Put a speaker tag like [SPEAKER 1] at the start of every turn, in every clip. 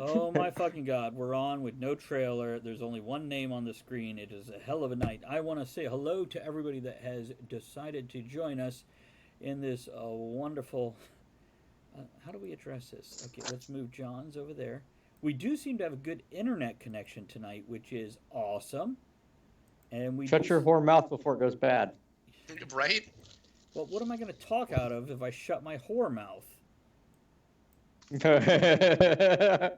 [SPEAKER 1] Oh my fucking god, we're on with no trailer. There's only one name on the screen. It is a hell of a night. I want to say hello to everybody that has decided to join us in this wonderful. How do we address this? Okay, let's move John's over there. We do seem to have a good internet connection tonight, which is awesome. And we do.
[SPEAKER 2] Shut your whore mouth before it goes bad.
[SPEAKER 3] Right?
[SPEAKER 1] Well, what am I going to talk out of if I shut my whore mouth?
[SPEAKER 4] The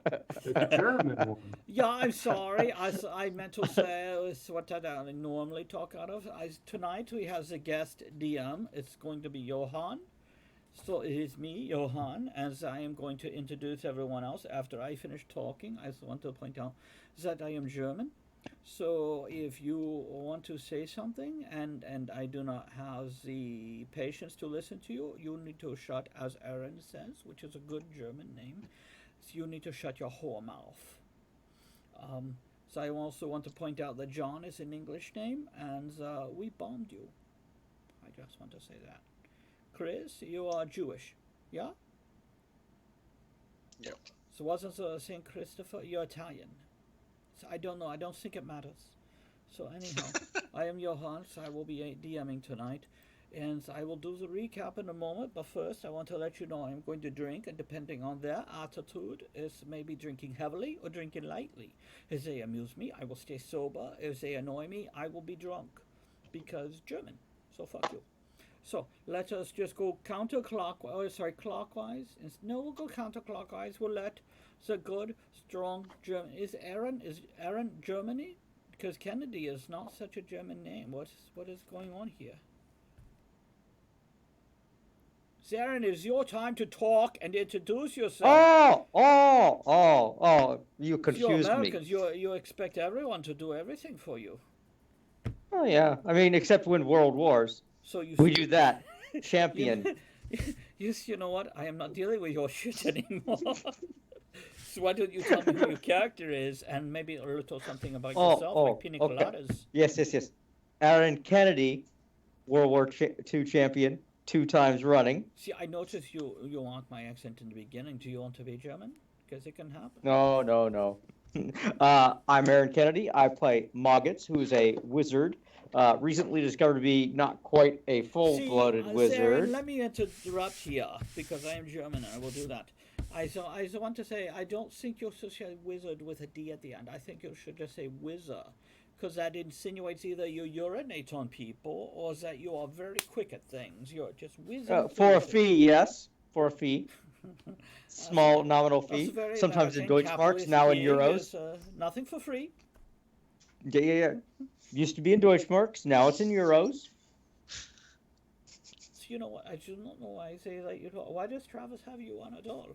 [SPEAKER 4] German one.
[SPEAKER 1] Yeah, I'm sorry. I meant to say what I normally talk out of. Tonight we have a guest DM. It's going to be Johan. So it is me, Johan, as I am going to introduce everyone else. After I finish talking, I just want to point out that I am German. So if you want to say something and I do not have the patience to listen to you, you need to shut, as Aaron says, which is a good German name. So you need to shut your whore mouth. So I also want to point out that John is an English name, and we bombed you. I just want to say that. Chris, you are Jewish, yeah?
[SPEAKER 3] Yep.
[SPEAKER 1] So wasn't Saint Christopher? You're Italian. So I don't know. I don't think it matters. So anyhow, I am Johan. So I will be DMing tonight, and I will do the recap in a moment. But first, I want to let you know I'm going to drink, and depending on their attitude, is maybe drinking heavily or drinking lightly. If they amuse me, I will stay sober. If they annoy me, I will be drunk, because German. So fuck you. So let us just go clockwise. No, we'll go counterclockwise. We'll let the good, strong German. Is Aaron Germany? Because Kennedy is not such a German name. What is going on here? Aaron, it's your time to talk and introduce yourself.
[SPEAKER 2] You
[SPEAKER 1] You're
[SPEAKER 2] confused me.
[SPEAKER 1] Americans. You expect everyone to do everything for you.
[SPEAKER 2] Oh yeah, I mean, except win world wars.
[SPEAKER 1] So you
[SPEAKER 2] We do that. Champion.
[SPEAKER 1] You know what? I am not dealing with your shit anymore. So why don't you tell me who your character is and maybe a little something about yourself, like pina coladas?
[SPEAKER 2] Yes. Aaron Kennedy, World War II champion, 2 times running.
[SPEAKER 1] See, I noticed you want my accent in the beginning. Do you want to be German? Because it can happen.
[SPEAKER 2] No. I'm Aaron Kennedy. I play Moggitz, who is a wizard, recently discovered to be not quite a full-blooded wizard.
[SPEAKER 1] Aaron, let me interrupt here because I am German and I will do that. I want to say I don't think you should say wizard with a D at the end. I think you should just say wizard, because that insinuates either you urinate on people or that you are very quick at things. You're just wizard.
[SPEAKER 2] For a fee, yes. For a fee. Small nominal fee. Sometimes in Deutschmarks, now in euros.
[SPEAKER 1] Nothing for free.
[SPEAKER 2] Yeah. Used to be in Deutschmarks, now it's in euros.
[SPEAKER 1] So you know what? I do not know why I say that. Why does Travis have you on at all?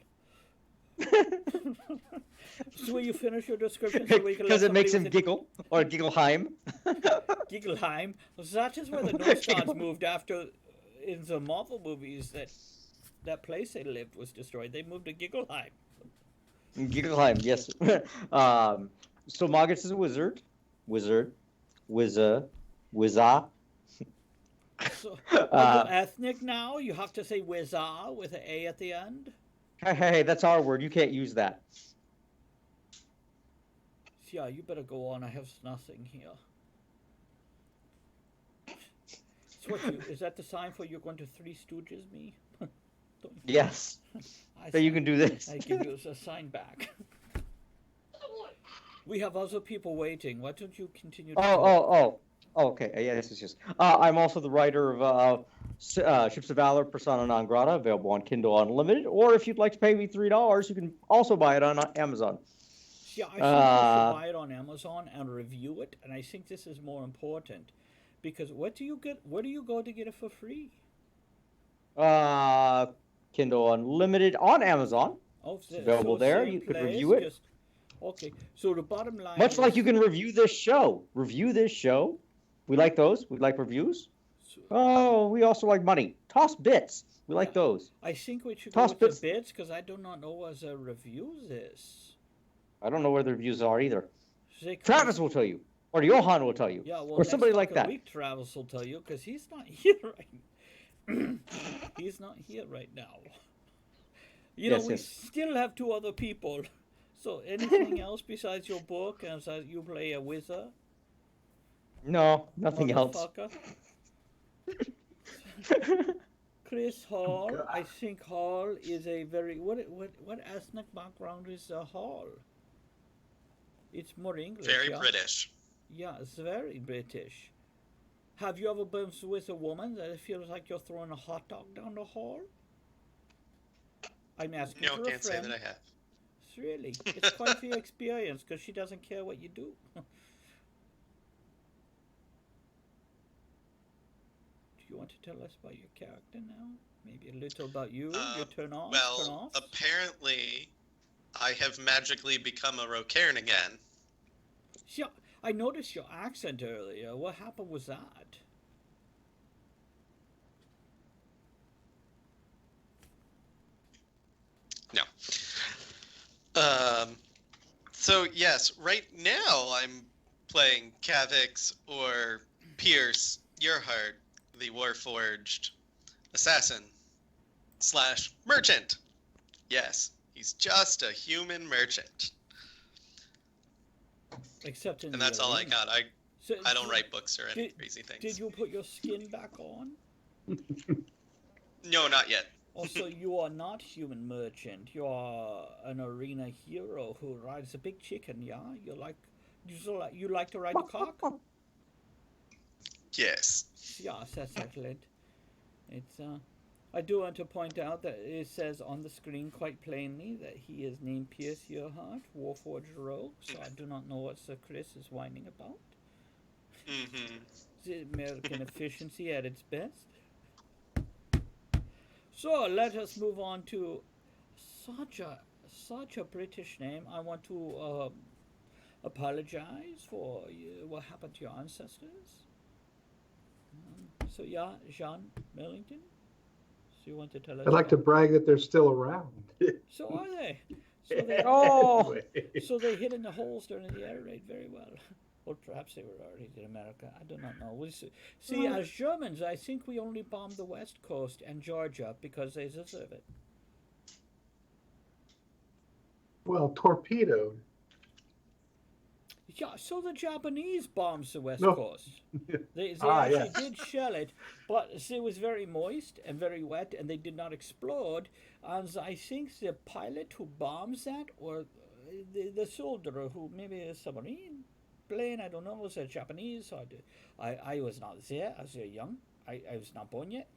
[SPEAKER 1] So will you finish your description so we can?
[SPEAKER 2] Because it makes him giggle, or Giggleheim.
[SPEAKER 1] Giggleheim. That is where the North Stars moved after, in the Marvel movies, that place they lived was destroyed. They moved to Giggleheim.
[SPEAKER 2] Giggleheim, yes. So Moggitz is a wizard. Wizza.
[SPEAKER 1] So, are you ethnic now? You have to say wizza with an A at the end?
[SPEAKER 2] Hey, that's our word. You can't use that.
[SPEAKER 1] Yeah, you better go on. I have nothing here. So is that the sign for you're going to Three Stooges me?
[SPEAKER 2] Yes. So you can do this.
[SPEAKER 1] I give you a sign back. We have other people waiting. Why don't you continue?
[SPEAKER 2] Okay. Yes. I'm also the writer of Ships of Valor, Persona non grata, available on Kindle Unlimited. Or if you'd like to pay me $3, you can also buy it on Amazon.
[SPEAKER 1] Yeah, I think you should buy it on Amazon and review it. And I think this is more important, because what do you get? Where do you go to get it for free?
[SPEAKER 2] Kindle Unlimited on Amazon.
[SPEAKER 1] Oh,
[SPEAKER 2] it's available there. You could review it.
[SPEAKER 1] Okay, so the bottom line.
[SPEAKER 2] Much like you can review this show. We like those. We like reviews. We also like money. Toss bits. We like those.
[SPEAKER 1] I think we should go with the bits, because I do not know what a review is.
[SPEAKER 2] I don't know where the reviews are either. Travis will tell you, or Johan will tell you, or somebody like that.
[SPEAKER 1] Travis will tell you, because he's not here right. He's not here right now. We still have 2 other people So, anything else besides your book and so you play a wizard?
[SPEAKER 2] No, nothing else.
[SPEAKER 1] Motherfucker. Chris Hall, I think Hall is a very what ethnic background is Hall? It's more English.
[SPEAKER 3] Very
[SPEAKER 1] yeah?
[SPEAKER 3] British.
[SPEAKER 1] Yeah, it's very British. Have you ever been with a woman that it feels like you're throwing a hot dog down the hall? I'm asking
[SPEAKER 3] No,
[SPEAKER 1] for a
[SPEAKER 3] can't say
[SPEAKER 1] friend.
[SPEAKER 3] that I have.
[SPEAKER 1] It's really, it's quite the experience because she doesn't care what you do. Do you want to tell us about your character now? Maybe a little about you, your turn on, turn
[SPEAKER 3] Well,
[SPEAKER 1] off?
[SPEAKER 3] apparently, I have magically become a Rocairn again.
[SPEAKER 1] Yeah, I noticed your accent earlier. What happened with that?
[SPEAKER 3] No. So yes, right now I'm playing Kavix or Pierce Earhart, the Warforged assassin / merchant. Yes, he's just a human merchant.
[SPEAKER 1] Except in
[SPEAKER 3] And
[SPEAKER 1] the
[SPEAKER 3] that's all I
[SPEAKER 1] arena.
[SPEAKER 3] got.
[SPEAKER 1] So,
[SPEAKER 3] I don't write books or any crazy
[SPEAKER 1] Did
[SPEAKER 3] things.
[SPEAKER 1] you put your skin back on?
[SPEAKER 3] No, not yet.
[SPEAKER 1] Also, you are not human merchant. You are an arena hero who rides a big chicken. Yeah, you like to ride the cock.
[SPEAKER 3] Yes.
[SPEAKER 1] Yes, that's excellent. It's I do want to point out that it says on the screen quite plainly that he is named Pierce Earhart, Warforged Rogue. So I do not know what Sir Chris is whining about.
[SPEAKER 3] Mm-hmm.
[SPEAKER 1] The American efficiency at its best. So let us move on to such a British name. I want to apologize for what happened to your ancestors. So yeah, Jean Millington. So you want to tell us?
[SPEAKER 4] I'd like to brag that they're still around.
[SPEAKER 1] So are they? So they
[SPEAKER 2] Oh,
[SPEAKER 1] so they hit in the holes during the air raid very well. Or perhaps they were already in America. I do not know. We'll see, as Germans, I think we only bombed the West Coast and Georgia because they deserve it.
[SPEAKER 4] Well, torpedoed.
[SPEAKER 1] Yeah, so the Japanese bombed the West
[SPEAKER 4] No.
[SPEAKER 1] Coast. They
[SPEAKER 4] Ah,
[SPEAKER 1] actually
[SPEAKER 4] yes.
[SPEAKER 1] did shell it, but it was very moist and very wet, and they did not explode. And I think the pilot who bombs that, or the soldier who maybe a submarine plane, I don't know, was a Japanese. So I was not there. I was very young. I was not born yet.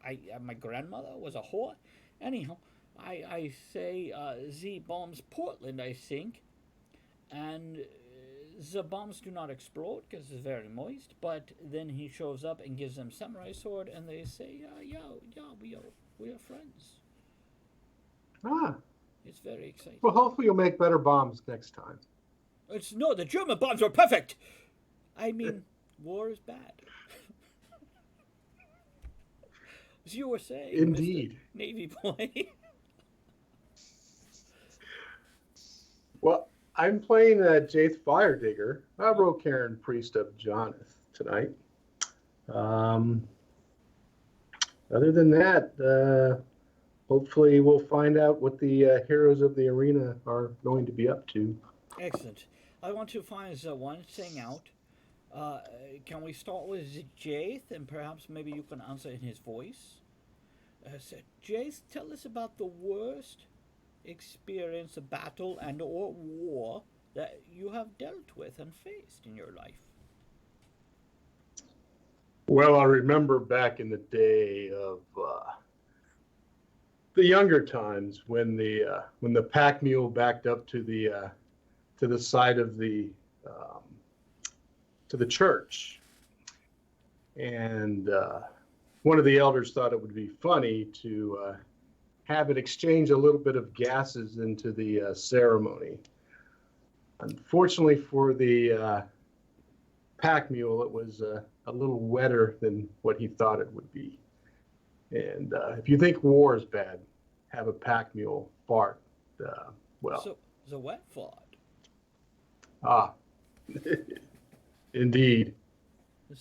[SPEAKER 1] My grandmother was a whore. Anyhow, I say Z bombs Portland, I think, and the bombs do not explode because it's very moist. But then he shows up and gives them samurai sword, and they say, "Yeah, we are friends."
[SPEAKER 4] Ah,
[SPEAKER 1] It's very exciting.
[SPEAKER 4] well, hopefully you'll make better bombs next time.
[SPEAKER 1] No, the German bombs are perfect. I mean, war is bad. As you were saying,
[SPEAKER 4] Indeed.
[SPEAKER 1] Mr. Navy boy.
[SPEAKER 4] Well, I'm playing Jaith Firedigger, a Rocairn priest of Joneth tonight. Other than that, hopefully we'll find out what the heroes of the arena are going to be up to.
[SPEAKER 1] Excellent. I want to find one thing out. Can we start with Jaith, and perhaps maybe you can answer in his voice? So, Jaith, tell us about the worst experience of battle and or war that you have dealt with and faced in your life.
[SPEAKER 4] Well, I remember back in the day of the younger times when the pack mule backed up to the side of the to the church, and one of the elders thought it would be funny to have it exchange a little bit of gases into the ceremony. Unfortunately for the pack mule, it was a little wetter than what he thought it would be. And if you think war is bad, have a pack mule fart. Well,
[SPEAKER 1] So the wet fart.
[SPEAKER 4] Indeed.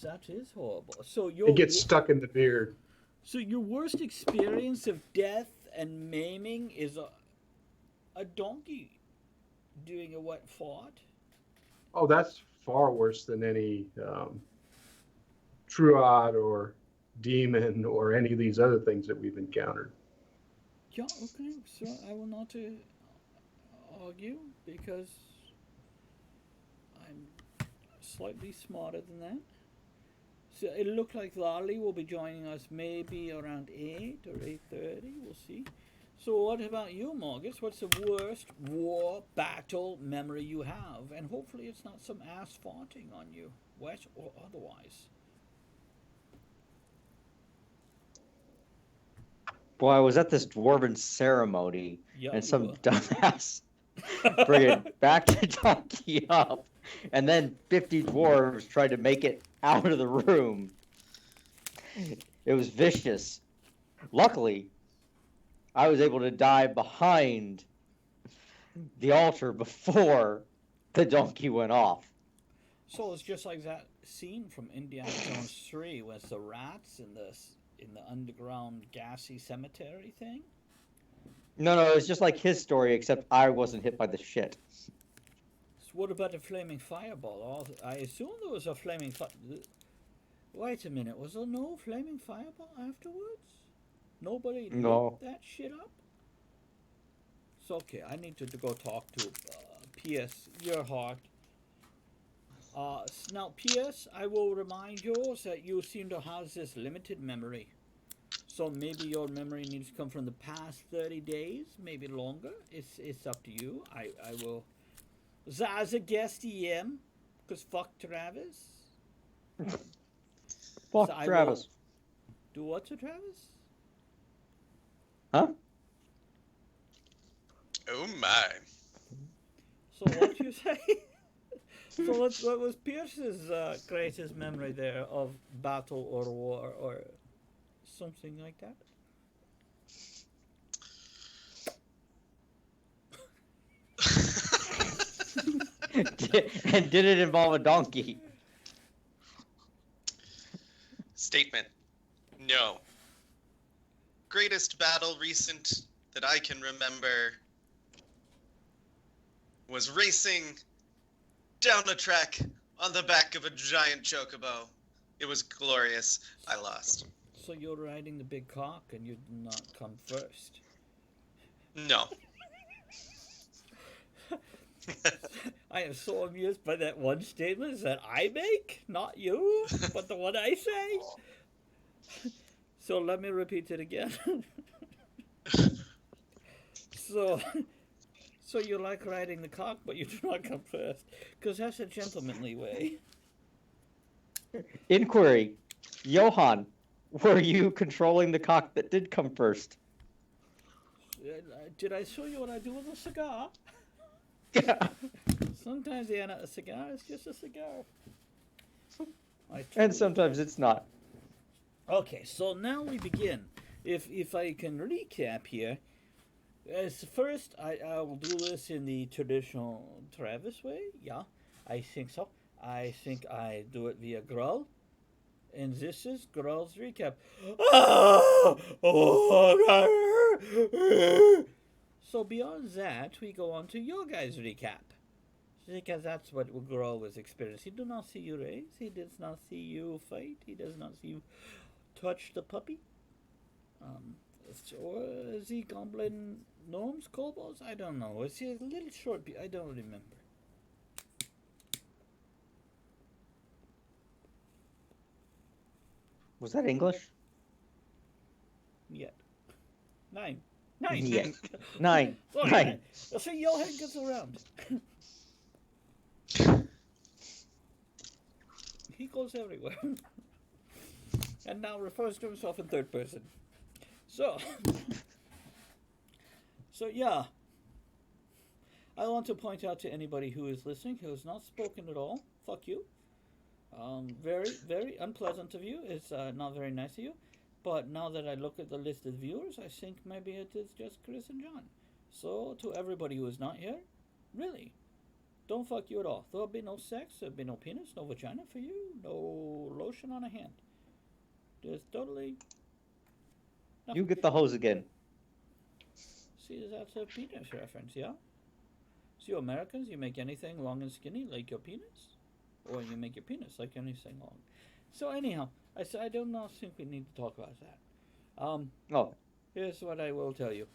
[SPEAKER 1] That is horrible. So
[SPEAKER 4] It gets stuck in the beard.
[SPEAKER 1] So your worst experience of death and maiming is a donkey doing a wet fart?
[SPEAKER 4] Oh, that's far worse than any truod or demon or any of these other things that we've encountered.
[SPEAKER 1] Yeah, okay. So I will not argue because I'm slightly smarter than that. So it looked like Lolly will be joining us maybe around 8 or 8:30. We'll see. So what about you, Marcus? What's the worst war battle memory you have? And hopefully it's not some ass farting on you, wet or otherwise.
[SPEAKER 2] Boy, I was at this dwarven ceremony,
[SPEAKER 1] Yeah,
[SPEAKER 2] and
[SPEAKER 1] you
[SPEAKER 2] some
[SPEAKER 1] were.
[SPEAKER 2] dumbass bringing back the donkey up, and then 50 dwarves tried to make it out of the room. It was vicious. Luckily, I was able to dive behind the altar before the donkey went off.
[SPEAKER 1] So it's just like that scene from Indiana Jones 3 with the rats in the underground gassy cemetery thing.
[SPEAKER 2] No, it was just like his story, except I wasn't hit by the shit.
[SPEAKER 1] So what about the flaming fireball? I assume there was a flaming Wait a minute, was there no flaming fireball afterwards? Nobody
[SPEAKER 2] No.
[SPEAKER 1] lit that shit up? So okay, I need to go talk to P.S. Your heart. Now, P.S. I will remind you that you seem to have this limited memory. So maybe your memory needs to come from the past 30 days, maybe longer. It's up to you. I will. As a guest EM, because fuck Travis.
[SPEAKER 2] Fuck
[SPEAKER 1] So
[SPEAKER 2] Travis.
[SPEAKER 1] Do what to Travis?
[SPEAKER 2] Huh?
[SPEAKER 3] Oh my.
[SPEAKER 1] So what you say? So what was Pierce's greatest memory there of battle or war or something like that?
[SPEAKER 2] And did it involve a donkey?
[SPEAKER 3] Statement. No. Greatest battle recent that I can remember was racing down a track on the back of a giant chocobo. It was glorious. I lost.
[SPEAKER 1] So you're riding the big cock and you did not come first.
[SPEAKER 3] No.
[SPEAKER 1] I am so amused by that one statement that I make, not you, but the one I say. So let me repeat it again. So you like riding the cock, but you do not come first, because that's a gentlemanly way.
[SPEAKER 2] Inquiry. Johan, were you controlling the cock that did come first?
[SPEAKER 1] Did I show you what I do with a cigar? Sometimes, yeah, a cigar is just a cigar.
[SPEAKER 2] And sometimes it's not.
[SPEAKER 1] Okay, so now we begin. If I can recap here, as first I will do this in the traditional Travis way. Yeah, I think so. I think I do it via Grull. And this is Grull's recap. So beyond that, we go on to your guys' recap. Because that's what Grull was experiencing. He did not see you raise. He does not see you fight. He does not see you touch the puppy. Or is he goblin gnomes, kobolds? I don't know. Is he a little short? I don't remember.
[SPEAKER 2] Was that English?
[SPEAKER 1] Yet. Nine. Nine.
[SPEAKER 2] Yeah. Nine.
[SPEAKER 1] Sorry,
[SPEAKER 2] Nine.
[SPEAKER 1] So Johan gets around. He goes everywhere. And now refers to himself in third person. So yeah. I want to point out to anybody who is listening who has not spoken at all, fuck you. Very, very unpleasant of you. It's not very nice of you. But now that I look at the list of viewers, I think maybe it is just Chris and John. So to everybody who is not here, really, don't fuck you at all. There'll be no sex, there'll be no penis, no vagina for you, no lotion on a hand. Just totally nothing.
[SPEAKER 2] You get the hose again.
[SPEAKER 1] See, that's a penis reference, yeah? So you Americans, you make anything long and skinny like your penis, or you make your penis like anything long. So anyhow, I do not think we need to talk about that.
[SPEAKER 2] Oh,
[SPEAKER 1] Here's what I will tell you.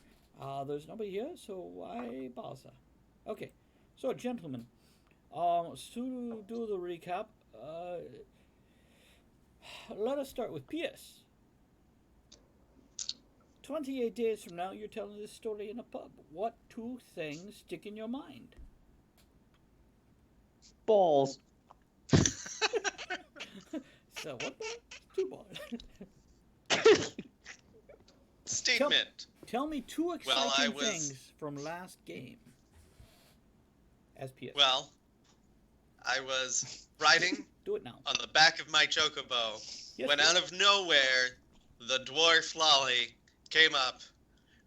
[SPEAKER 1] There's nobody here, so why bother? Okay, so gentlemen, to do the recap, let us start with P.S. 28 days from now, you're telling this story in a pub. What two things stick in your mind?
[SPEAKER 2] balls.
[SPEAKER 1] So what the? Two balls.
[SPEAKER 3] Statement.
[SPEAKER 1] Tell me two
[SPEAKER 3] Well,
[SPEAKER 1] exciting
[SPEAKER 3] I was-
[SPEAKER 1] things from last game. As P.S.
[SPEAKER 3] Well, I was riding
[SPEAKER 1] Do it now.
[SPEAKER 3] on the back of my chocobo
[SPEAKER 1] Yes,
[SPEAKER 3] when
[SPEAKER 1] please.
[SPEAKER 3] out of nowhere the dwarf Lolly came up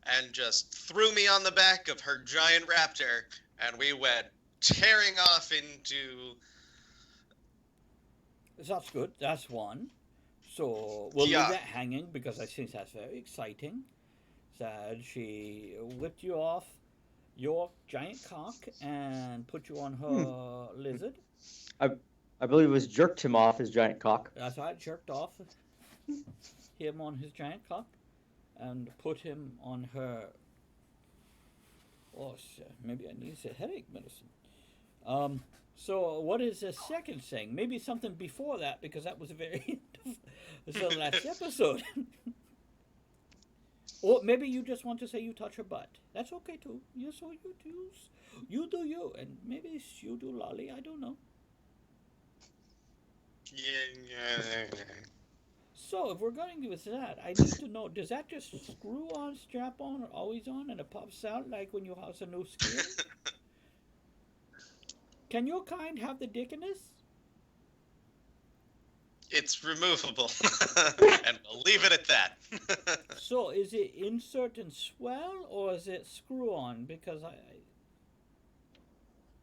[SPEAKER 3] and just threw me on the back of her giant raptor, and we went tearing off into.
[SPEAKER 1] That's good. That's one. So we'll
[SPEAKER 3] Yeah.
[SPEAKER 1] leave that hanging because I think that's very exciting. That she whipped you off your giant cock and put you on her lizard.
[SPEAKER 2] I believe it was jerked him off his giant cock.
[SPEAKER 1] That's right, jerked off him on his giant cock and put him on her. Oh shit! Maybe I need some headache medicine. So what is the second thing? Maybe something before that because that was a very so last episode. Or maybe you just want to say you touch her butt. That's okay too. You so you do you, and maybe you do Lolly. I don't know.
[SPEAKER 3] Yeah.
[SPEAKER 1] So if we're going with that, I need to know: does that just screw on, strap on, or always on, and it pops out like when you house a new skin? Can your kind have the dickiness?
[SPEAKER 3] It's removable, and we'll leave it at that.
[SPEAKER 1] So is it insert and swell, or is it screw on? Because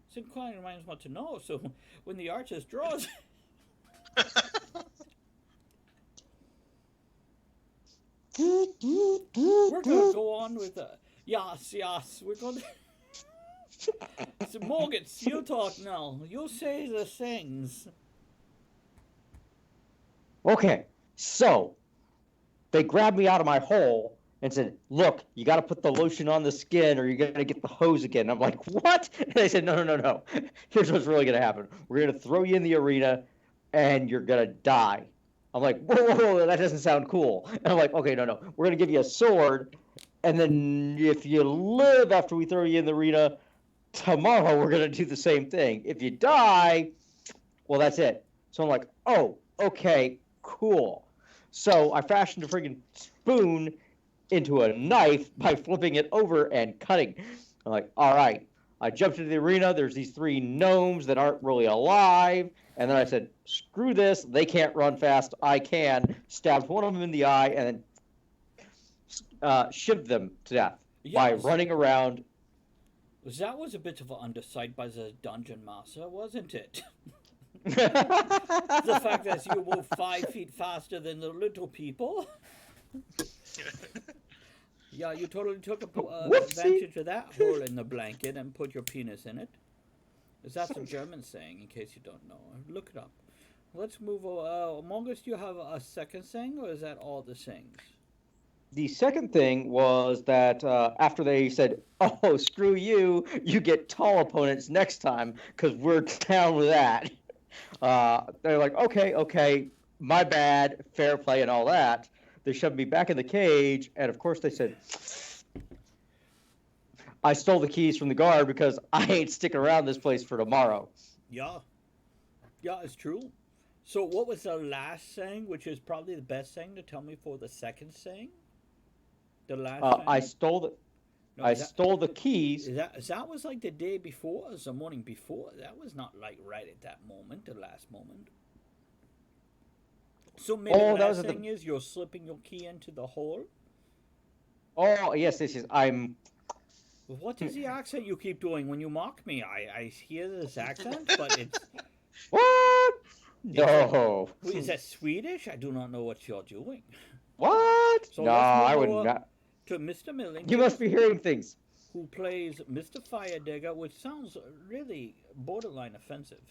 [SPEAKER 1] it's inquiring minds want to know. So when the artist draws, we're gonna go on with yes. We're gonna. So Morgans, you talk now. You say the things.
[SPEAKER 2] Okay, so they grabbed me out of my hole and said, "Look, you got to put the lotion on the skin, or you're gonna get the hose again." I'm like, "What?" And they said, "No. Here's what's really gonna happen. We're gonna throw you in the arena, and you're gonna die." I'm like, "Whoa, that doesn't sound cool." And I'm like, "Okay, no. We're gonna give you a sword, and then if you live after we throw you in the arena, tomorrow we're gonna do the same thing. If you die, well, that's it." So I'm like, "Oh, okay, cool." So I fashioned a friggin' spoon into a knife by flipping it over and cutting. I'm like, all right. I jumped into the arena. There's these three gnomes that aren't really alive. And then I said, screw this. They can't run fast. I can. Stabbed one of them in the eye and then shivved them to death by
[SPEAKER 1] Yes.
[SPEAKER 2] running around.
[SPEAKER 1] That was a bit of an undersight by the dungeon master, wasn't it? The fact that you move 5 feet faster than the little people. Yeah, you totally took advantage of that hole in the blanket and put your penis in it. That's a German saying, in case you don't know. Look it up. Let's move on. Mongus, do you have a second thing, or is that all the things?
[SPEAKER 2] The second thing was that after they said, "Oh, screw you, you get tall opponents next time because we're down with that," they're like, okay, my bad, fair play and all that. They shoved me back in the cage, and of course they said, "I stole the keys from the guard because I ain't sticking around this place for tomorrow."
[SPEAKER 1] Yeah, it's true. So what was the last thing, which is probably the best thing to tell me for the second thing? The last thing?
[SPEAKER 2] I stole the
[SPEAKER 1] No,
[SPEAKER 2] I stole the keys.
[SPEAKER 1] That was like the day before, or the morning before. That was not like right at that moment, the last moment. So maybe the
[SPEAKER 2] that was
[SPEAKER 1] last
[SPEAKER 2] at the-
[SPEAKER 1] thing is you're slipping your key into the hole.
[SPEAKER 2] Oh yes, I'm.
[SPEAKER 1] What is the accent you keep doing when you mock me? I hear this accent, but it's
[SPEAKER 2] What? No.
[SPEAKER 1] is that Swedish? I do not know what you're doing.
[SPEAKER 2] What?
[SPEAKER 1] So
[SPEAKER 2] No,
[SPEAKER 1] let's move
[SPEAKER 2] I would
[SPEAKER 1] over
[SPEAKER 2] not.
[SPEAKER 1] to Mr. Millington.
[SPEAKER 2] You must be hearing things.
[SPEAKER 1] who plays Mr. Fire Digger, which sounds really borderline offensive.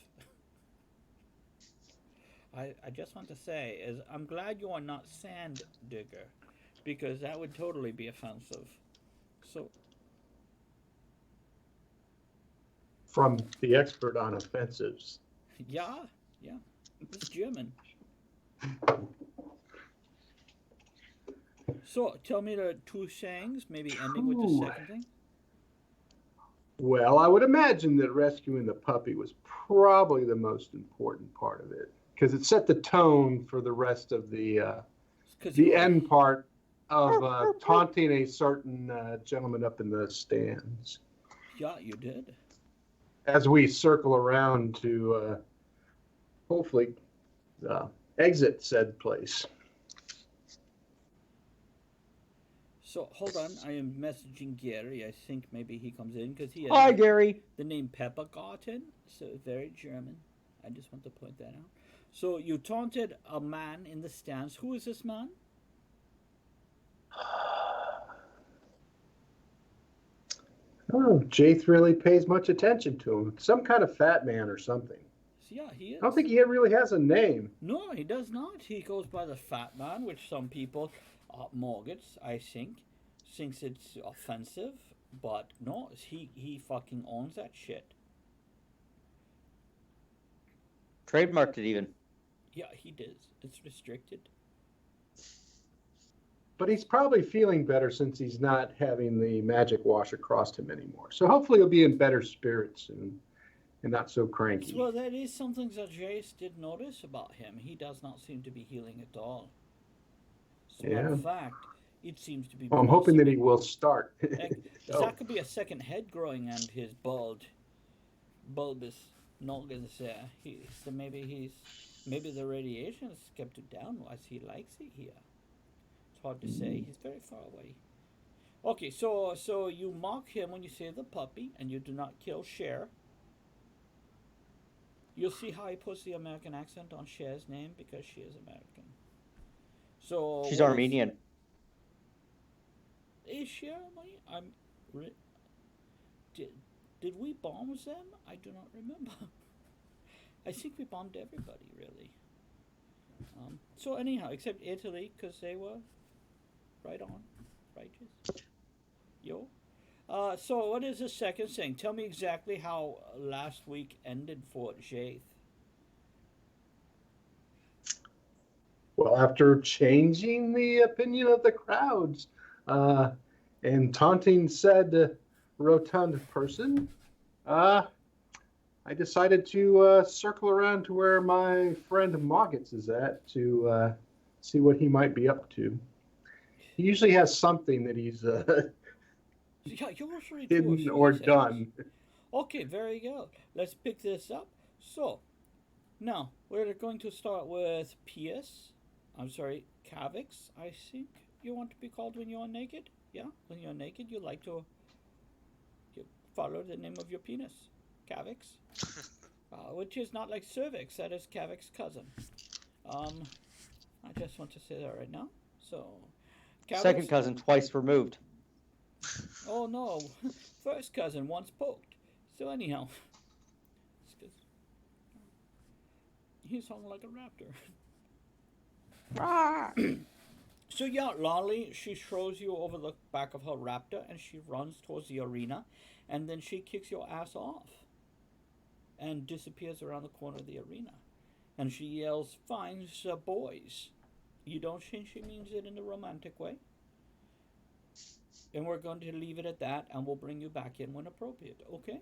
[SPEAKER 1] I just want to say is I'm glad you are not Sand Digger, because that would totally be offensive. So
[SPEAKER 4] From the expert on offensives.
[SPEAKER 1] yeah, yeah, it's German. So tell me the two sayings, maybe ending with the
[SPEAKER 4] Ooh.
[SPEAKER 1] second thing.
[SPEAKER 4] Well, I would imagine that rescuing the puppy was probably the most important part of it because it set the tone for the rest of the end part of taunting a certain gentleman up in the stands.
[SPEAKER 1] Yeah, you did.
[SPEAKER 4] As we circle around to hopefully exit said place.
[SPEAKER 1] So hold on, I am messaging Gary. I think maybe he comes in because he has
[SPEAKER 2] Hi, Gary.
[SPEAKER 1] the name Peppergarten, so very German. I just want to point that out. So you taunted a man in the stands. Who is this man?
[SPEAKER 4] I don't know if Jaith really pays much attention to him. Some kind of fat man or something.
[SPEAKER 1] Yeah, he is.
[SPEAKER 4] I don't think he really has a name.
[SPEAKER 1] No, he does not. He goes by the Fat Man, which some people, Morgans, I think, thinks it's offensive. But no, he fucking owns that shit.
[SPEAKER 2] Trademarked it even.
[SPEAKER 1] Yeah, he does. It's restricted.
[SPEAKER 4] But he's probably feeling better since he's not having the magic wash across him anymore. So hopefully he'll be in better spirits and not so cranky.
[SPEAKER 1] Well, that is something that Jace did notice about him. He does not seem to be healing at all. As a matter of fact, it seems to be.
[SPEAKER 4] Well, I'm hoping that he will start.
[SPEAKER 1] That could be a second head growing and his bulbous noggins there. Maybe the radiation has kept it down as he likes it here. It's hard to say. He's very far away. Okay, so you mock him when you save the puppy, and you do not kill Cher. You'll see how he puts the American accent on Cher's name because she is American. So
[SPEAKER 2] She's Armenian.
[SPEAKER 1] Is Cher Armenian? Did we bomb them? I do not remember. I think we bombed everybody, really. So anyhow, except Italy, because they were right on, righteous. Yo. So what is the second thing? Tell me exactly how last week ended for Jaith.
[SPEAKER 4] Well, after changing the opinion of the crowds and taunting said rotund person, I decided to circle around to where my friend Moggets is at to see what he might be up to. He usually has something that he's hidden or done.
[SPEAKER 1] Okay, very good. Let's pick this up. So, now we're going to start with Cavix, I think you want to be called when you're naked. Yeah, when you're naked, you like to follow the name of your penis, Cavix, which is not like cervix. That is Cavix's cousin. I just want to say that right now. So,
[SPEAKER 2] Cavix, second cousin, twice removed.
[SPEAKER 1] Oh no, first cousin once poked. So anyhow, he sounded like a raptor. So yeah, Lolly, she throws you over the back of her raptor and she runs towards the arena, and then she kicks your ass off and disappears around the corner of the arena. And she yells, "Finds boys." You don't think she means it in a romantic way? And we're going to leave it at that, and we'll bring you back in when appropriate, okay?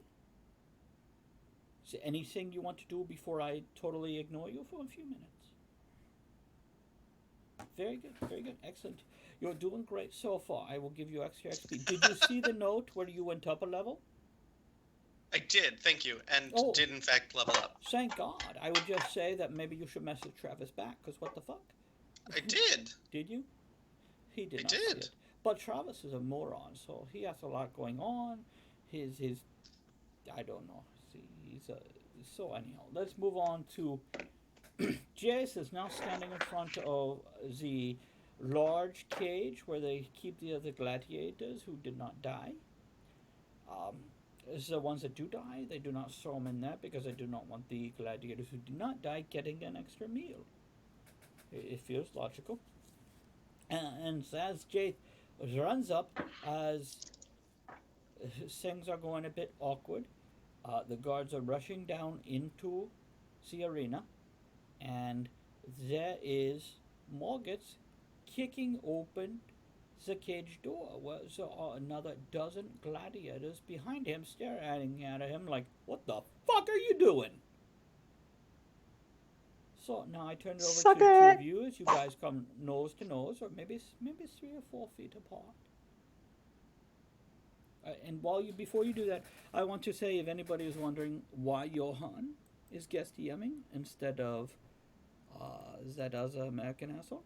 [SPEAKER 1] Is there anything you want to do before I totally ignore you for a few minutes? Very good, excellent. You're doing great so far. I will give you extra XP. Did you see the note where you went up a level?
[SPEAKER 3] I did, thank you, and did in fact level up.
[SPEAKER 1] Thank God. I would just say that maybe you should message Travis back, because what the fuck?
[SPEAKER 3] I did.
[SPEAKER 1] Did you? He did.
[SPEAKER 3] I
[SPEAKER 1] not
[SPEAKER 3] did.
[SPEAKER 1] See it. But Travis is a moron, so he has a lot going on. His I don't know. See, so anyhow, let's move on to Jace is now standing in front of the large cage where they keep the other gladiators who did not die. Um, is the ones that do die, they do not throw them in there because they do not want the gladiators who do not die getting an extra meal. It feels logical. And so as Jade runs up, as things are going a bit awkward, the guards are rushing down into the arena, and there is Morgans kicking open the cage door. There are another dozen gladiators behind him staring at him like, what the fuck are you doing? So now I turn it over
[SPEAKER 2] Suck
[SPEAKER 1] to the two
[SPEAKER 2] it.
[SPEAKER 1] of you as you guys come nose to nose, or maybe 3 or 4 feet apart. And before you do that, I want to say if anybody is wondering why Johan is guest DMing instead of that other American asshole,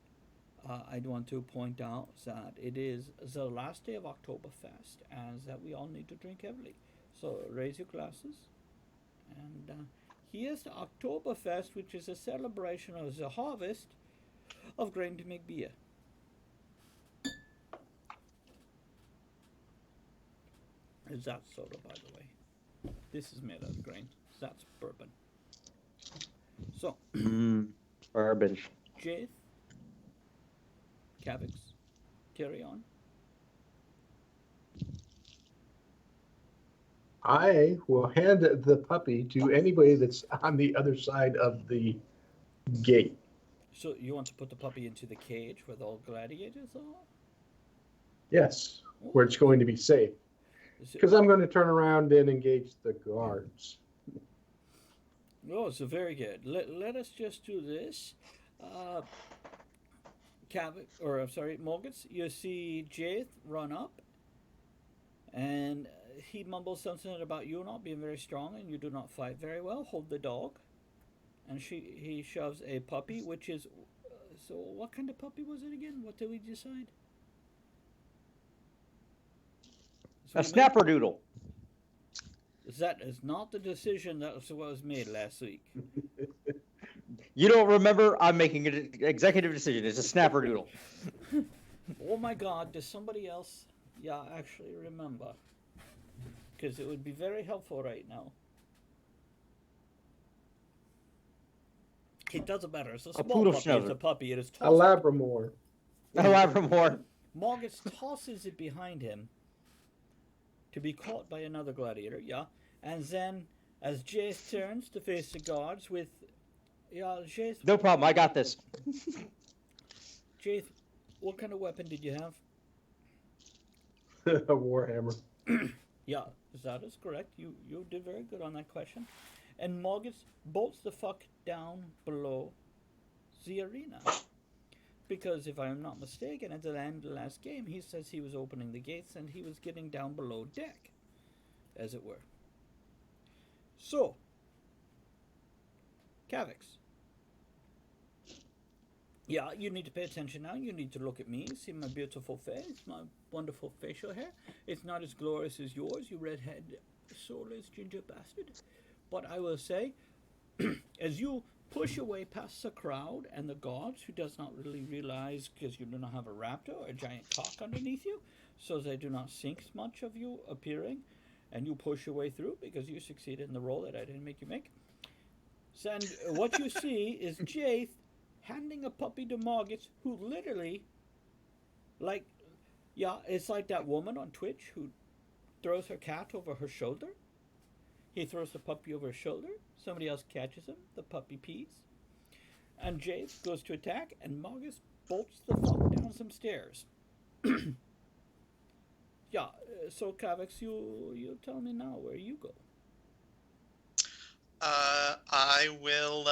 [SPEAKER 1] I'd want to point out that it is the last day of Oktoberfest, and that we all need to drink heavily. So raise your glasses. And here's the Oktoberfest, which is a celebration of the harvest of grain to make beer. Is that soda, by the way? This is made out of grain. That's bourbon. So,
[SPEAKER 2] Bourbon.
[SPEAKER 1] Jaith, Kavix, carry on.
[SPEAKER 4] I will hand the puppy to anybody that's on the other side of the gate.
[SPEAKER 1] So you want to put the puppy into the cage where the old gladiators are?
[SPEAKER 4] Yes, where it's going to be safe. Because I'm going to turn around and engage the guards.
[SPEAKER 1] Oh, so very good. Let us just do this. Morgans, you see Jaith run up, and he mumbles something about you not being very strong and you do not fight very well. Hold the dog. And he shoves a puppy, which is... so what kind of puppy was it again? What did we decide?
[SPEAKER 2] A snapperdoodle.
[SPEAKER 1] That is not the decision that was made last week.
[SPEAKER 2] You don't remember? I'm making an executive decision. It's a snapperdoodle.
[SPEAKER 1] Oh my god, does somebody else actually remember? Because it would be very helpful right now. It doesn't matter. It's a small
[SPEAKER 2] poodle
[SPEAKER 1] puppy.
[SPEAKER 2] schnauzer.
[SPEAKER 1] It's a puppy. It is
[SPEAKER 4] A Labramore.
[SPEAKER 2] A Labramore.
[SPEAKER 1] Morgus tosses it behind him to be caught by another gladiator, and then as Jace turns to face the guards with Jace,
[SPEAKER 2] No problem. I got this.
[SPEAKER 1] Jace, what kind of weapon did you have?
[SPEAKER 4] A Warhammer.
[SPEAKER 1] Yeah, that is correct. You did very good on that question. And Morgus bolts the fuck down below the arena. Because if I am not mistaken, at the end of the last game, he says he was opening the gates and he was getting down below deck, as it were. So, Kavix. Yeah, you need to pay attention now. You need to look at me, see my beautiful face, my wonderful facial hair. It's not as glorious as yours, you redhead, soulless ginger bastard. But I will say, as you push your way past the crowd and the guards, who does not really realize, because you do not have a raptor or a giant cock underneath you, so they do not think much of you appearing, and you push your way through because you succeeded in the role that I didn't make you make. Then what you see is Jaith handing a puppy to Morgus, who literally, it's like that woman on Twitch who throws her cat over her shoulder. He throws the puppy over his shoulder. Somebody else catches him. The puppy pees. And Jace goes to attack, and Morgus bolts the fuck down some stairs. So Kavix, you tell me now where you go.
[SPEAKER 3] I will,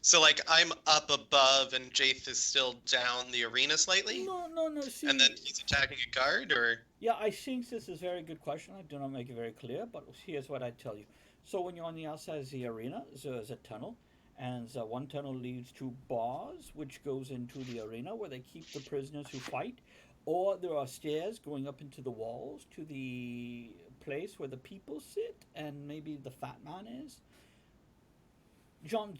[SPEAKER 3] So, like, I'm up above and Jaith is still down the arena slightly?
[SPEAKER 1] No, see...
[SPEAKER 3] And then he's attacking a guard, or...?
[SPEAKER 1] Yeah, I think this is a very good question. I do not make it very clear, but here's what I tell you. So when you're on the outside of the arena, there's a tunnel, and one tunnel leads to bars, which goes into the arena where they keep the prisoners who fight, or there are stairs going up into the walls to the place where the people sit, and maybe the fat man is. John,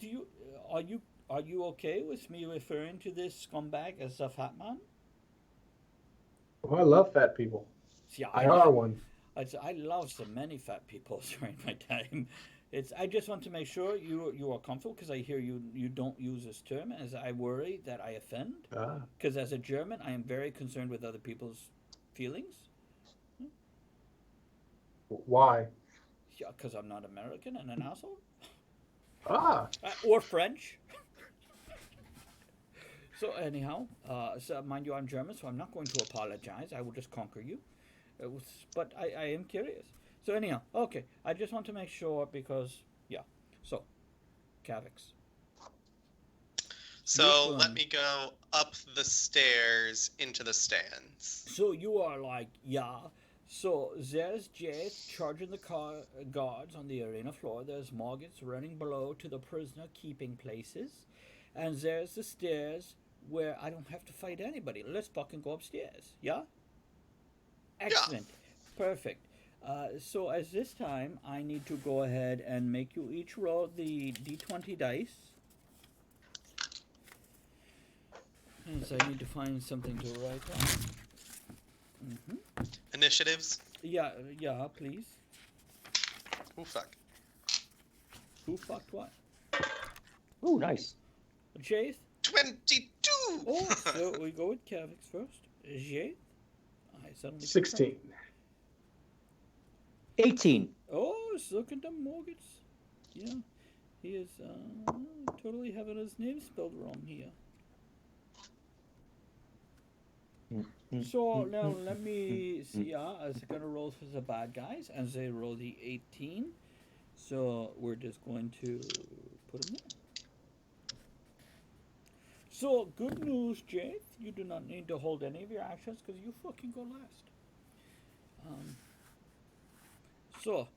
[SPEAKER 1] are you okay with me referring to this scumbag as the fat man?
[SPEAKER 4] Oh, I love fat people.
[SPEAKER 1] See,
[SPEAKER 4] I are one.
[SPEAKER 1] I love so many fat people during my time. I just want to make sure you are comfortable because I hear you don't use this term, as I worry that I offend.
[SPEAKER 4] Ah,
[SPEAKER 1] Because as a German, I am very concerned with other people's feelings.
[SPEAKER 4] why?
[SPEAKER 1] Yeah, because I'm not American and an asshole,
[SPEAKER 4] Ah,
[SPEAKER 1] or French. So anyhow, so mind you, I'm German, so I'm not going to apologize. I will just conquer you. But I am curious. So anyhow, okay. I just want to make sure because yeah. So, Kavix. Your
[SPEAKER 3] So let
[SPEAKER 1] turn.
[SPEAKER 3] me go up the stairs into the stands.
[SPEAKER 1] So you are like, yeah. So there's Jade charging the guards on the arena floor. There's Margits running below to the prisoner keeping places. And there's the stairs where I don't have to fight anybody. Let's fucking go upstairs. Yeah?
[SPEAKER 3] Yeah.
[SPEAKER 1] Excellent. Perfect. So as this time, I need to go ahead and make you each roll the d20 dice. As I need to find something to write on. Mm-hmm.
[SPEAKER 3] Initiatives.
[SPEAKER 1] Yeah, please.
[SPEAKER 3] Oh fuck.
[SPEAKER 1] Who fucked what?
[SPEAKER 2] Ooh, nice.
[SPEAKER 1] Jace?
[SPEAKER 3] 22.
[SPEAKER 1] Oh, so we go with Kavix first. Jace? I suddenly
[SPEAKER 4] 16.
[SPEAKER 2] 18.
[SPEAKER 1] Oh, it's looking at Morgans. Yeah, he is totally having his name spelled wrong here. So now let me see. I was gonna roll for the bad guys, and they roll the 18. So we're just going to put them there. So good news, Jade. You do not need to hold any of your actions because you fucking go last. So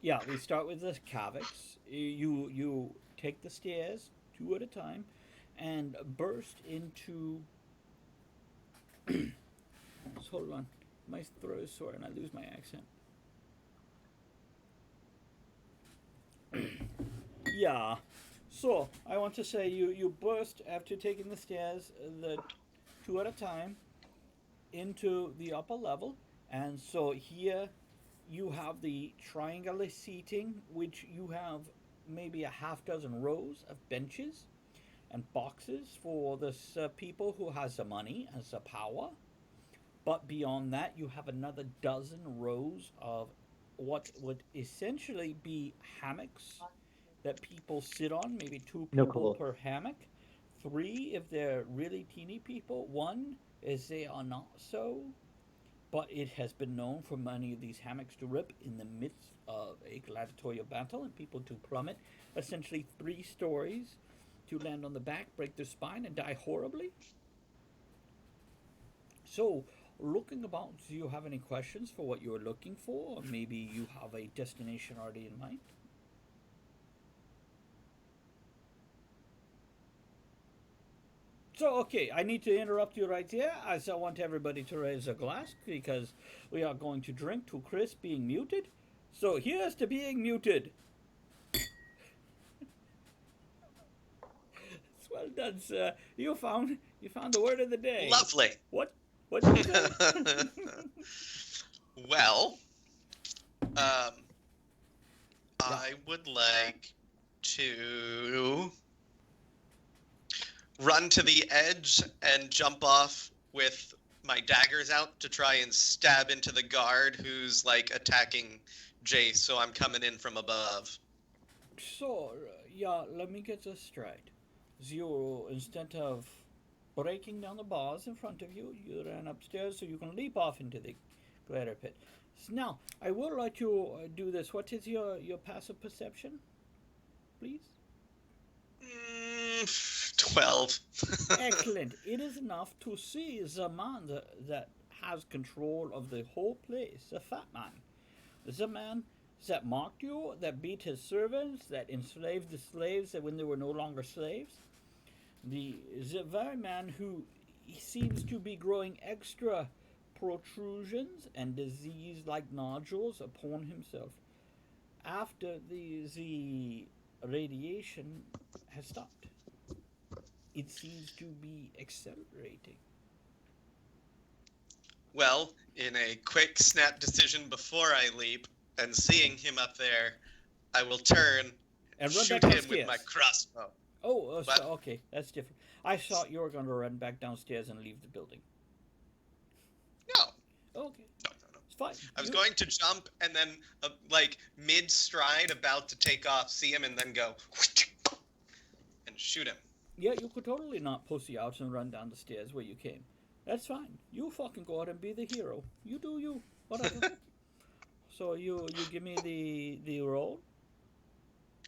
[SPEAKER 1] yeah, we start with the Kavix. You take the stairs 2 at a time, and burst into. Hold on, my throat is sore and I lose my accent. Yeah. So I want to say you burst after taking the stairs, the 2 at a time, into the upper level, and so here you have the triangular seating, which you have maybe a half dozen rows of benches and boxes for the people who has the money and the power. But beyond that, you have another dozen rows of what would essentially be hammocks that people sit on, maybe 2
[SPEAKER 2] No
[SPEAKER 1] people
[SPEAKER 2] cool.
[SPEAKER 1] per hammock. 3 if they're really teeny people. 1 is they are not so, but it has been known for many of these hammocks to rip in the midst of a gladiatorial battle and people to plummet essentially 3 stories to land on the back, break their spine, and die horribly. So, looking about, do you have any questions for what you're looking for? Or maybe you have a destination already in mind? So, okay, I need to interrupt you right there as I want everybody to raise a glass because we are going to drink to Chris being muted. So, here's to being muted. Well done, sir. You found the word of the day.
[SPEAKER 3] Lovely.
[SPEAKER 1] What did you say?
[SPEAKER 3] Well, I would like to run to the edge and jump off with my daggers out to try and stab into the guard who's like attacking Jace, so I'm coming in from above.
[SPEAKER 1] So, yeah, let me get this straight. You, instead of breaking down the bars in front of you, you ran upstairs so you can leap off into the glitter pit. So now, I will let you do this. What is your passive perception, please?
[SPEAKER 3] 12.
[SPEAKER 1] Excellent. It is enough to see the man that has control of the whole place, the fat man. The man that mocked you, that beat his servants, that enslaved the slaves when they were no longer slaves. The very man who seems to be growing extra protrusions and disease-like nodules upon himself after the radiation has stopped. It seems to be accelerating.
[SPEAKER 3] Well, in a quick snap decision before I leap, and seeing him up there, I will turn
[SPEAKER 1] And run back
[SPEAKER 3] shoot him with
[SPEAKER 1] downstairs.
[SPEAKER 3] my crossbow.
[SPEAKER 1] Oh,
[SPEAKER 3] What?
[SPEAKER 1] so, okay, that's different. I thought you were going to run back downstairs and leave the building.
[SPEAKER 3] No.
[SPEAKER 1] Okay,
[SPEAKER 3] No, no, no.
[SPEAKER 1] it's fine.
[SPEAKER 3] I was going to jump and then, like, mid-stride, about to take off, see him, and then go and shoot him.
[SPEAKER 1] Yeah, you could totally not pussy out and run down the stairs where you came. That's fine. You fucking go out and be the hero. You do you. Whatever. So you give me the roll.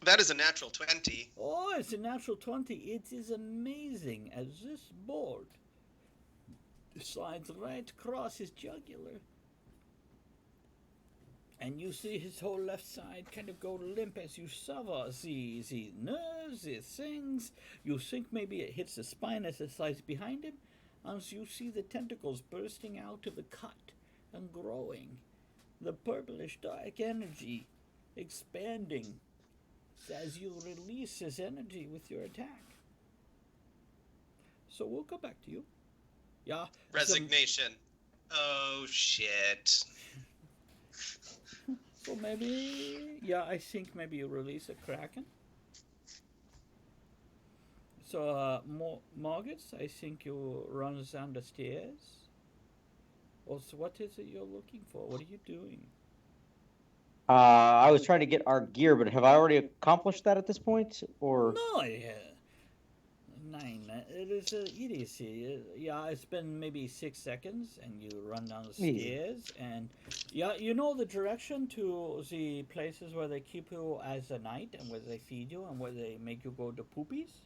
[SPEAKER 3] That is a natural 20.
[SPEAKER 1] Oh, it's a natural 20. It is amazing as this board slides right across his jugular. And you see his whole left side kind of go limp as you sever the nerves, the things. You think maybe it hits the spine as it slides behind him, as you see the tentacles bursting out of the cut and growing. The purplish dark energy expanding as you release his energy with your attack. So we'll come back to you. Yeah.
[SPEAKER 3] Resignation. Oh, shit.
[SPEAKER 1] So maybe, yeah, I think maybe you release a Kraken. So, Margaret, I think you run down the stairs. Also, what is it you're looking for? What are you doing?
[SPEAKER 2] I was trying to get our gear, but have I already accomplished that at this point? Or
[SPEAKER 1] No, nine. It is idiocy. Yeah, it's been maybe 6 seconds, and you run down the stairs, and yeah, you know the direction to the places where they keep you as a knight, and where they feed you, and where they make you go to poopies.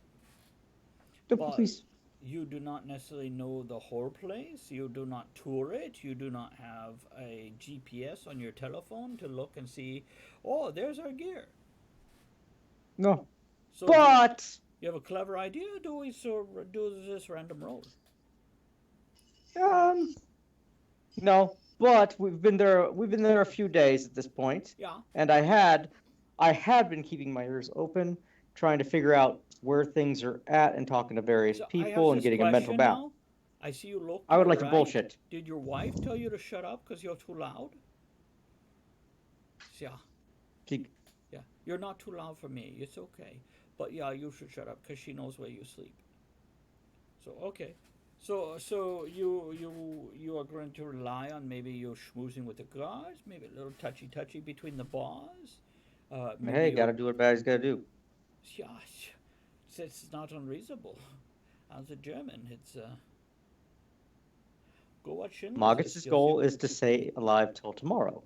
[SPEAKER 2] please.
[SPEAKER 1] You do not necessarily know the whole place. You do not tour it. You do not have a GPS on your telephone to look and see, oh, there's our gear.
[SPEAKER 2] No.
[SPEAKER 1] So
[SPEAKER 2] But
[SPEAKER 1] you have a clever idea? Or do we do this random roll?
[SPEAKER 2] no. But we've been there. We've been there a few days at this point.
[SPEAKER 1] Yeah.
[SPEAKER 2] And I had been keeping my ears open, trying to figure out where things are at and talking to various
[SPEAKER 1] So
[SPEAKER 2] people and getting a mental balance.
[SPEAKER 1] I see you look.
[SPEAKER 2] I would like
[SPEAKER 1] right.
[SPEAKER 2] to bullshit.
[SPEAKER 1] Did your wife tell you to shut up because you're too loud? Yeah. Yeah. You're not too loud for me. It's okay. But yeah, you should shut up because she knows where you sleep. So okay. So you are going to rely on maybe you schmoozing with the guards, maybe a little touchy between the bars.
[SPEAKER 2] Hey, gotta do what bad's gotta do.
[SPEAKER 1] Yeah, it's not unreasonable. As a German, it's go watch Schindler's
[SPEAKER 2] Mogget's goal is to stay alive till tomorrow,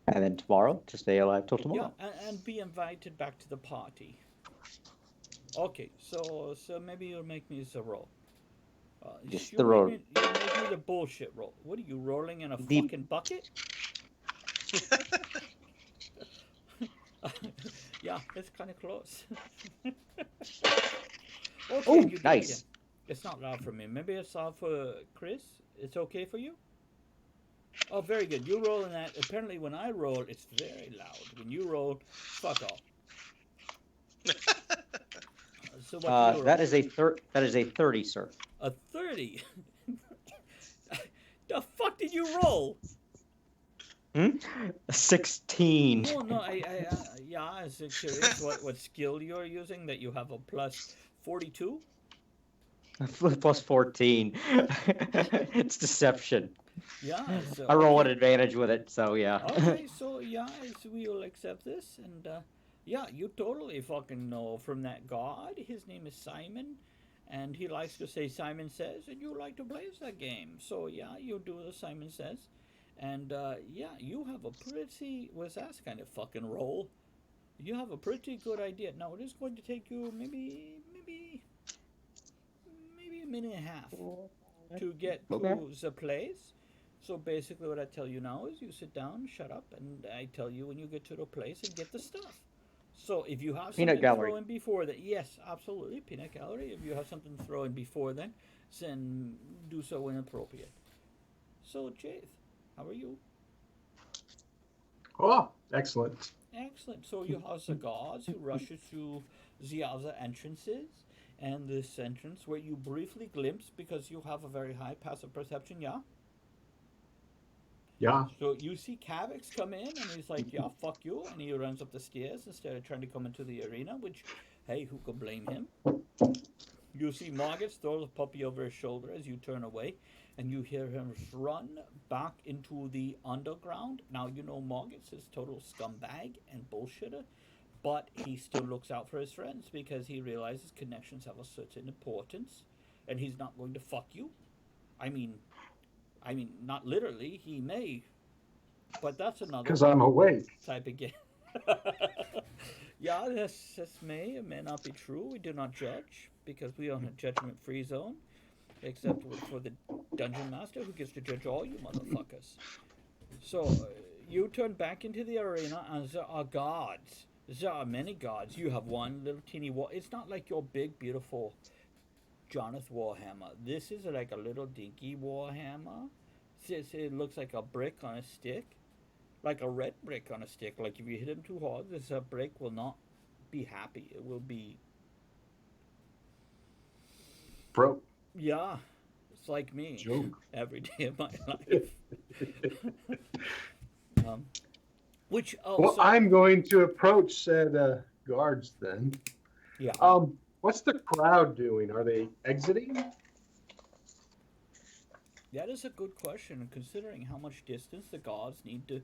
[SPEAKER 2] and then tomorrow to stay alive till tomorrow.
[SPEAKER 1] Yeah, and be invited back to the party. Okay, so maybe you'll make me a roll.
[SPEAKER 2] Just the roll.
[SPEAKER 1] You make me the bullshit roll. What are you rolling in a fucking bucket? Yeah, it's kind of close. Okay,
[SPEAKER 2] Oh,
[SPEAKER 1] you
[SPEAKER 2] nice.
[SPEAKER 1] It's not loud for me. Maybe it's loud for Chris. It's okay for you? Oh, very good. You roll in that. Apparently, when I roll, it's very loud. When you roll, fuck off. So what
[SPEAKER 2] That is a 30, sir.
[SPEAKER 1] A 30. The fuck did you roll?
[SPEAKER 2] 16.
[SPEAKER 1] Oh no, yeah, I was curious what skill you're using that you have a plus 42.
[SPEAKER 2] Plus 14. It's deception.
[SPEAKER 1] Yeah. So,
[SPEAKER 2] I roll an advantage with it, so yeah.
[SPEAKER 1] Okay, so yeah, we will accept this, and yeah, you totally fucking know from that god. His name is Simon, and he likes to say Simon Says, and you like to play that game. So yeah, you do the Simon Says, and yeah, you have a pretty, what's that kind of fucking roll? You have a pretty good idea. Now it is going to take you maybe a minute and a half to get to the place. So basically what I tell you now is you sit down, shut up, and I tell you when you get to the place and get the stuff. So if you have something to throw in before that, yes, absolutely, peanut gallery. If you have something to throw in before then do so when appropriate. So Jade, how are you?
[SPEAKER 4] Oh, excellent.
[SPEAKER 1] Excellent. So you have the guards who rush you through the other entrances, and this entrance where you briefly glimpse because you have a very high passive perception, yeah?
[SPEAKER 4] Yeah.
[SPEAKER 1] So you see Kavix come in, and he's like, "Yeah, fuck you," and he runs up the stairs instead of trying to come into the arena. Which, hey, who could blame him? You see Margits throw the puppy over his shoulder as you turn away, and you hear him run back into the underground. Now you know Margits is total scumbag and bullshitter, but he still looks out for his friends because he realizes connections have a certain importance, and he's not going to fuck you. I mean, not literally. He may, but that's another
[SPEAKER 4] Because I'm awake.
[SPEAKER 1] type of game. Yeah, this may or may not be true. We do not judge because we are in a judgment-free zone, except for the dungeon master who gets to judge all you motherfuckers. So you turn back into the arena, and there are gods. There are many gods. You have one little teeny war. It's not like your big, beautiful Jonathan Warhammer. This is like a little dinky Warhammer. It looks like a brick on a stick, like a red brick on a stick. Like if you hit him too hard, this brick will not be happy. It will be,
[SPEAKER 4] Bro.
[SPEAKER 1] yeah, it's like me
[SPEAKER 4] Joke.
[SPEAKER 1] every day of my life. um, which
[SPEAKER 4] Well,
[SPEAKER 1] so,
[SPEAKER 4] I'm going to approach said guards then.
[SPEAKER 1] yeah.
[SPEAKER 4] What's the crowd doing? Are they exiting?
[SPEAKER 1] That is a good question, considering how much distance the guards need to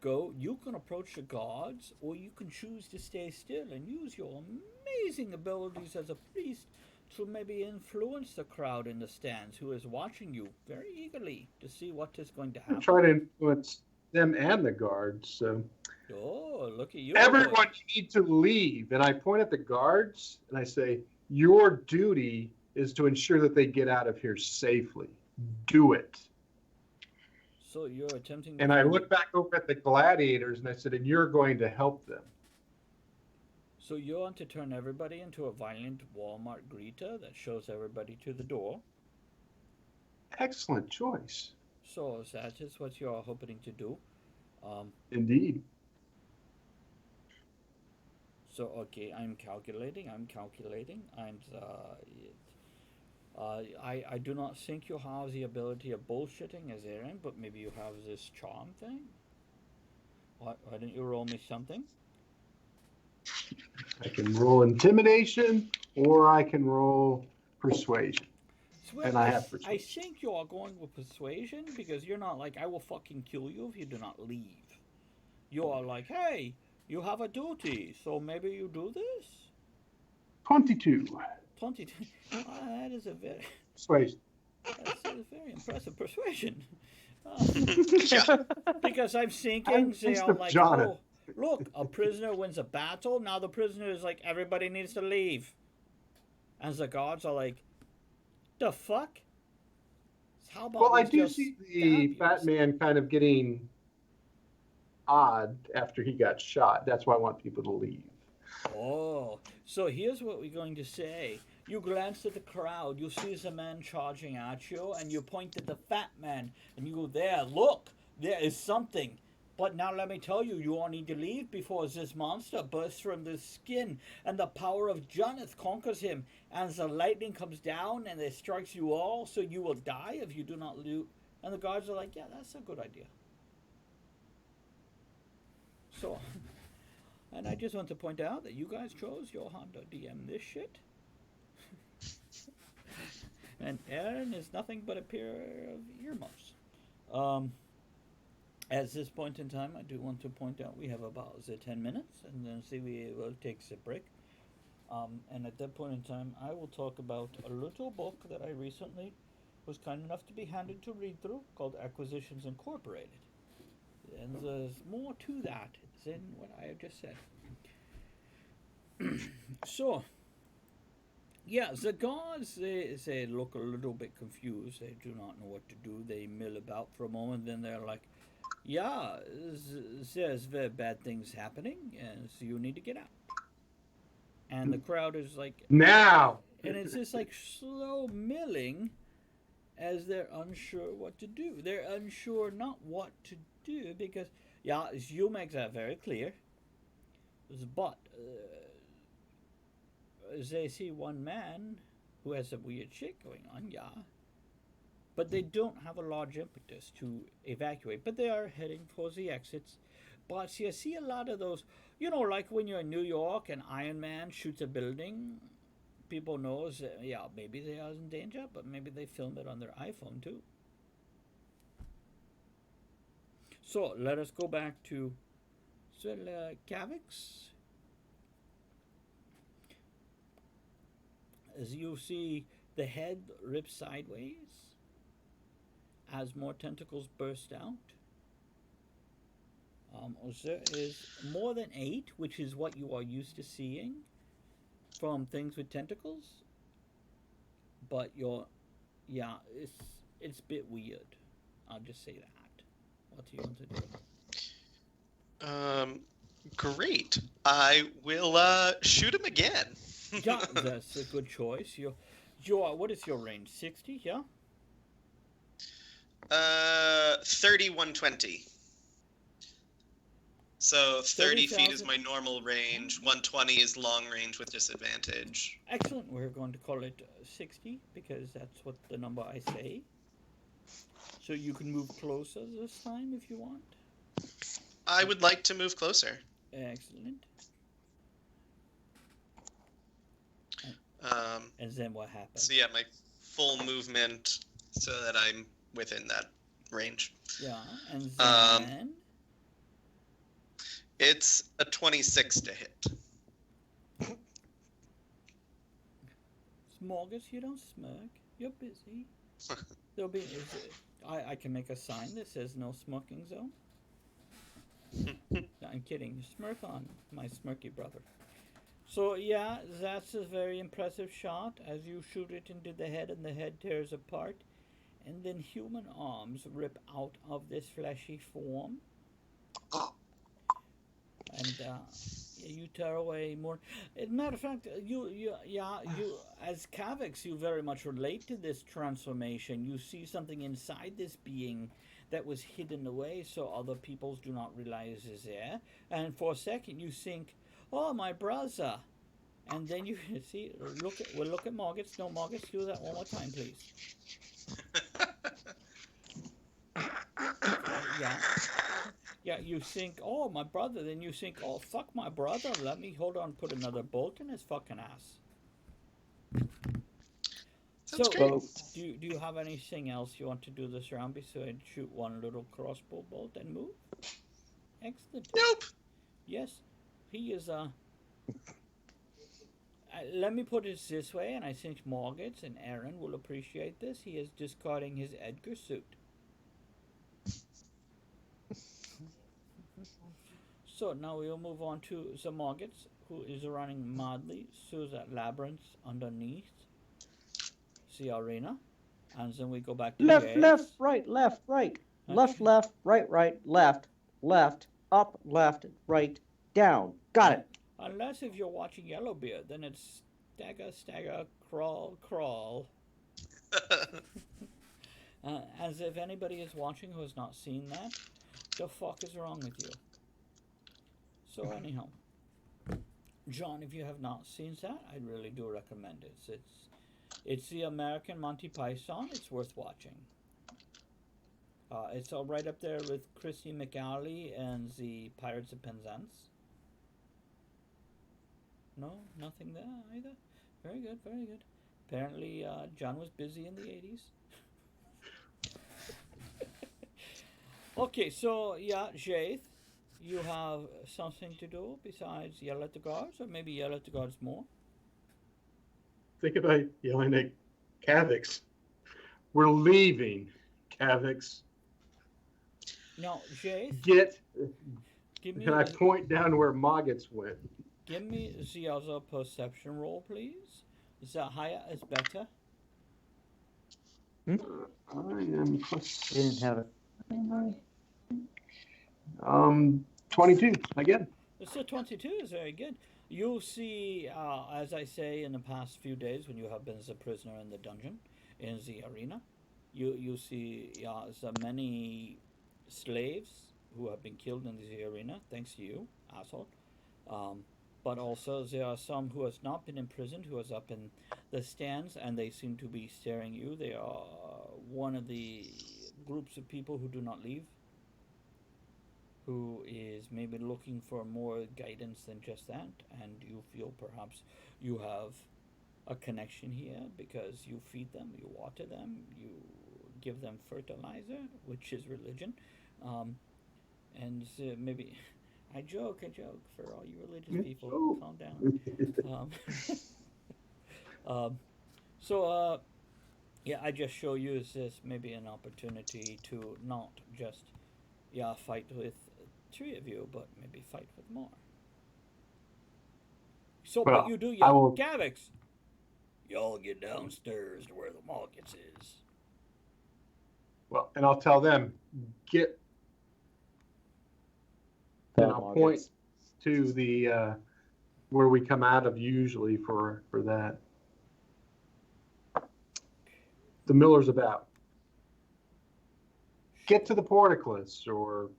[SPEAKER 1] go. You can approach the guards, or you can choose to stay still and use your amazing abilities as a priest to maybe influence the crowd in the stands who is watching you very eagerly to see what is going to
[SPEAKER 4] I'm
[SPEAKER 1] happen.
[SPEAKER 4] trying to influence them and the guards. So
[SPEAKER 1] Oh, look at you.
[SPEAKER 4] everyone, you need to leave. And I point at the guards and I say, your duty is to ensure that they get out of here safely. Do it.
[SPEAKER 1] So you're attempting to
[SPEAKER 4] And I look back over at the gladiators and I said, and you're going to help them.
[SPEAKER 1] So you want to turn everybody into a violent Walmart greeter that shows everybody to the door.
[SPEAKER 4] Excellent choice.
[SPEAKER 1] So that is what you're hoping to do.
[SPEAKER 4] Indeed.
[SPEAKER 1] So okay, I'm calculating, and I do not think you have the ability of bullshitting as Aaron, but maybe you have this charm thing. Why don't you roll me something?
[SPEAKER 4] I can roll intimidation or I can roll persuasion. And I have persuasion.
[SPEAKER 1] I think you are going with persuasion because you're not like, I will fucking kill you if you do not leave. You are like, hey, you have a duty, so maybe you do this?
[SPEAKER 4] 22.
[SPEAKER 1] 22. That is a very...
[SPEAKER 4] Persuasion.
[SPEAKER 1] That's a very impressive persuasion.
[SPEAKER 3] Yeah.
[SPEAKER 1] Because I'm thinking, they are like,
[SPEAKER 4] Jonathan.
[SPEAKER 1] oh, look, a prisoner wins a battle. Now the prisoner is like, everybody needs to leave. And the guards are like, the fuck? How about
[SPEAKER 4] Well, I
[SPEAKER 1] we
[SPEAKER 4] do
[SPEAKER 1] just
[SPEAKER 4] see
[SPEAKER 1] stab
[SPEAKER 4] the
[SPEAKER 1] you?
[SPEAKER 4] fat man kind of getting odd after he got shot. That's why I want people to leave.
[SPEAKER 1] Oh, so here's what we're going to say. You glance at the crowd, you see the man charging at you, and you point at the fat man, and you go, there, look, there is something. But now let me tell you, you all need to leave before this monster bursts from the skin, and the power of Jonathan conquers him, and the lightning comes down, and it strikes you all, so you will die if you do not loot. And the guards are like, yeah, that's a good idea. So... And I just want to point out that you guys chose Johan to DM this shit. And Aaron is nothing but a pair of earmuffs. At this point in time, I do want to point out we have about 10 minutes, and then see we will take a break. And at that point in time, I will talk about a little book that I recently was kind enough to be handed to read through called Acquisitions Incorporated. And there's more to that than what I have just said. So, yeah, the guards, they look a little bit confused. They do not know what to do. They mill about for a moment, then they're like, yeah, there's very bad things happening, and so you need to get out. And the crowd is like...
[SPEAKER 4] Now!
[SPEAKER 1] And it's just like slow milling as they're unsure what to do. They're unsure not what to do because, yeah, you make that very clear. But they see one man who has some weird shit going on, yeah. but they don't have a large impetus to evacuate. But they are heading towards the exits. But you see a lot of those, like when you're in New York and Iron Man shoots a building, people knows, yeah, maybe they are in danger, but maybe they film it on their iPhone too. So let us go back to Kavix. As you see, the head rips sideways as more tentacles burst out. There is more than 8, which is what you are used to seeing from things with tentacles. But it's a bit weird. I'll just say that. What do you want to do?
[SPEAKER 3] Great. I will shoot him again.
[SPEAKER 1] Yeah, that's a good choice. What is your range? 60, yeah?
[SPEAKER 3] 3120. So 30 feet is
[SPEAKER 1] 30,000.
[SPEAKER 3] my normal range. 120 is long range with disadvantage.
[SPEAKER 1] Excellent. We're going to call it 60 because that's what the number I say. So you can move closer this time if you want.
[SPEAKER 3] I would like to move closer.
[SPEAKER 1] Excellent. And then what happens?
[SPEAKER 3] So yeah, my full movement so that I'm within that range.
[SPEAKER 1] Yeah, and then...
[SPEAKER 3] It's a 26 to hit.
[SPEAKER 1] Smorgas, you don't smirk. You're busy. There'll be... I can make a sign that says no smirking zone. No, I'm kidding. Smirk on, my smirky brother. So yeah, that's a very impressive shot as you shoot it into the head and the head tears apart. And then human arms rip out of this fleshy form. And you tear away more. As a matter of fact, you as Kavix, you very much relate to this transformation. You see something inside this being that was hidden away, so other peoples do not realize is there. And for a second, you think, "Oh, my brother," and then you see, look at Margits. No, Margits, do that one more time, please. Yeah. Yeah, you think, oh, my brother. Then you think, oh, fuck my brother. Let me, hold on, put another bolt in his fucking ass.
[SPEAKER 3] Sounds
[SPEAKER 1] So,
[SPEAKER 3] great.
[SPEAKER 1] do you have anything else you want to do this round besides shoot one little crossbow bolt and move? Excellent.
[SPEAKER 3] Nope.
[SPEAKER 1] Yes, he is, let me put it this way, and I think Margits and Aaron will appreciate this. He is discarding his Edgar suit. So now we'll move on to the Margits, who is running madly through that labyrinth underneath the arena. And then we go back to
[SPEAKER 2] Left,
[SPEAKER 1] Jay.
[SPEAKER 2] left, right, left, right. Left, left, right, right, left, left, up, left, right, down. Got it.
[SPEAKER 1] Unless if you're watching Yellowbeard, then it's stagger, stagger, crawl, crawl. As if anybody is watching who has not seen that, the fuck is wrong with you? So anyhow, John, if you have not seen that, I really do recommend it. It's the American Monty Python. It's worth watching. It's all right up there with Christy McAuley and the Pirates of Penzance. No, nothing there either. Very good, very good. Apparently, John was busy in the 80s. Okay, so yeah, Jade, you have something to do besides yell at the guards, or maybe yell at the guards more?
[SPEAKER 4] Think about yelling at Kavix. We're leaving, Kavix.
[SPEAKER 1] Now, Jade, give me
[SPEAKER 4] Can I point down where Moggets went?
[SPEAKER 1] give me the other perception roll, please. The higher is better.
[SPEAKER 4] I am plus.
[SPEAKER 2] Didn't have it.
[SPEAKER 4] 22 again.
[SPEAKER 1] So 22 is very good. You'll see, as I say, in the past few days when you have been as a prisoner in the dungeon, in the arena, you see so many slaves who have been killed in the arena, thanks to you, asshole. But also there are some who has not been imprisoned, who is up in the stands, and they seem to be staring you. They are one of the groups of people who do not leave, who is maybe looking for more guidance than just that, and you feel perhaps you have a connection here because you feed them, you water them, you give them fertilizer, which is religion, um, and maybe I joke for all you religious people.
[SPEAKER 4] Oh.
[SPEAKER 1] Calm down. Um, um, so yeah, I just show you as this maybe an opportunity to not just fight with three of you, but maybe fight with more. So, but
[SPEAKER 4] Well,
[SPEAKER 1] you do,
[SPEAKER 4] I
[SPEAKER 1] yeah,
[SPEAKER 4] will.
[SPEAKER 1] Gavix. Y'all get downstairs to where the markets is.
[SPEAKER 4] Well, and I'll tell them, get, and I'll point to the where we come out of usually for that. The miller's about. Get to the portcullis, or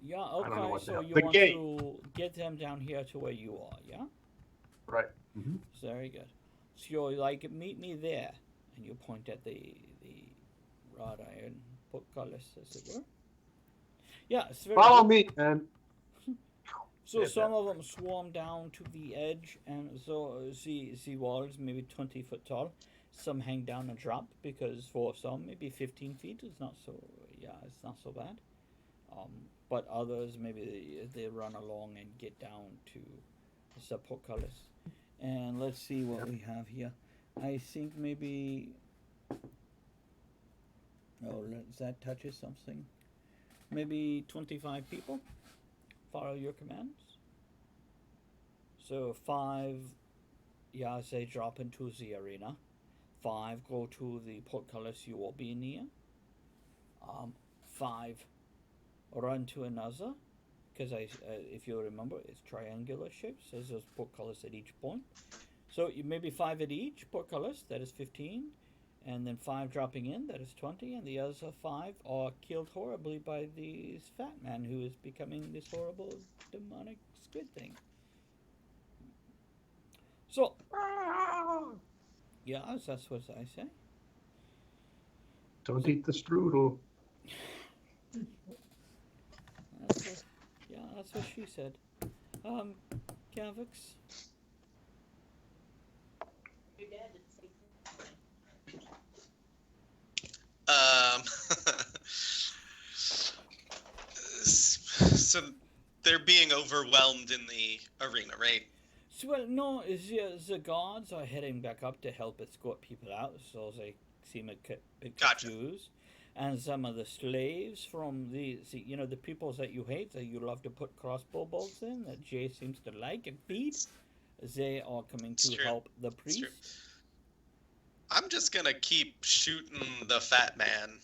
[SPEAKER 1] Yeah,
[SPEAKER 4] I don't know
[SPEAKER 1] okay,
[SPEAKER 4] what the
[SPEAKER 1] so
[SPEAKER 4] hell.
[SPEAKER 1] you
[SPEAKER 4] The
[SPEAKER 1] want
[SPEAKER 4] gate.
[SPEAKER 1] to get them down here to where you are, yeah?
[SPEAKER 4] Right. Mm-hmm.
[SPEAKER 1] Very good. So you're like, meet me there, and you point at the wrought iron portcullis, as it were. Yeah, it's very
[SPEAKER 4] Follow
[SPEAKER 1] good.
[SPEAKER 4] me, and
[SPEAKER 1] So some of them swarm down to the edge, and so see walls maybe 20 foot tall. Some hang down and drop because for some maybe 15 feet is not so it's not so bad. But others maybe they run along and get down to the portcullis. And let's see what we have here. I think maybe that touches something. Maybe 25 people follow your commands. So 5, say drop into the arena. 5 go to the portcullis you will be near. 5 run to another, because if you remember, it's triangular shapes. So there's portcullis at each point. So maybe 5 at each portcullis. That is 15. And then 5 dropping in, that is 20, and the other 5 are killed horribly by this fat man who is becoming this horrible demonic squid thing. So, yes, that's what I say.
[SPEAKER 4] don't eat the strudel.
[SPEAKER 1] That's what she said. Gavix.
[SPEAKER 5] Your dad didn't say
[SPEAKER 3] So they're being overwhelmed in the arena, right?
[SPEAKER 1] So, well, no, the guards are heading back up to help escort people out, so they seem a bit confused. And some of the slaves from the peoples that you hate, that you love to put crossbow bolts in, that Jay seems to like and feed, they are coming to help the priest.
[SPEAKER 3] I'm just gonna keep shooting the fat man.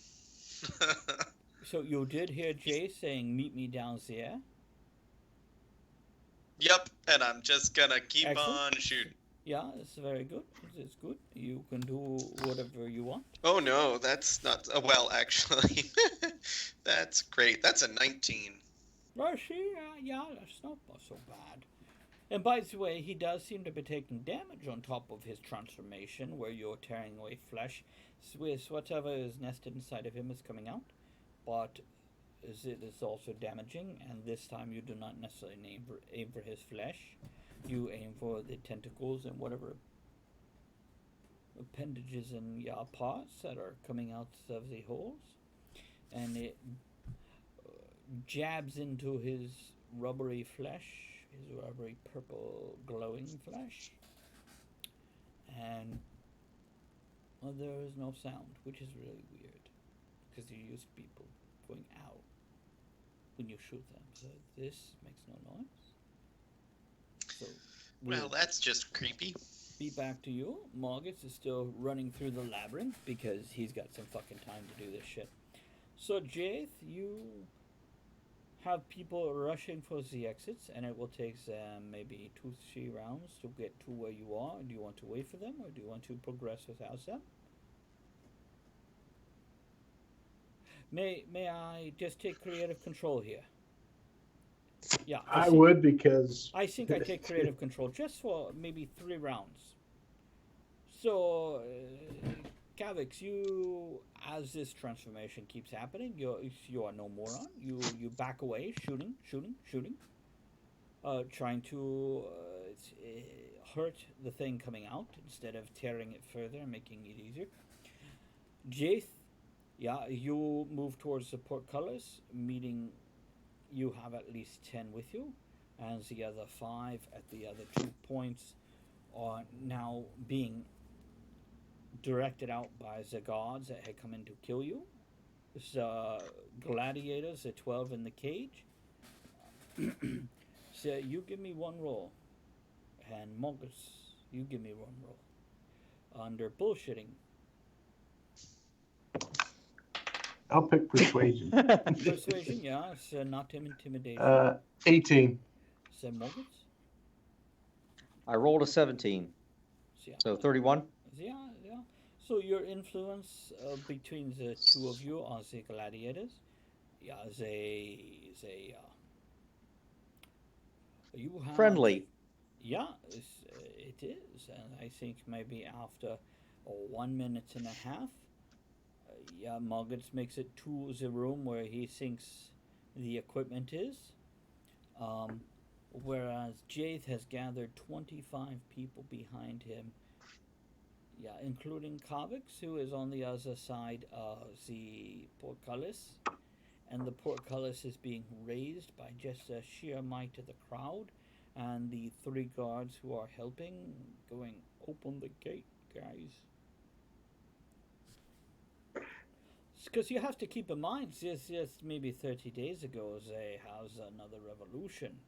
[SPEAKER 1] So you did hear Jay saying, "Meet me down there."
[SPEAKER 3] Yep, and I'm just gonna keep
[SPEAKER 1] Excellent.
[SPEAKER 3] on shooting.
[SPEAKER 1] Yeah, it's very good. It's good. You can do whatever you want.
[SPEAKER 3] Oh no, that's not. Well, actually, that's great. That's a 19.
[SPEAKER 1] Well, see, that's not so bad. And by the way, he does seem to be taking damage on top of his transformation, where you're tearing away flesh. With whatever is nested inside of him is coming out, but it is also damaging. And this time, you do not necessarily aim for his flesh. You aim for the tentacles and whatever appendages and parts that are coming out of the holes, and it jabs into his rubbery flesh, his rubbery purple glowing flesh, and there is no sound, which is really weird because you're used to people going out when you shoot them, so this makes no noise. So
[SPEAKER 3] Well, that's just creepy.
[SPEAKER 1] Be back to you. Margus is still running through the labyrinth because he's got some fucking time to do this shit. So, Jaith, you have people rushing for the exits, and it will take them maybe 2-3 rounds to get to where you are. Do you want to wait for them, or do you want to progress without them? May I just take creative control here? Yeah,
[SPEAKER 4] I would because
[SPEAKER 1] I think I take creative control just for maybe 3 rounds. So, Kavix, you, as this transformation keeps happening, you are no moron. You back away, shooting, trying to hurt the thing coming out instead of tearing it further and making it easier. Jaith, yeah, you move towards the portcullis, meeting you have at least 10 with you, and the other 5 at the other 2 points are now being directed out by the guards that had come in to kill you. The gladiators, the 12 in the cage. So you give me one roll, and Mongus, you give me one roll. Under bullshitting.
[SPEAKER 4] I'll pick persuasion.
[SPEAKER 1] Persuasion, yeah, it's not intimidation.
[SPEAKER 4] 18.
[SPEAKER 1] So Mongus?
[SPEAKER 2] I rolled a 17,
[SPEAKER 1] So, yeah.
[SPEAKER 2] so 31.
[SPEAKER 1] Yeah. So your influence between the two of you are the gladiators. Yeah, you have
[SPEAKER 2] Friendly.
[SPEAKER 1] Yeah, it is, and I think maybe after 1 minute and a half, yeah, Muggets makes it to the room where he thinks the equipment is. Whereas Jaith has gathered 25 people behind him, yeah, including Kavix, who is on the other side of the portcullis. And the portcullis is being raised by just the sheer might of the crowd. And the 3 guards who are helping, going, open the gate, guys. Because you have to keep in mind, just maybe 30 days ago, they has another revolution.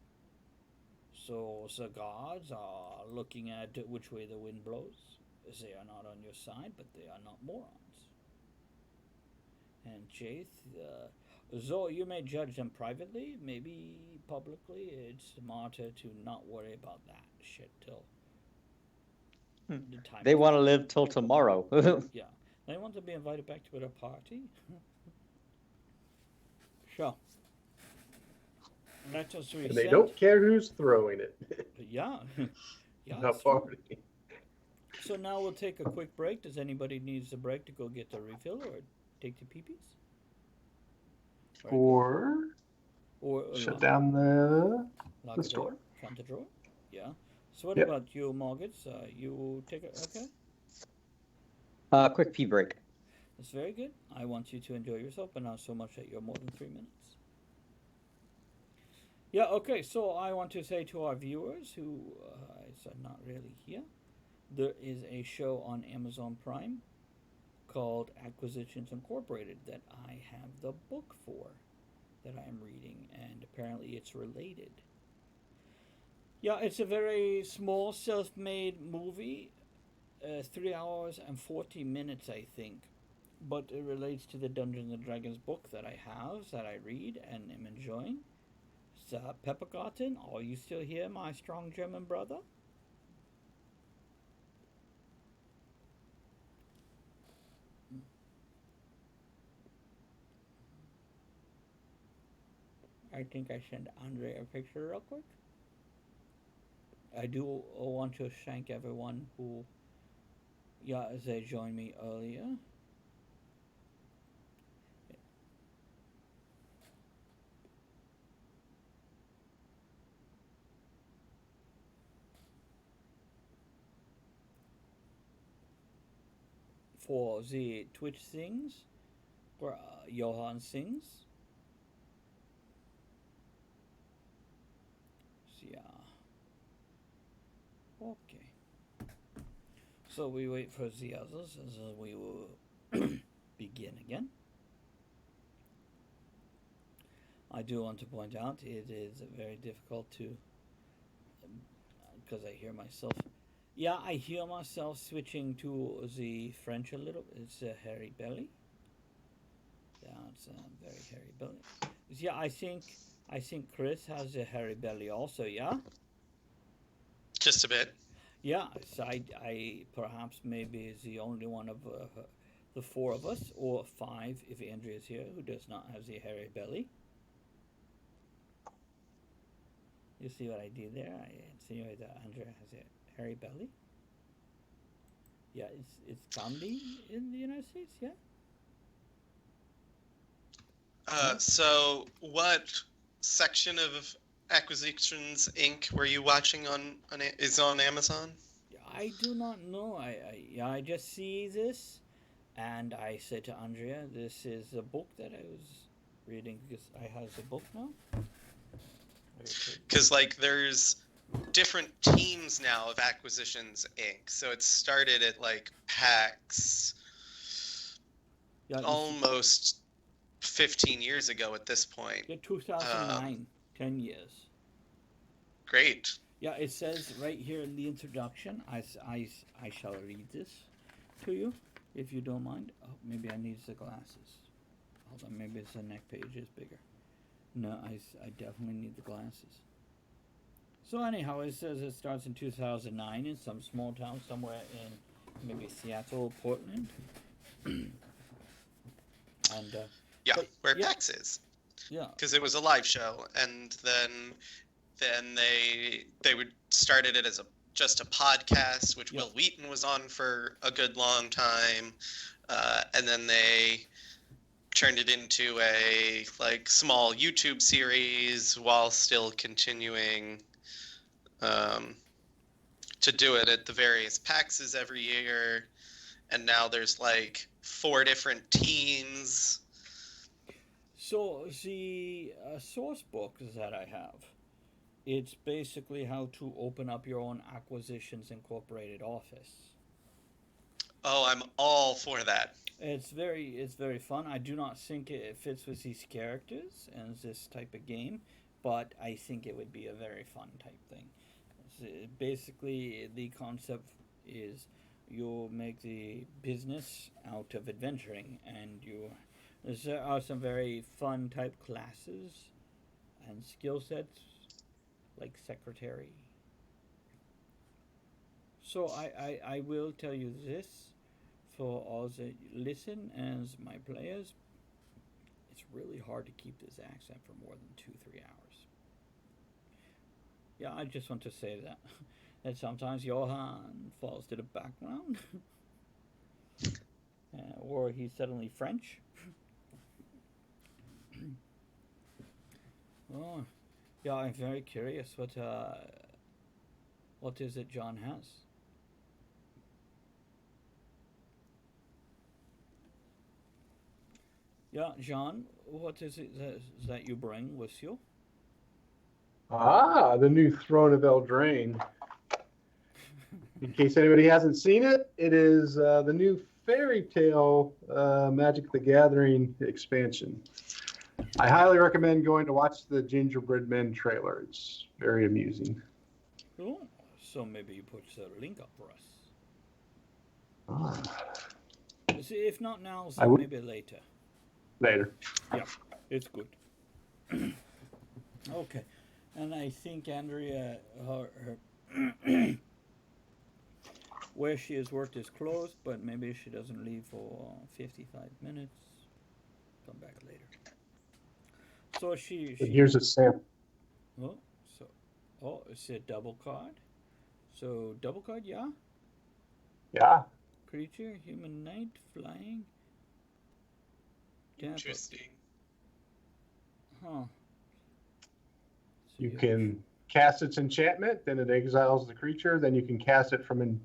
[SPEAKER 1] So the guards are looking at which way the wind blows. They are not on your side, but they are not morons. And Jaith, though you may judge them privately, maybe publicly, it's smarter to not worry about that shit till the time.
[SPEAKER 2] They want to live till tomorrow.
[SPEAKER 1] Yeah. They want to be invited back to a party. Sure. Let us reset.
[SPEAKER 4] And they don't care who's throwing it.
[SPEAKER 1] Yeah. Yeah.
[SPEAKER 4] The party.
[SPEAKER 1] So now we'll take a quick break. Does anybody needs a break to go get a refill or take the peepees?
[SPEAKER 4] Or shut down the store.
[SPEAKER 1] Count the drawer. Yeah. So what
[SPEAKER 4] Yep.
[SPEAKER 1] about you, Margits? You take it. Okay.
[SPEAKER 2] Quick pee break.
[SPEAKER 1] That's very good. I want you to enjoy yourself, but not so much that you're more than 3 minutes. Yeah, okay, so I want to say to our viewers who are not really here, there is a show on Amazon Prime called Acquisitions Incorporated that I have the book for, that I am reading, and apparently it's related. Yeah, it's a very small self-made movie, 3 hours and 40 minutes, I think. But it relates to the Dungeons and Dragons book that I have, that I read and am enjoying. So, Peppergarten, are you still here, my strong German brother? I think I sent Andre a picture real quick. I do want to thank everyone who, yeah, they joined me earlier. For the Twitch things, where Johan sings. Yeah. Okay. So we wait for the others as we will begin again. I do want to point out it is very difficult to, because I hear myself. Yeah, I hear myself switching to the French a little. It's a hairy belly. Yeah, it's a very hairy belly. Yeah, I think Chris has a hairy belly also. Yeah.
[SPEAKER 3] Just a bit.
[SPEAKER 1] Yeah, so I perhaps maybe is the only one of the 4 of us, or 5 if Andrea is here, who does not have the hairy belly. You see what I did there? I insinuate that Andrea has a hairy belly. Yeah, it's comedy in the United States. Yeah.
[SPEAKER 3] So what section of Acquisitions Inc. were you watching is on Amazon?
[SPEAKER 1] I do not know. I just see this, and I said to Andrea, "This is a book that I was reading because I have the book now."
[SPEAKER 3] Because like there's different teams now of Acquisitions Inc. So it started at like PAX
[SPEAKER 1] Yeah,
[SPEAKER 3] almost 15 years ago at this point.
[SPEAKER 1] yeah, 2009, 10 years.
[SPEAKER 3] Great.
[SPEAKER 1] Yeah, it says right here in the introduction. I shall read this to you, if you don't mind. Oh, maybe I need the glasses. Hold on, maybe the neck page is bigger. No, I definitely need the glasses. So anyhow, it says it starts in 2009 in some small town somewhere in maybe Seattle, Portland. And
[SPEAKER 3] Yeah,
[SPEAKER 1] but,
[SPEAKER 3] where
[SPEAKER 1] yeah.
[SPEAKER 3] PAX is.
[SPEAKER 1] Yeah.
[SPEAKER 3] Because it was a live show, and then they would started it as just a podcast, which
[SPEAKER 1] Yeah.
[SPEAKER 3] Will Wheaton was on for a good long time, and then they turned it into a like small YouTube series while still continuing to do it at the various PAXs every year, and now there's like 4 different teams.
[SPEAKER 1] So the source book that I have, it's basically how to open up your own Acquisitions Incorporated office.
[SPEAKER 3] Oh, I'm all for that.
[SPEAKER 1] It's very fun. I do not think it fits with these characters and this type of game, but I think it would be a very fun type thing. Basically, the concept is you make the business out of adventuring, and there are some very fun type classes and skill sets like secretary. So I will tell you this for all the listen as my players, it's really hard to keep this accent for more than 2-3 hours. Yeah, I just want to say that that sometimes Johan falls to the background, or he's suddenly French. Oh, yeah, I'm very curious. What is it John has? Yeah, John, what is it that you bring with you?
[SPEAKER 4] Ah, the new Throne of Eldraine. In case anybody hasn't seen it, it is the new Fairy Tale Magic the Gathering expansion. I highly recommend going to watch the Gingerbread Men trailer. It's very amusing.
[SPEAKER 1] Oh, so maybe you put the link up for us.
[SPEAKER 4] Ah.
[SPEAKER 1] See, if not now,
[SPEAKER 4] I
[SPEAKER 1] so
[SPEAKER 4] would-
[SPEAKER 1] maybe later.
[SPEAKER 4] Later.
[SPEAKER 1] Yeah, it's good. Okay, and I think Andrea, her where she has worked is closed, but maybe she doesn't leave for 55 minutes. Come back later. So she
[SPEAKER 4] And here's a sample.
[SPEAKER 1] oh so oh it's a double card. So double card, yeah.
[SPEAKER 4] Yeah.
[SPEAKER 1] Creature, human knight, flying. Tampa.
[SPEAKER 3] Interesting.
[SPEAKER 1] Huh. So
[SPEAKER 4] You can cast its enchantment, then it exiles the creature. Then you can cast it from an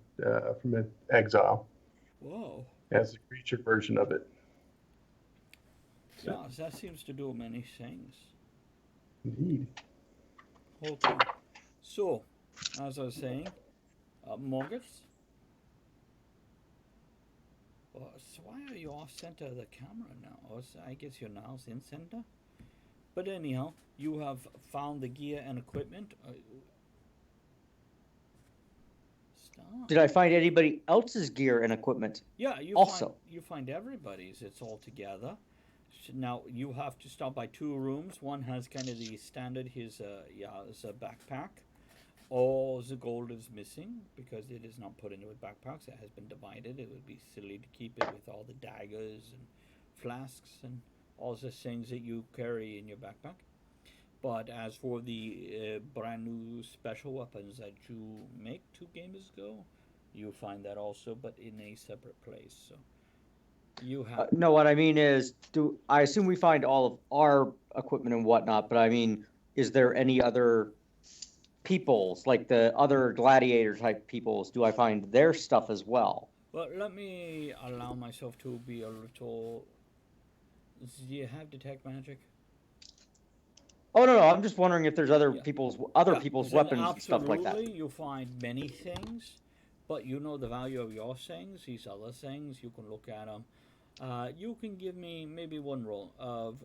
[SPEAKER 4] exile
[SPEAKER 1] Whoa.
[SPEAKER 4] as the creature version of it.
[SPEAKER 1] Yeah, that seems to do many things.
[SPEAKER 4] Indeed.
[SPEAKER 1] Okay. So, as I was saying, Morgus. So why are you off center of the camera now? Or I guess you're now in center. But anyhow, you have found the gear and equipment. Stop.
[SPEAKER 2] Did I find anybody else's gear and equipment?
[SPEAKER 1] Yeah, you
[SPEAKER 2] Also.
[SPEAKER 1] find everybody's. It's all together. So now you have to stop by 2 rooms. One has kind of the standard. His it's a backpack. All the gold is missing because it is not put into a backpack. It has been divided. It would be silly to keep it with all the daggers and flasks and all the things that you carry in your backpack. But as for the brand new special weapons that you make 2 games ago, you find that also, but in a separate place. So you have
[SPEAKER 2] No, what I mean is, do I assume we find all of our equipment and whatnot? But I mean, is there any other peoples, like the other gladiator type peoples? Do I find their stuff as well?
[SPEAKER 1] well. Let me allow myself to be a little. Do you have detect magic?
[SPEAKER 2] Oh no, no, I'm just wondering if there's
[SPEAKER 1] Yeah.
[SPEAKER 2] other
[SPEAKER 1] Yeah,
[SPEAKER 2] people's
[SPEAKER 1] then
[SPEAKER 2] weapons and stuff like that.
[SPEAKER 1] absolutely you find many things, but you know the value of your things. These other things, you can look at them. You can give me maybe one roll of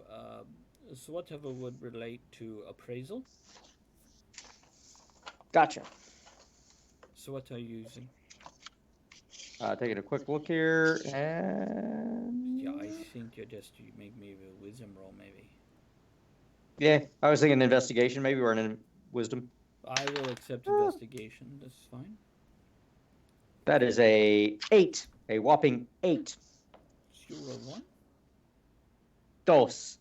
[SPEAKER 1] so whatever would relate to appraisal.
[SPEAKER 2] Gotcha.
[SPEAKER 1] So what are you using?
[SPEAKER 2] Taking a quick look here,
[SPEAKER 1] Yeah, I
[SPEAKER 2] and
[SPEAKER 1] think you make me a wisdom roll maybe.
[SPEAKER 2] yeah, I was thinking investigation. Maybe we're in wisdom.
[SPEAKER 1] I will accept investigation. That's fine.
[SPEAKER 2] That is a whopping 8.
[SPEAKER 1] So you roll one.
[SPEAKER 2] Dos.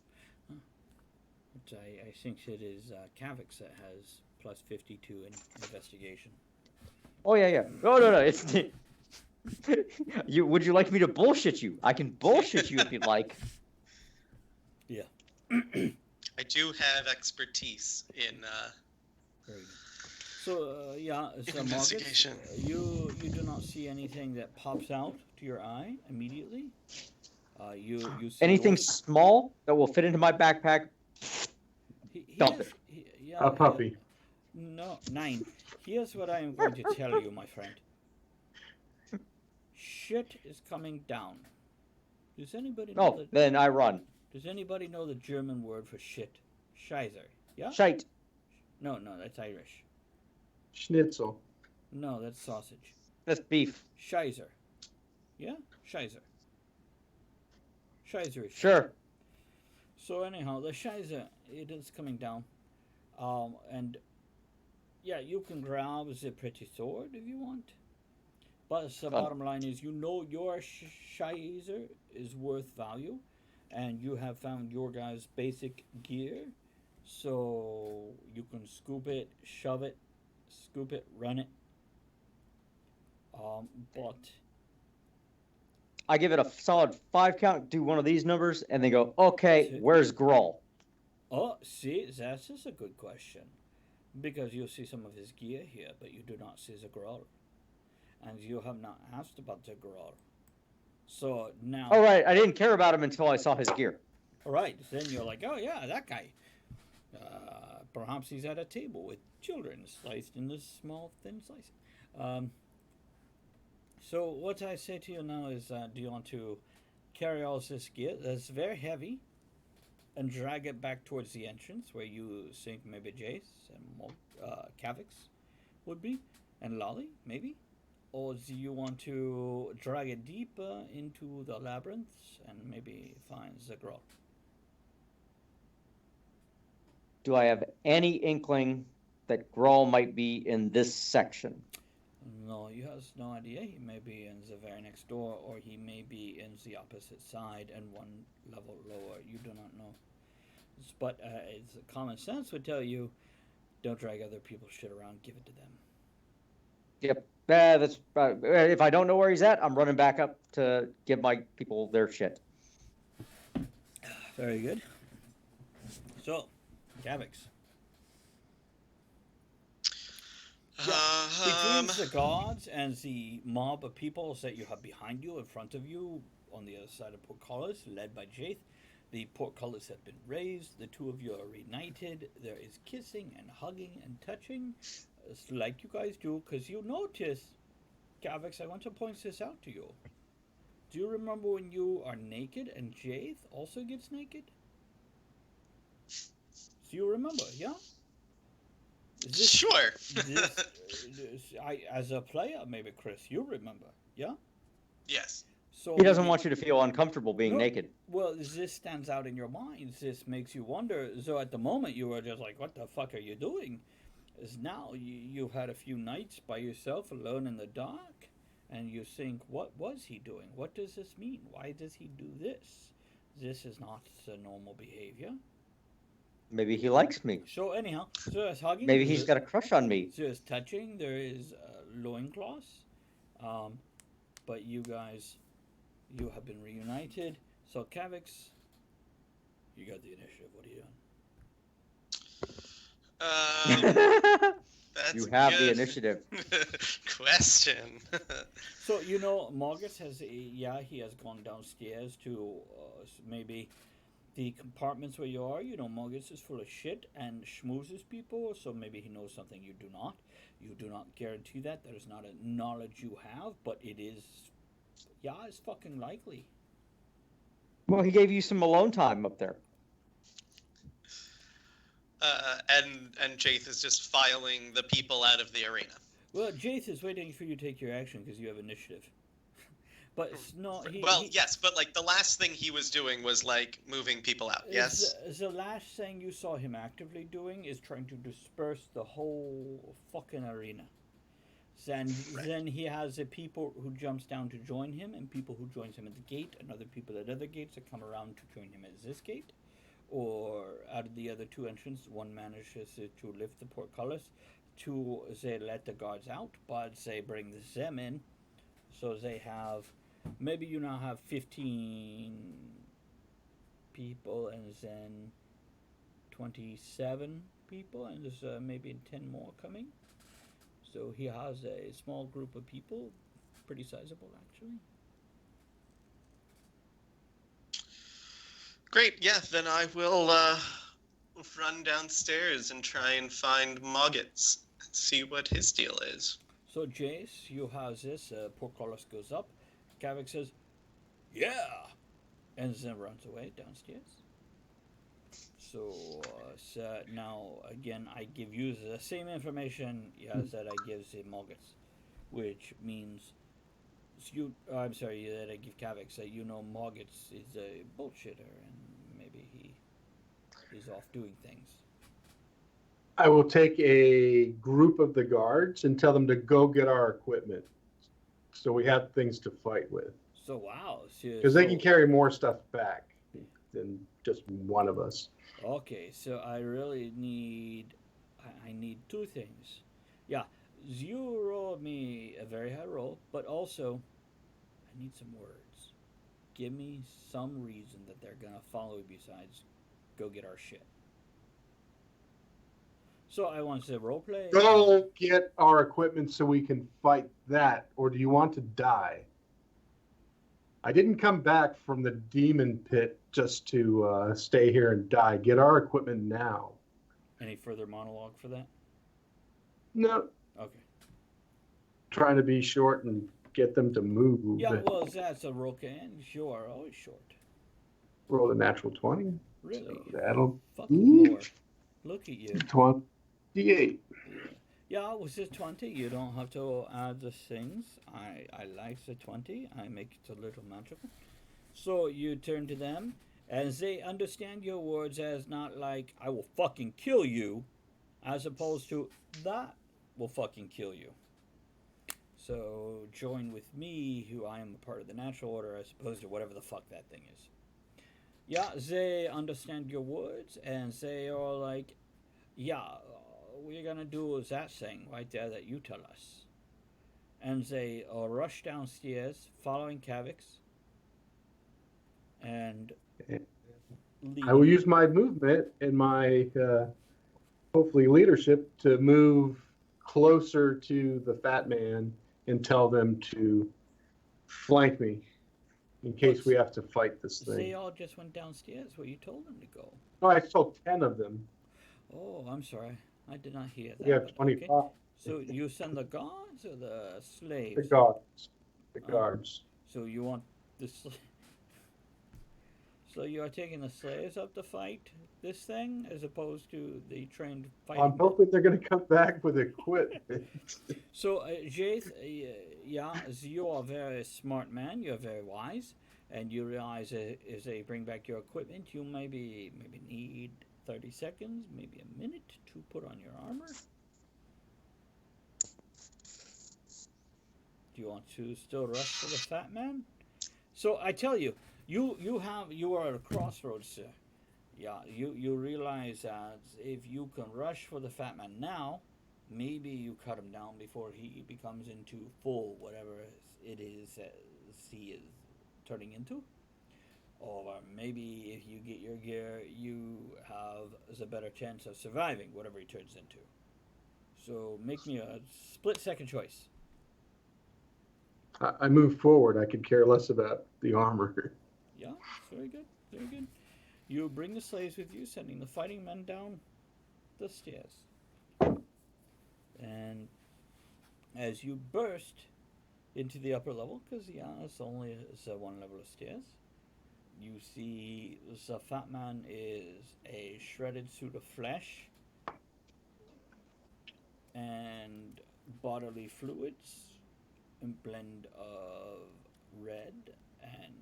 [SPEAKER 1] Which I think it is Kavix that has plus 52 in investigation.
[SPEAKER 2] Oh yeah, yeah. No, no, no. It's you. Would you like me to bullshit you? I can bullshit you if you'd like.
[SPEAKER 1] Yeah.
[SPEAKER 3] I do have expertise in
[SPEAKER 1] Very good. So yeah, so Marcus,
[SPEAKER 3] investigation.
[SPEAKER 1] you do not see anything that pops out to your eye immediately. You see
[SPEAKER 2] Anything
[SPEAKER 1] Dory.
[SPEAKER 2] small that will fit into my backpack? Dump it.
[SPEAKER 1] Yeah,
[SPEAKER 4] A puppy.
[SPEAKER 1] no, 9. Here's what I am going to tell you, my friend. Shit is coming down. Does anybody know
[SPEAKER 2] Oh, then I run.
[SPEAKER 1] Does anybody know the German word for shit? Scheiße. Yeah?
[SPEAKER 2] Shite.
[SPEAKER 1] No, that's Irish.
[SPEAKER 4] Schnitzel.
[SPEAKER 1] No, that's sausage.
[SPEAKER 2] That's beef.
[SPEAKER 1] Scheiße. Yeah? Scheiße. Scheiße is shit.
[SPEAKER 2] Sure.
[SPEAKER 1] So anyhow, the Scheiße, it is coming down. And yeah, you can grab the pretty sword if you want. But the bottom line is, you know your Scheiße is worth value. And you have found your guy's basic gear. So you can scoop it, shove it, scoop it, run it. But
[SPEAKER 2] I give it a solid 5 count, do one of these numbers, and they go, okay, where's Grull?
[SPEAKER 1] oh, see, that's just a good question. Because you see some of his gear here, but you do not see the Growler. And you have not asked about the Growler. So now.
[SPEAKER 2] All right, I didn't care about him until I saw his gear.
[SPEAKER 1] All right, then you're like, oh yeah, that guy. Perhaps he's at a table with children sliced in this small, thin slice. So what I say to you now is, do you want to carry all this gear that's very heavy and drag it back towards the entrance where you think maybe Jace and Kavix would be, and Lolly, maybe? Or do you want to drag it deeper into the labyrinths and maybe find Zagrod?
[SPEAKER 2] Do I have any inkling that Grull might be in this section?
[SPEAKER 1] No, he has no idea. He may be in the very next door, or he may be in the opposite side and one level lower. You do not know. But it's common sense would tell you, don't drag other people's shit around. Give it to them.
[SPEAKER 2] Yep. That's if I don't know where he's at, I'm running back up to give my people their shit.
[SPEAKER 1] Very good. So, Kavix. Between the gods and the mob of people that you have behind you, in front of you, on the other side of Portcullis, led by Jaith, the portcullis have been raised. The two of you are reunited. There is kissing and hugging and touching, like you guys do, because you notice, Kavix, I want to point this out to you. Do you remember when you are naked and Jaith also gets naked? Do you remember, yeah?
[SPEAKER 3] Sure.
[SPEAKER 1] As a player, maybe Chris, you remember, yeah?
[SPEAKER 3] Yes.
[SPEAKER 1] So
[SPEAKER 2] He doesn't want you to feel uncomfortable being naked.
[SPEAKER 1] Well, this stands out in your mind. This makes you wonder. So at the moment, you were just like, what the fuck are you doing? Is now you've had a few nights by yourself alone in the dark, and you think, what was he doing? What does this mean? Why does he do this? This is not the normal behavior.
[SPEAKER 2] Maybe he likes me.
[SPEAKER 1] So anyhow, so as hugging,
[SPEAKER 2] Maybe he's got a crush on me.
[SPEAKER 1] so as touching, there is loincloths. But you guys, you have been reunited. So Kavix, you got the initiative. What are you doing?
[SPEAKER 3] That's
[SPEAKER 2] You
[SPEAKER 3] a
[SPEAKER 2] have the
[SPEAKER 3] good
[SPEAKER 2] initiative.
[SPEAKER 3] question.
[SPEAKER 1] So you know, Marcus has he has gone downstairs to maybe the compartments where you are. You know, Marcus is full of shit and schmoozes people, so maybe he knows something you do not. You do not guarantee that. That is not a knowledge you have, but it is, it's fucking likely.
[SPEAKER 2] Well, he gave you some alone time up there.
[SPEAKER 3] And Jaith is just filing the people out of the arena.
[SPEAKER 1] Well, Jaith is waiting for you to take your action because you have initiative. But it's not.
[SPEAKER 3] Yes, but like the last thing he was doing was like moving people out. Yes.
[SPEAKER 1] The last thing you saw him actively doing is trying to disperse the whole fucking arena. Then he has people who jumps down to join him, and people who joins him at the gate, and other people at other gates that come around to join him at this gate. Or out of the other two entrances, one manages to lift the portcullis, two they let the guards out, but they bring them in, so they have maybe you now have 15 people, and then 27 people, and there's maybe 10 more coming. So he has a small group of people, pretty sizable actually.
[SPEAKER 3] Great. Yeah. Then I will run downstairs and try and find Moggets and see what his deal is.
[SPEAKER 1] So Jace, you have this. Portcullis goes up. Kavik says, "Yeah," and then runs away downstairs. So, now again, I give you the same information as that I give the Moggets, which means I'm sorry, that I give Kavik that Moggets is a bullshitter and maybe he's off doing things.
[SPEAKER 4] I will take a group of the guards and tell them to go get our equipment, so we have things to fight with.
[SPEAKER 1] So wow,
[SPEAKER 4] because they can carry more stuff back than just one of us.
[SPEAKER 1] Okay, so I really need I need two things. Yeah, you rolled me a very high roll, but also I need some words. Give me some reason that they're gonna follow you besides go get our shit. So I want to role play.
[SPEAKER 4] Go get our equipment so we can fight that, or do you want to die? I didn't come back from the demon pit just to stay here and die. Get our equipment now.
[SPEAKER 1] Any further monologue for that?
[SPEAKER 4] No.
[SPEAKER 1] Okay.
[SPEAKER 4] Trying to be short and get them to move.
[SPEAKER 1] Yeah, well, that's a roll can. You are always short.
[SPEAKER 4] Roll a natural 20.
[SPEAKER 1] Really?
[SPEAKER 4] So that'll
[SPEAKER 1] fucking Lord. Look at you.
[SPEAKER 4] 28.
[SPEAKER 1] Yeah, with the 20, you don't have to add the things. I like the 20. I make it a little magical. So you turn to them, and they understand your words as not like, I will fucking kill you, as opposed to, that will fucking kill you. So join with me, who I am a part of the natural order, as opposed to whatever the fuck that thing is. Yeah, they understand your words, and they are like, yeah, we're gonna do that thing right there that you tell us. And they rush downstairs, following Kavix, and leave.
[SPEAKER 4] I will use my movement and my hopefully leadership to move closer to the fat man and tell them to flank me in case we have to fight this thing.
[SPEAKER 1] They all just went downstairs where you told them to go.
[SPEAKER 4] No, I told 10 of them.
[SPEAKER 1] Oh, I'm sorry. I did not hear that.
[SPEAKER 4] We have 25.
[SPEAKER 1] Okay. So you send the guards or the slaves?
[SPEAKER 4] The guards. The guards.
[SPEAKER 1] So you want the So you are taking the slaves up to fight this thing, as opposed to the trained fighting?
[SPEAKER 4] I'm hoping they're going to come back with equipment.
[SPEAKER 1] So, Jaith, yeah, you are a very smart man. You're very wise, and you realize if they bring back your equipment, you maybe need 30 seconds, maybe a minute to put on your armor. Do you want to still rush for the fat man? So I tell you, you are at a crossroads, sir. Yeah, you realize that if you can rush for the fat man now, maybe you cut him down before he becomes into full whatever it is he is turning into. Or maybe if you get your gear, you have a better chance of surviving whatever he turns into. So make me a split second choice.
[SPEAKER 4] I move forward. I could care less about the armor.
[SPEAKER 1] Yeah, very good, very good. You bring the slaves with you, sending the fighting men down the stairs. And as you burst into the upper level, because it's only one level of stairs, you see the fat man is a shredded suit of flesh and bodily fluids, a blend of red and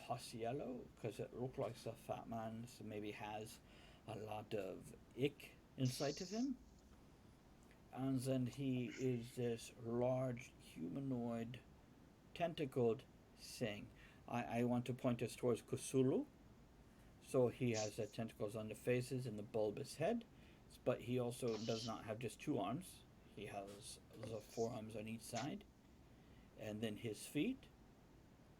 [SPEAKER 1] pus yellow, because it looks like the fat man maybe has a lot of ick inside of him. And then he is this large humanoid tentacled thing. I want to point us towards Kusulu. So he has the tentacles on the faces and the bulbous head, but he also does not have just two arms. He has the forearms on each side, and then his feet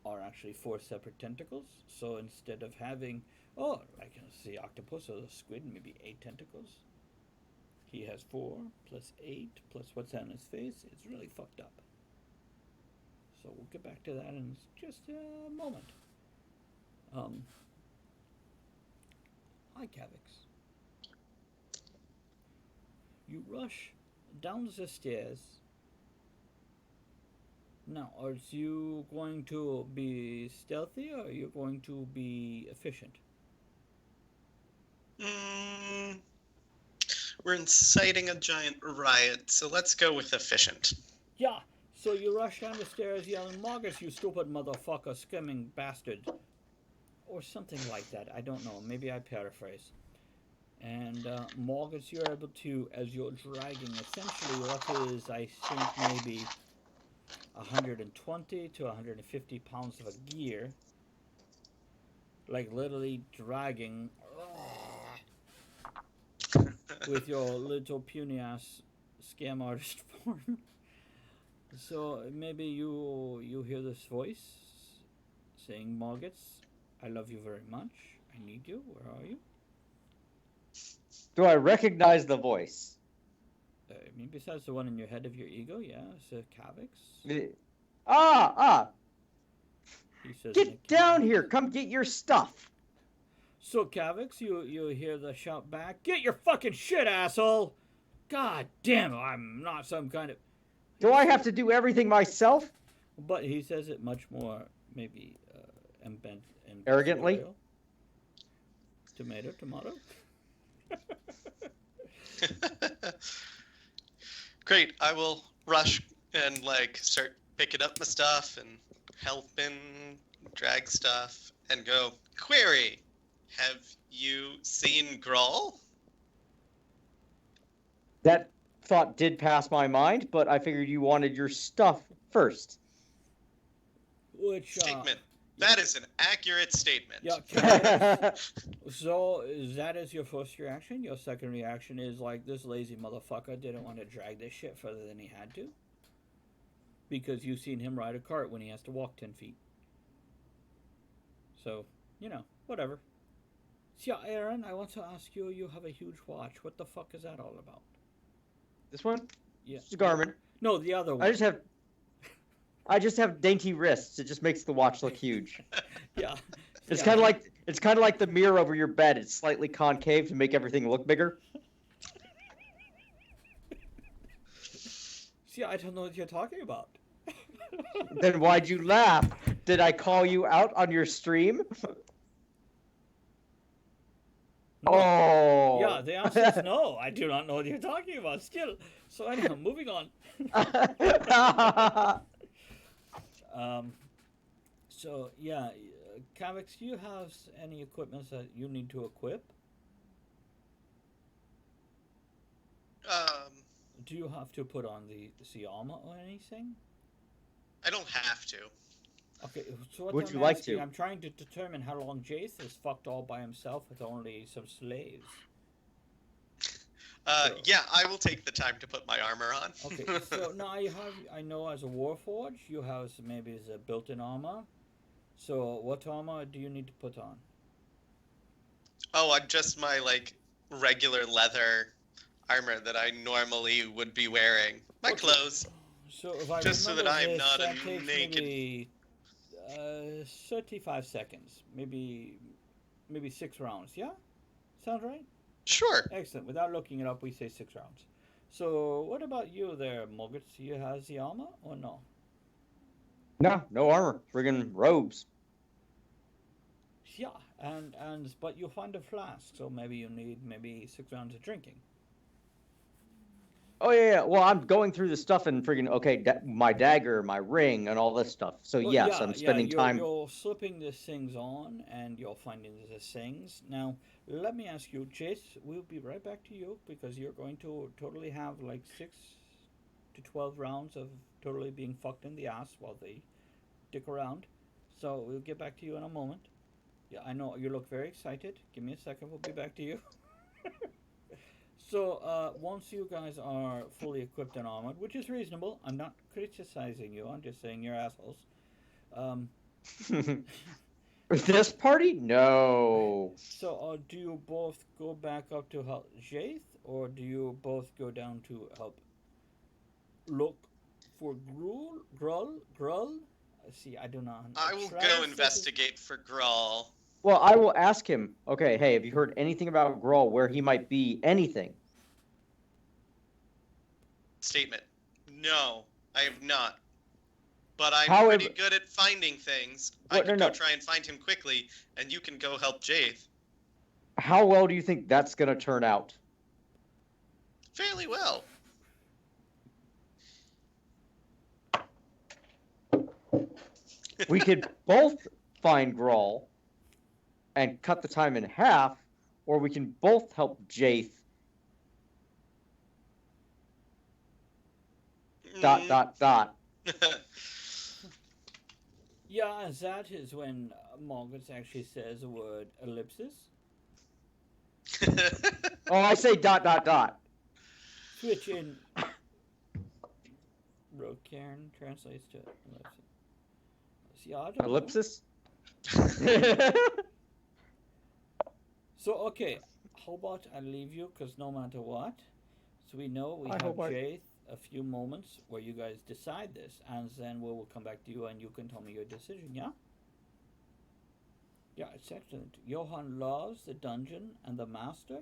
[SPEAKER 1] are actually four separate tentacles. So instead of having, like the octopus or the squid, maybe 8 tentacles, he has 4 plus 8 plus what's on his face. It's really fucked up. So we'll get back to that in just a moment. Hi, Kavix. You rush down the stairs. Now, are you going to be stealthy or are you going to be efficient?
[SPEAKER 3] We're inciting a giant riot, so let's go with efficient.
[SPEAKER 1] Yeah, so you rush down the stairs yelling, Marcus, you stupid motherfucker, skimming bastard. Or something like that. I don't know. Maybe I paraphrase. And Marcus, you're able to, as you're dragging essentially what is, I think, maybe 120 to 150 pounds of a gear, like literally dragging with your little puny ass scam artist form. So maybe you hear this voice saying, Margits, I love you very much. I need you. Where are you?
[SPEAKER 2] Do I recognize the voice?
[SPEAKER 1] I mean, besides the one in your head of your ego, yeah, it's Kavix. He says,
[SPEAKER 2] Get down here. Come get your stuff.
[SPEAKER 1] So, Kavix, you hear the shout back, get your fucking shit, asshole! God damn, I'm not some kind of...
[SPEAKER 2] Do I have to do everything myself?
[SPEAKER 1] But he says it much more, maybe,
[SPEAKER 2] arrogantly?
[SPEAKER 1] Tomato?
[SPEAKER 3] Great, I will rush and start picking up my stuff and helping drag stuff and go, query, have you seen Grawl?
[SPEAKER 2] That thought did pass my mind, but I figured you wanted your stuff first.
[SPEAKER 1] Which,
[SPEAKER 3] statement. That is an accurate statement.
[SPEAKER 1] Yeah. So that is your first reaction. Your second reaction is like, this lazy motherfucker didn't want to drag this shit further than he had to, because you've seen him ride a cart when he has to walk 10 feet. So, whatever. So, yeah, Aaron, I want to ask you, you have a huge watch. What the fuck is that all about?
[SPEAKER 2] This one?
[SPEAKER 1] Yeah.
[SPEAKER 2] It's a Garmin.
[SPEAKER 1] No, the other one.
[SPEAKER 2] I just have dainty wrists. It just makes the watch look huge.
[SPEAKER 1] Yeah.
[SPEAKER 2] It's kind of like the mirror over your bed. It's slightly concave to make everything look bigger.
[SPEAKER 1] See, I don't know what you're talking about.
[SPEAKER 2] Then why'd you laugh? Did I call you out on your stream?
[SPEAKER 1] No.
[SPEAKER 2] Oh.
[SPEAKER 1] Yeah, the answer is no. I do not know what you're talking about still. So anyhow, moving on. So yeah, Kavix, do you have any equipment that you need to equip? Do you have to put on the armor or anything?
[SPEAKER 3] I don't have to.
[SPEAKER 1] Okay, so what
[SPEAKER 2] Would
[SPEAKER 1] I'm
[SPEAKER 2] you like
[SPEAKER 1] asking,
[SPEAKER 2] to?
[SPEAKER 1] I'm trying to determine how long Jace is fucked all by himself with only some slaves. So,
[SPEAKER 3] Yeah, I will take the time to put my armor on.
[SPEAKER 1] okay, so now I know as a Warforged, you have maybe a built-in armor. So what armor do you need to put on?
[SPEAKER 3] Oh, I'm just my like regular leather armor that I normally would be wearing. My
[SPEAKER 1] Okay,
[SPEAKER 3] clothes,
[SPEAKER 1] so if I
[SPEAKER 3] just so
[SPEAKER 1] remember
[SPEAKER 3] that I am
[SPEAKER 1] this,
[SPEAKER 3] not a
[SPEAKER 1] that takes
[SPEAKER 3] naked.
[SPEAKER 1] maybe 35 seconds, maybe 6 rounds. Yeah, sound right?
[SPEAKER 3] Sure.
[SPEAKER 1] Excellent. Without looking it up, we say 6 rounds. So what about you there, Moggets? You has the armor or no?
[SPEAKER 2] No armor. Friggin' robes.
[SPEAKER 1] Yeah, and but you find a flask, so maybe you need maybe 6 rounds of drinking.
[SPEAKER 2] Oh yeah. Well, I'm going through the stuff and friggin' okay, my dagger, my ring, and all this stuff. So
[SPEAKER 1] Well,
[SPEAKER 2] yes, I'm
[SPEAKER 1] yeah.
[SPEAKER 2] spending time.
[SPEAKER 1] You're slipping these things on, and you're finding these things. Now, let me ask you, Chase. We'll be right back to you because you're going to totally have like 6 to 12 rounds of totally being fucked in the ass while they dick around. So we'll get back to you in a moment. Yeah, I know you look very excited. Give me a second. We'll be back to you. So once you guys are fully equipped and armored, which is reasonable, I'm not criticizing you. I'm just saying you're assholes. Um,
[SPEAKER 2] This party? No.
[SPEAKER 1] so do you both go back up to help Jaith, or do you both go down to help look for Grull? See, I do not.
[SPEAKER 3] I will
[SPEAKER 1] Travis
[SPEAKER 3] go
[SPEAKER 1] says
[SPEAKER 3] investigate for Grawl.
[SPEAKER 2] Well, I will ask him. Okay, hey, have you heard anything about Grawl? Where he might be? Anything?
[SPEAKER 3] Statement. No, I have not. But I'm
[SPEAKER 2] However-
[SPEAKER 3] pretty good at finding things. I
[SPEAKER 2] What?
[SPEAKER 3] could
[SPEAKER 2] No,
[SPEAKER 3] go
[SPEAKER 2] no.
[SPEAKER 3] try and find him quickly, and you can go help Jaith.
[SPEAKER 2] How well do you think that's gonna turn out?
[SPEAKER 3] Fairly well.
[SPEAKER 2] We could both find Grawl and cut the time in half, or we can both help Jaith. Dot
[SPEAKER 3] Mm.
[SPEAKER 2] dot dot.
[SPEAKER 1] yeah, that is when Margaret actually says the word ellipsis.
[SPEAKER 2] Oh, I say dot dot dot.
[SPEAKER 1] Switch in. Rocairn translates to ellipsis. See, I don't know.
[SPEAKER 2] Ellipsis.
[SPEAKER 1] So okay, how about I leave you? Cause no matter what, so we know we
[SPEAKER 2] I
[SPEAKER 1] have
[SPEAKER 2] hope I-
[SPEAKER 1] Jaith a few moments where you guys decide this, and then we will come back to you and you can tell me your decision. Yeah. Yeah, it's excellent. Johan loves the dungeon and the master.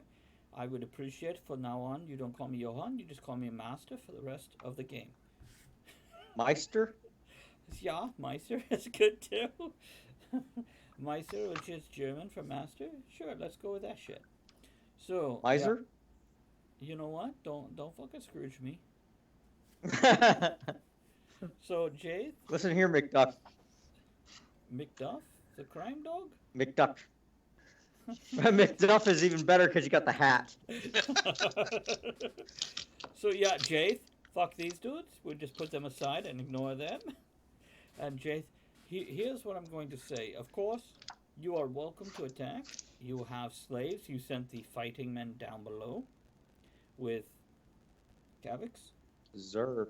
[SPEAKER 1] I would appreciate from now on you don't call me Johan, you just call me master for the rest of the game.
[SPEAKER 2] Meister.
[SPEAKER 1] Yeah, Meister is good too. Meister, which is German for master. Sure, let's go with that shit. So yeah,
[SPEAKER 2] Miser.
[SPEAKER 1] you know what? Don't fucking Scrooge me. So Jade
[SPEAKER 2] Listen here, McDuck.
[SPEAKER 1] McDuff, the crime dog.
[SPEAKER 2] McDuck. McDuff is even better because you got the hat.
[SPEAKER 1] So yeah, Jade, fuck these dudes. We'll just put them aside and ignore them. And Jade, here's what I'm going to say. Of course, you are welcome to attack. You have slaves. You sent the fighting men down below with Kavix.
[SPEAKER 2] Zerg.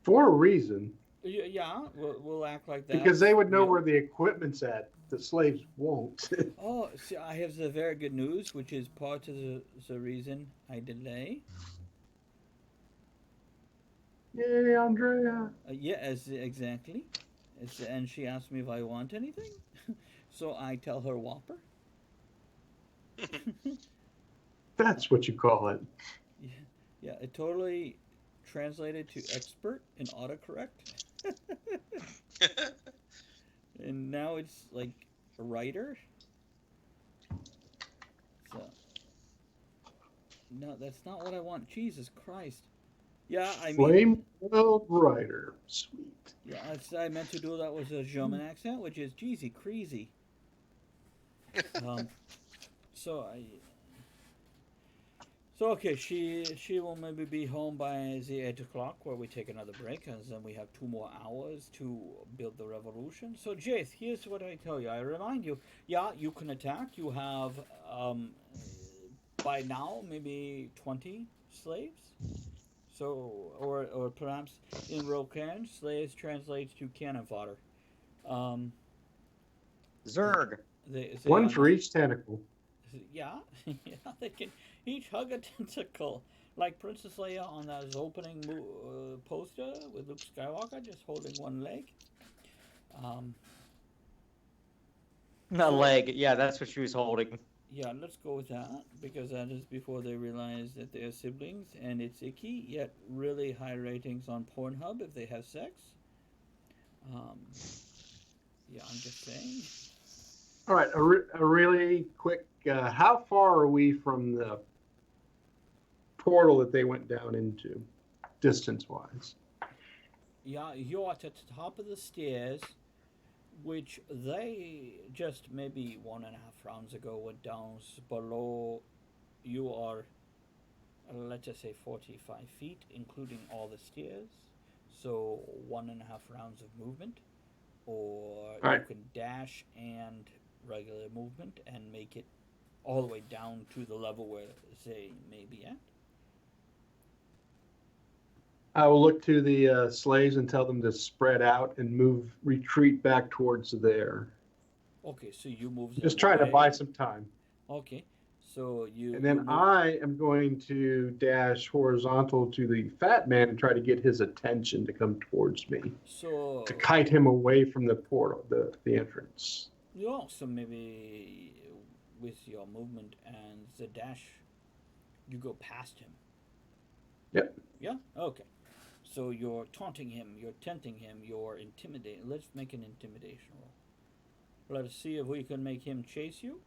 [SPEAKER 4] For a reason,
[SPEAKER 1] Yeah, we'll act like that.
[SPEAKER 4] because they would know
[SPEAKER 1] Yeah.
[SPEAKER 4] where the equipment's at. The slaves won't.
[SPEAKER 1] Oh, see, I have the very good news, which is part of the reason I delay.
[SPEAKER 4] Yay, Andrea.
[SPEAKER 1] Exactly. And she asked me if I want anything. So I tell her Whopper.
[SPEAKER 4] That's what you call it.
[SPEAKER 1] Yeah, it totally translated to expert in autocorrect. And now it's like a writer. So. No, that's not what I want. Jesus Christ. Yeah, I mean.
[SPEAKER 4] Flame World Rider. Sweet.
[SPEAKER 1] Yeah, I meant to do that with a German accent, which is Jeezy, crazy. So okay, she will maybe be home by the 8 o'clock, where we take another break, and then we have 2 more hours to build the revolution. So Jace, here's what I tell you. I remind you, yeah, you can attack. You have by now maybe 20 slaves. So or perhaps in Rokan, slaves translates to cannon fodder. Um,
[SPEAKER 2] Zerg.
[SPEAKER 1] they
[SPEAKER 4] One
[SPEAKER 1] are
[SPEAKER 4] for
[SPEAKER 1] not.
[SPEAKER 4] each tentacle.
[SPEAKER 1] Yeah, yeah, they can each hug a tentacle, like Princess Leia on that opening poster with Luke Skywalker just holding one leg. Um,
[SPEAKER 2] A
[SPEAKER 1] so
[SPEAKER 2] leg. Yeah, that's what she was holding.
[SPEAKER 1] yeah, let's go with that because that is before they realize that they're siblings, and it's icky. Yet really high ratings on Pornhub if they have sex. Um, yeah, I'm just saying.
[SPEAKER 4] All right, a really quick. How far are we from the portal that they went down into, distance-wise?
[SPEAKER 1] Yeah, you're at the top of the stairs, which they just maybe 1.5 rounds ago went down below. You are, let's just say, 45 feet, including all the stairs. So 1.5 rounds of movement, or
[SPEAKER 4] All
[SPEAKER 1] you
[SPEAKER 4] right.
[SPEAKER 1] can dash and regular movement and make it all the way down to the level where they may be at.
[SPEAKER 4] I will look to the slaves and tell them to spread out and retreat back towards there.
[SPEAKER 1] Okay, so you move
[SPEAKER 4] Just
[SPEAKER 1] them
[SPEAKER 4] trying to
[SPEAKER 1] away.
[SPEAKER 4] buy some time.
[SPEAKER 1] Okay, so you
[SPEAKER 4] And then
[SPEAKER 1] move.
[SPEAKER 4] I am going to dash horizontal to the fat man and try to get his attention to come towards me,
[SPEAKER 1] So
[SPEAKER 4] to kite him away from the portal, the entrance.
[SPEAKER 1] you also maybe with your movement and the dash, you go past him.
[SPEAKER 4] Yep.
[SPEAKER 1] Yeah. Okay. So you're taunting him, you're tempting him, you're intimidating. Let's make an intimidation roll. Let's see if we can make him chase you,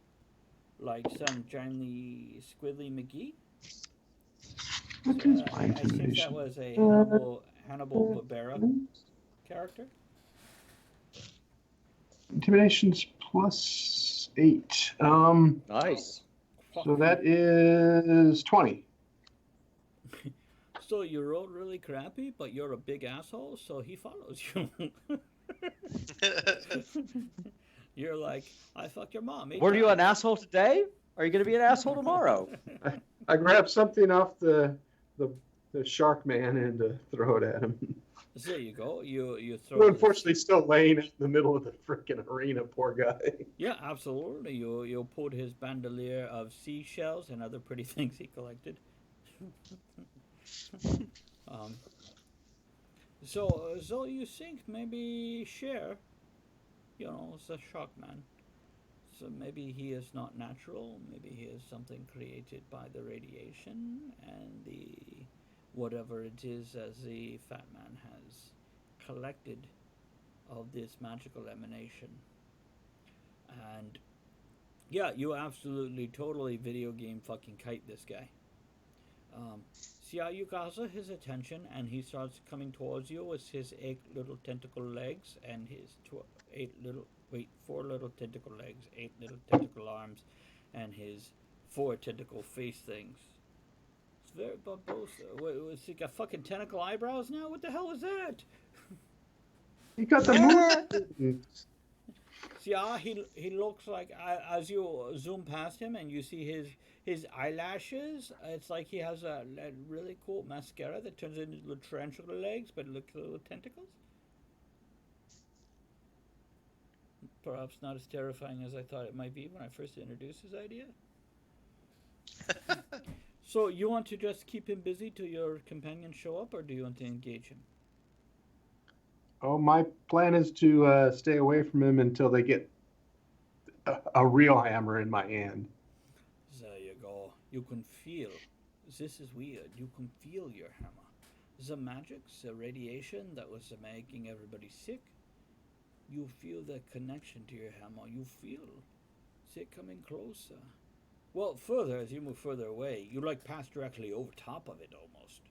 [SPEAKER 1] like some giantly squiddly McGee.
[SPEAKER 4] What is my
[SPEAKER 1] I think that
[SPEAKER 4] intimidation?
[SPEAKER 1] was a Hannibal Barbera character.
[SPEAKER 4] Intimidation's +8.
[SPEAKER 2] Nice.
[SPEAKER 4] So that is 20.
[SPEAKER 1] So you rolled really crappy, but you're a big asshole, so he follows you. You're like, I fucked your mom.
[SPEAKER 2] Were you an asshole today? Are you going to be an asshole tomorrow?
[SPEAKER 4] I grabbed something off the shark man and throw it at him.
[SPEAKER 1] There you go. You throw.
[SPEAKER 4] Who unfortunately still laying in the middle of the freaking arena, poor guy.
[SPEAKER 1] Yeah, absolutely. You pulled his bandolier of seashells and other pretty things he collected. So you think maybe Cher, is a shark man. So maybe he is not natural. Maybe he is something created by the radiation and the whatever it is as the fat man has collected of this magical emanation. And yeah, you absolutely totally video game fucking kite this guy. See how you gather his attention, and he starts coming towards you with his 8 little tentacle legs and his 4 little tentacle legs, 8 little tentacle arms, and his 4 tentacle face things. It's very verbose. Was he got fucking tentacle eyebrows now? What the hell is that?
[SPEAKER 4] He got the move.
[SPEAKER 1] See, he looks like, as you zoom past him and you see his eyelashes, it's like he has a really cool mascara that turns into little tarantula legs, but look little tentacles. Perhaps not as terrifying as I thought it might be when I first introduced his idea. So you want to just keep him busy till your companions show up, or do you want to engage him?
[SPEAKER 4] Oh, my plan is to stay away from him until they get a real hammer in my hand.
[SPEAKER 1] There you go. You can feel. This is weird. You can feel your hammer. The magic, the radiation that was making everybody sick. You feel the connection to your hammer. You feel it coming closer. Well, further, as you move further away, you pass directly over top of it almost.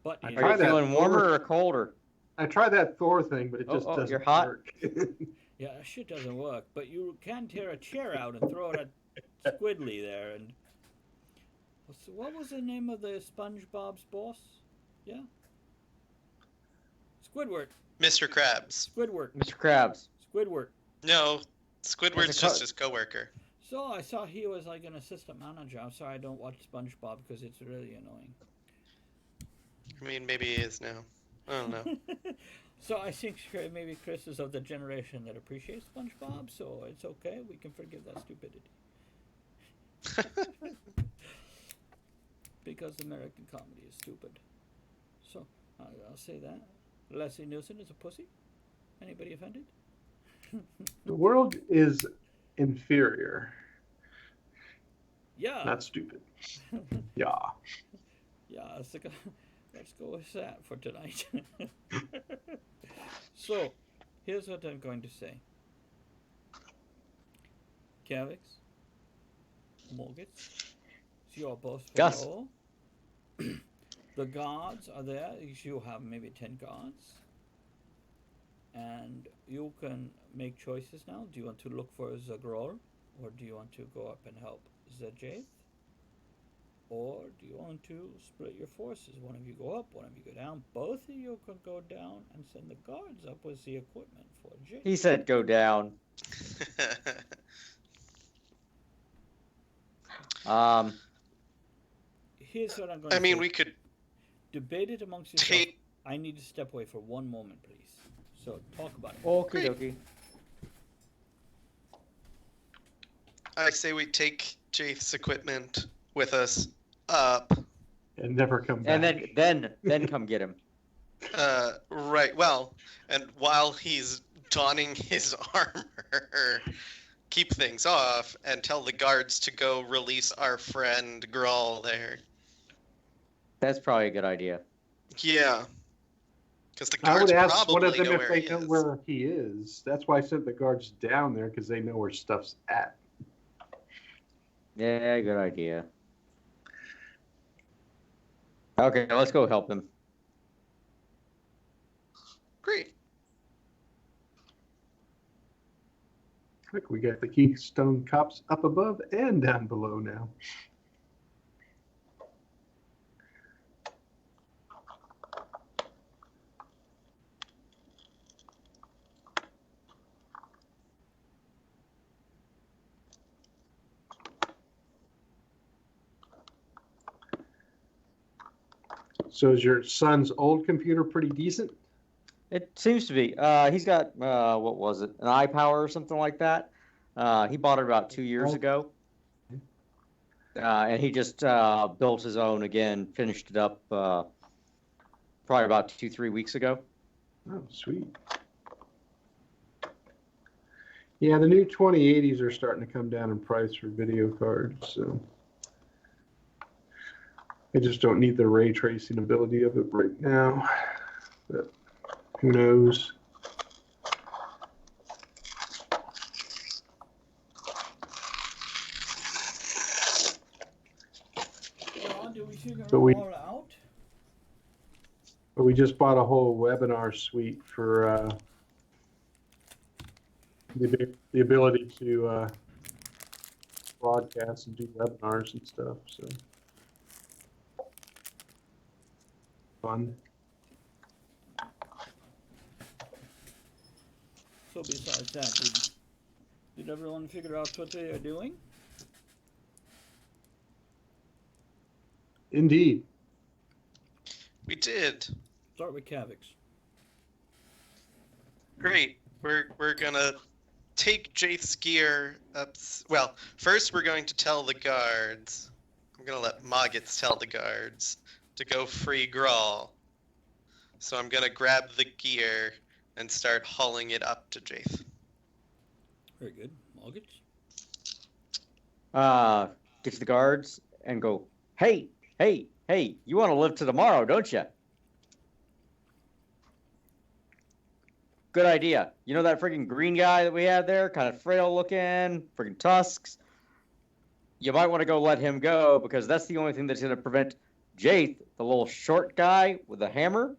[SPEAKER 1] But
[SPEAKER 4] I
[SPEAKER 2] Are
[SPEAKER 4] tried
[SPEAKER 2] you
[SPEAKER 4] that
[SPEAKER 2] feeling warmer
[SPEAKER 4] Thor-
[SPEAKER 2] or colder?
[SPEAKER 4] I tried that Thor thing, but it just doesn't
[SPEAKER 2] you're hot.
[SPEAKER 4] work.
[SPEAKER 1] yeah, that shit doesn't work. But you can tear a chair out and throw it at Squidly there, and What was the name of the SpongeBob's boss? Yeah? Squidward.
[SPEAKER 3] Mr. Krabs.
[SPEAKER 1] Squidward.
[SPEAKER 2] Mr. Krabs.
[SPEAKER 1] Squidward.
[SPEAKER 3] No, Squidward's just his coworker.
[SPEAKER 1] So I saw he was like an assistant manager. I'm sorry I don't watch SpongeBob because it's really annoying.
[SPEAKER 3] I mean, maybe he is now. I don't know.
[SPEAKER 1] So I think maybe Chris is of the generation that appreciates SpongeBob, so it's okay. We can forgive that stupidity. Because American comedy is stupid. So I'll say that. Leslie Nielsen is a pussy. Anybody offended?
[SPEAKER 4] The world is inferior,
[SPEAKER 1] Yeah.
[SPEAKER 4] not stupid. Yeah.
[SPEAKER 1] Yeah, let's go with that for tonight. So, here's what I'm going to say. Kavix, Morgits, you are both
[SPEAKER 2] Gus.
[SPEAKER 1] below. The gods are there. You have maybe 10 gods. And you can make choices now. Do you want to look for Zagror? Or do you want to go up and help Zajath? Or do you want to split your forces? One of you go up, one of you go down. Both of you can go down and send the guards up with the equipment for Jaith.
[SPEAKER 2] He said go down.
[SPEAKER 1] Here's what I'm going
[SPEAKER 3] I
[SPEAKER 1] to
[SPEAKER 3] mean,
[SPEAKER 1] say.
[SPEAKER 3] we could
[SPEAKER 1] Debate it amongst yourselves.
[SPEAKER 3] take.
[SPEAKER 1] I need to step away for one moment, please. So talk about it.
[SPEAKER 2] Okie
[SPEAKER 3] Great.
[SPEAKER 2] dokie.
[SPEAKER 3] I say we take Jaith's equipment with us up.
[SPEAKER 4] And never come back.
[SPEAKER 2] And then come get him.
[SPEAKER 3] Right. Well, and while he's donning his armor, keep things off and tell the guards to go release our friend Grawl there.
[SPEAKER 2] That's probably a good idea.
[SPEAKER 3] Yeah. Because the
[SPEAKER 4] I
[SPEAKER 3] guards
[SPEAKER 4] would ask
[SPEAKER 3] probably
[SPEAKER 4] one of them
[SPEAKER 3] know
[SPEAKER 4] if
[SPEAKER 3] where
[SPEAKER 4] they
[SPEAKER 3] he
[SPEAKER 4] know
[SPEAKER 3] is.
[SPEAKER 4] where he is. That's why I sent the guards down there, because they know where stuff's at.
[SPEAKER 2] Yeah, good idea. Okay, let's go help him.
[SPEAKER 3] Great.
[SPEAKER 4] Look, we got the Keystone Cops up above and down below now. So is your son's old computer pretty decent?
[SPEAKER 2] It seems to be. He's got what was it? An iPower or something like that. He bought it about 2 years ago. And he just built his own again, finished it up probably about 2-3 weeks ago.
[SPEAKER 4] Oh, sweet. Yeah, the new 2080s are starting to come down in price for video cards, so I just don't need the ray tracing ability of it right now. But who knows?
[SPEAKER 1] John, do we figure
[SPEAKER 4] But we-
[SPEAKER 1] it all out?
[SPEAKER 4] But we just bought a whole webinar suite for the ability to broadcast and do webinars and stuff. So fun.
[SPEAKER 1] So besides that, did everyone figure out what they are doing?
[SPEAKER 4] Indeed.
[SPEAKER 3] We did.
[SPEAKER 1] Start with Kavix.
[SPEAKER 3] Great. We're gonna take Jaith's gear up. Well, first we're going to tell the guards. I'm gonna let Moggets tell the guards to go free Grawl. So I'm gonna grab the gear and start hauling it up to Jaith.
[SPEAKER 1] Very good. Mortgage.
[SPEAKER 2] Get to the guards and go, hey, you want to live to tomorrow, don't you? Good idea. You know that freaking green guy that we had there? Kind of frail looking, freaking tusks. You might want to go let him go because that's the only thing that's going to prevent Jaith, the little short guy with a hammer,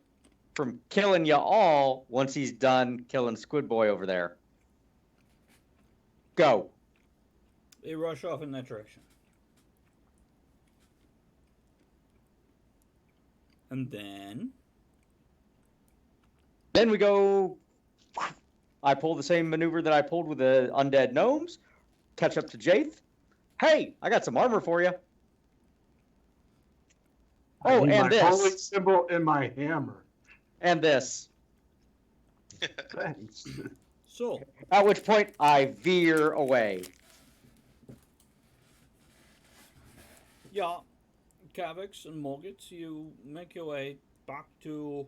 [SPEAKER 2] from killing you all once he's done killing Squid Boy over there. Go.
[SPEAKER 1] They rush off in that direction. And then.
[SPEAKER 2] Then we go. I pull the same maneuver that I pulled with the undead gnomes. Catch up to Jaith. Hey, I got some armor for you.
[SPEAKER 4] I
[SPEAKER 2] Oh,
[SPEAKER 4] need
[SPEAKER 2] and
[SPEAKER 4] my holy
[SPEAKER 2] this.
[SPEAKER 4] symbol and my hammer.
[SPEAKER 2] And this.
[SPEAKER 4] Thanks.
[SPEAKER 1] So,
[SPEAKER 2] At which point, I veer away.
[SPEAKER 1] yeah, Kavix and Morgits, you make your way back to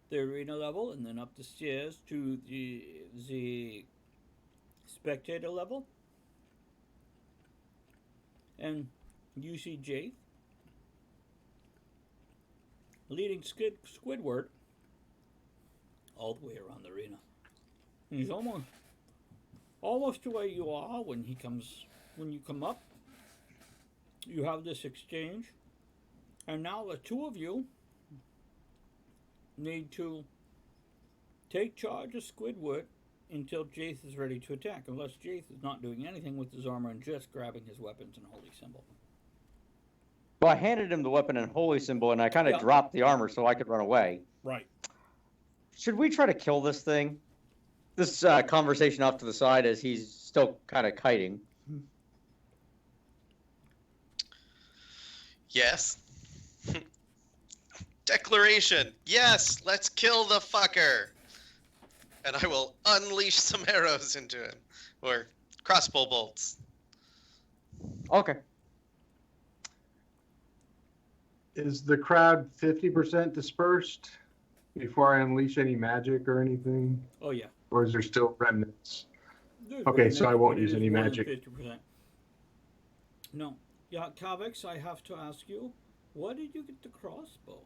[SPEAKER 1] the arena level and then up the stairs to the spectator level. And you see Jaith leading Squidward all the way around the arena. And he's almost to where you are when you come up. You have this exchange, and now the two of you need to take charge of Squidward until Jaith is ready to attack, unless Jaith is not doing anything with his armor and just grabbing his weapons and holy symbol.
[SPEAKER 2] Well, I handed him the weapon and holy symbol, and I kind of dropped the armor so I could run away.
[SPEAKER 1] Right.
[SPEAKER 2] Should we try to kill this thing? This conversation off to the side as he's still kind of kiting.
[SPEAKER 3] Yes. Declaration. Yes, let's kill the fucker. And I will unleash some arrows into him. Or crossbow bolts.
[SPEAKER 2] Okay.
[SPEAKER 4] Is the crowd 50% dispersed before I unleash any magic or anything?
[SPEAKER 1] Oh, yeah.
[SPEAKER 4] Or is there still remnants?
[SPEAKER 1] There's
[SPEAKER 4] Okay,
[SPEAKER 1] remnants,
[SPEAKER 4] so I won't
[SPEAKER 1] but it
[SPEAKER 4] use
[SPEAKER 1] is
[SPEAKER 4] any
[SPEAKER 1] more than
[SPEAKER 4] magic.
[SPEAKER 1] 50%. No. Yeah, Kavix, I have to ask you, where did you get the crossbow?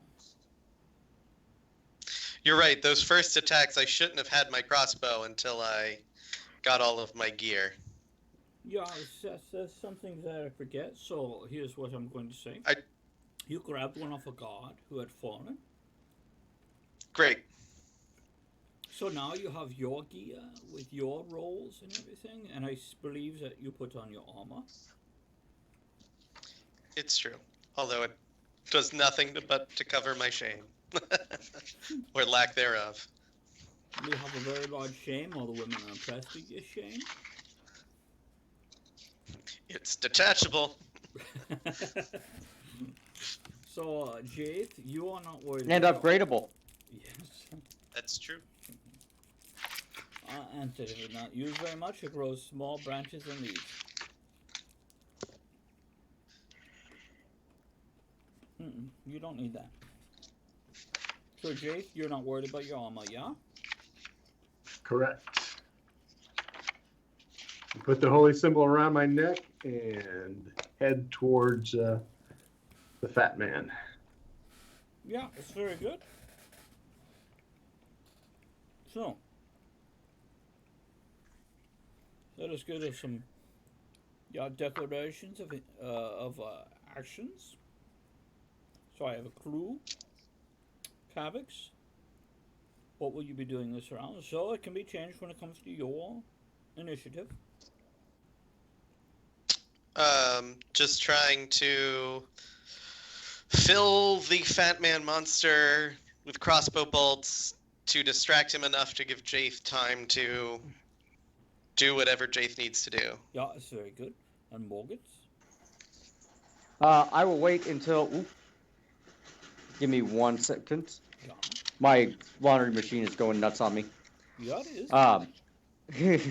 [SPEAKER 3] You're right, those first attacks, I shouldn't have had my crossbow until I got all of my gear.
[SPEAKER 1] Yeah, that's something that I forget, so here's what I'm going to say. You grabbed one of a god who had fallen.
[SPEAKER 3] Great.
[SPEAKER 1] So now you have your gear with your rolls and everything, and I believe that you put on your armor.
[SPEAKER 3] It's true. Although it does nothing but to cover my shame. Or lack thereof.
[SPEAKER 1] You have a very large shame, all the women are impressed with your shame.
[SPEAKER 3] It's detachable.
[SPEAKER 1] So, Jaith, you are not worried
[SPEAKER 2] And
[SPEAKER 1] about
[SPEAKER 2] upgradable.
[SPEAKER 1] Yes.
[SPEAKER 3] That's true.
[SPEAKER 1] And it is not used very much. It grows small branches and leaves. You don't need that. So, Jaith, you're not worried about your armor, yeah?
[SPEAKER 4] Correct. Put the holy symbol around my neck and head towards the fat man.
[SPEAKER 1] Yeah, it's very good. So, let us go to some declarations of actions. So I have a clue. Kavix, what will you be doing this round? So it can be changed when it comes to your initiative.
[SPEAKER 3] Just trying to fill the Fat Man monster with crossbow bolts to distract him enough to give Jaith time to do whatever Jaith needs to do.
[SPEAKER 1] Yeah, it's very good. And Morgans?
[SPEAKER 2] I will wait until... Ooh, give me 1 second.
[SPEAKER 1] Yeah.
[SPEAKER 2] My laundry machine is going nuts on me.
[SPEAKER 1] Yeah, it is.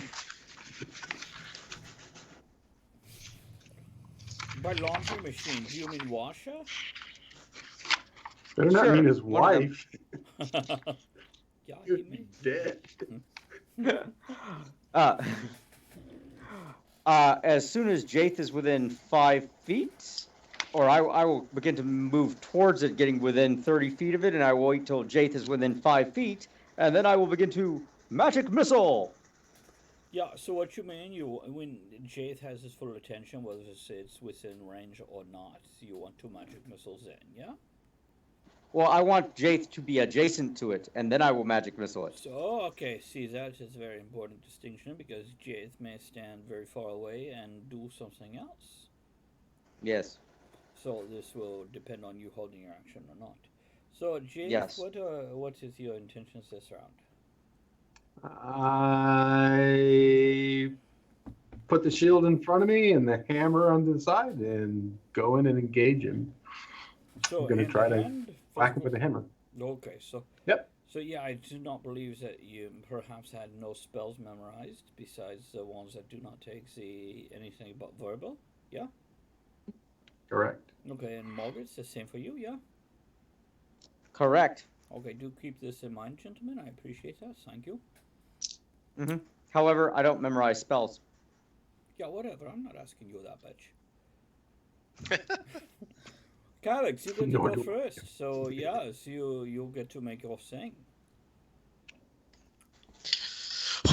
[SPEAKER 1] By laundry machine, do you mean washer?
[SPEAKER 4] Better not
[SPEAKER 2] Sure,
[SPEAKER 4] mean his
[SPEAKER 2] one of them.
[SPEAKER 1] Yeah,
[SPEAKER 4] wife.
[SPEAKER 1] you
[SPEAKER 4] You'd
[SPEAKER 1] mean.
[SPEAKER 4] be dead.
[SPEAKER 2] As soon as Jaith is within 5 feet, or I will begin to move towards it, getting within 30 feet of it, and I will wait till Jaith is within 5 feet, and then I will begin to magic missile.
[SPEAKER 1] Yeah, so what you mean, when Jaith has his full attention, whether it's within range or not, you want 2 magic missiles in, yeah?
[SPEAKER 2] Well, I want Jaith to be adjacent to it, and then I will magic missile it.
[SPEAKER 1] So, okay, see, that is a very important distinction, because Jaith may stand very far away and do something else.
[SPEAKER 2] Yes.
[SPEAKER 1] So this will depend on you holding your action or not. So Jace,
[SPEAKER 2] Yes.
[SPEAKER 1] what is your intentions this round?
[SPEAKER 4] I put the shield in front of me and the hammer on the side and go in and engage him.
[SPEAKER 1] So
[SPEAKER 4] I'm gonna
[SPEAKER 1] hand
[SPEAKER 4] try
[SPEAKER 1] to
[SPEAKER 4] to
[SPEAKER 1] hand,
[SPEAKER 4] whack
[SPEAKER 1] first
[SPEAKER 4] him with the hammer.
[SPEAKER 1] Okay, so
[SPEAKER 4] Yep.
[SPEAKER 1] so yeah, I do not believe that you perhaps had no spells memorized besides the ones that do not take anything but verbal. Yeah.
[SPEAKER 4] Correct.
[SPEAKER 1] Okay, and Margaret's the same for you. Yeah.
[SPEAKER 2] Correct.
[SPEAKER 1] Okay, do keep this in mind, gentlemen. I appreciate that. Thank you.
[SPEAKER 2] Hmm. However, I don't memorize spells.
[SPEAKER 1] Yeah, whatever. I'm not asking you that much. Calix, you get to
[SPEAKER 4] Nor
[SPEAKER 1] go
[SPEAKER 4] do I.
[SPEAKER 1] first. So yes, you'll get to make your thing.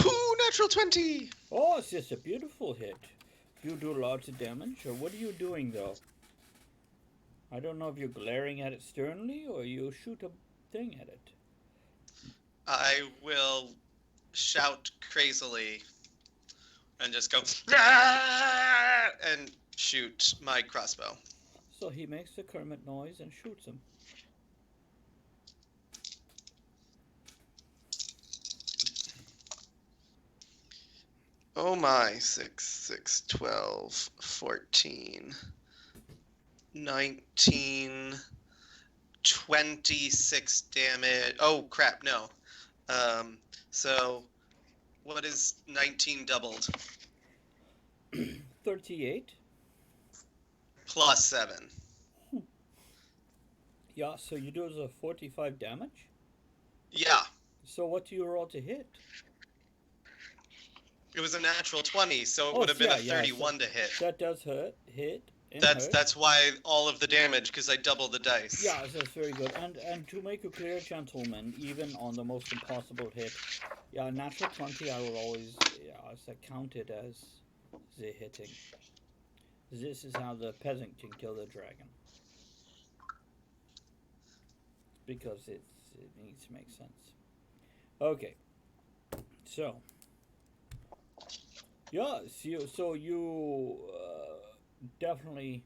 [SPEAKER 3] Ooh, natural 20!
[SPEAKER 1] Oh, it's just a beautiful hit. You do lots of damage, or what are you doing though? I don't know if you're glaring at it sternly or you shoot a thing at it.
[SPEAKER 3] I will shout crazily and just go, "Ah!" and shoot my crossbow.
[SPEAKER 1] So he makes the Kermit noise and shoots him.
[SPEAKER 3] Oh my, 6, 12, 14, 19, 26 damage. Oh crap, no. So what is 19 doubled?
[SPEAKER 1] 38.
[SPEAKER 3] Plus 7.
[SPEAKER 1] Yeah, so you do a 45 damage.
[SPEAKER 3] Yeah,
[SPEAKER 1] So what do you roll to hit?
[SPEAKER 3] it was a natural 20, so it
[SPEAKER 1] Oh,
[SPEAKER 3] would have been
[SPEAKER 1] yeah,
[SPEAKER 3] a
[SPEAKER 1] yeah,
[SPEAKER 3] 31 to hit.
[SPEAKER 1] That does hurt. Hit. And
[SPEAKER 3] That's
[SPEAKER 1] hurt.
[SPEAKER 3] that's why all of the damage, because I doubled the dice.
[SPEAKER 1] Yeah, that's very good. And to make it clear, gentlemen, even on the most impossible hit, yeah, natural 20, I will always count it as the hitting. This is how the peasant can kill the dragon. Because it needs to make sense. Okay. So. Yes, you definitely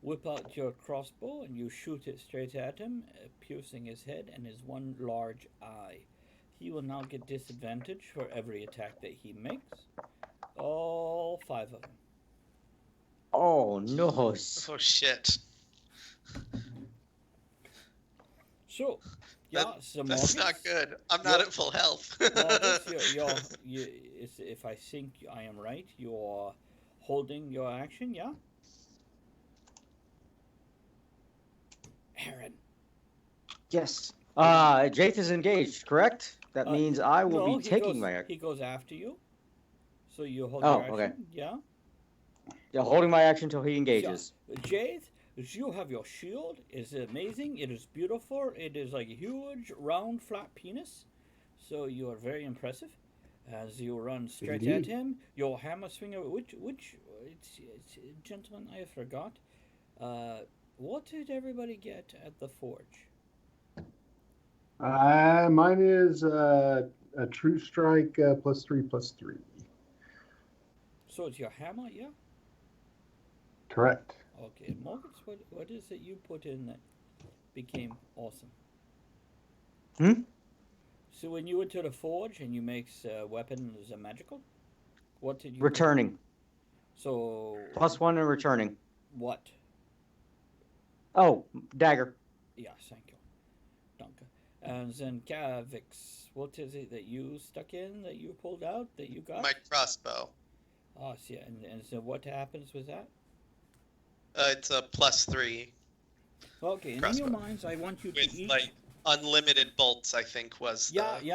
[SPEAKER 1] whip out your crossbow and you shoot it straight at him, piercing his head and his one large eye. He will now get disadvantage for every attack that he makes. All 5 of them.
[SPEAKER 2] Oh no.
[SPEAKER 3] Oh shit.
[SPEAKER 1] So, yeah, so
[SPEAKER 3] That's not good. I'm not at full health.
[SPEAKER 1] Marcus, if I think I am right, you're holding your action, yeah? Aaron.
[SPEAKER 2] Yes. Jaith is engaged, correct? That means I will
[SPEAKER 1] No,
[SPEAKER 2] be taking my
[SPEAKER 1] He
[SPEAKER 2] action.
[SPEAKER 1] goes after you. So you hold
[SPEAKER 2] Oh,
[SPEAKER 1] your action,
[SPEAKER 2] okay.
[SPEAKER 1] yeah?
[SPEAKER 2] Yeah, holding my action until he engages.
[SPEAKER 1] Jade, you have your shield. It's amazing. It is beautiful. It is like a huge, round, flat penis. So you are very impressive. As you run straight at
[SPEAKER 4] Indeed.
[SPEAKER 1] him, your hammer swinger. It's gentlemen, I forgot. What did everybody get at the forge?
[SPEAKER 4] Mine is a true strike +3/+3.
[SPEAKER 1] So it's your hammer, yeah?
[SPEAKER 4] Correct.
[SPEAKER 1] Okay, Marcus, what is it you put in that became awesome? So when you went to the forge and you make weapons magical, what did you
[SPEAKER 2] Returning.
[SPEAKER 1] Put? So
[SPEAKER 2] +1 and returning.
[SPEAKER 1] what?
[SPEAKER 2] Oh, dagger.
[SPEAKER 1] Yeah, thank you. Danke. And then Kavix, what is it that you stuck in, that you pulled out, that you got?
[SPEAKER 3] My crossbow.
[SPEAKER 1] Oh, see, and so what happens with that?
[SPEAKER 3] It's a +3
[SPEAKER 1] Okay, and
[SPEAKER 3] crossbow.
[SPEAKER 1] in your minds, I want you to
[SPEAKER 3] with
[SPEAKER 1] each...
[SPEAKER 3] like unlimited bolts. I think was
[SPEAKER 1] Yeah,
[SPEAKER 3] the...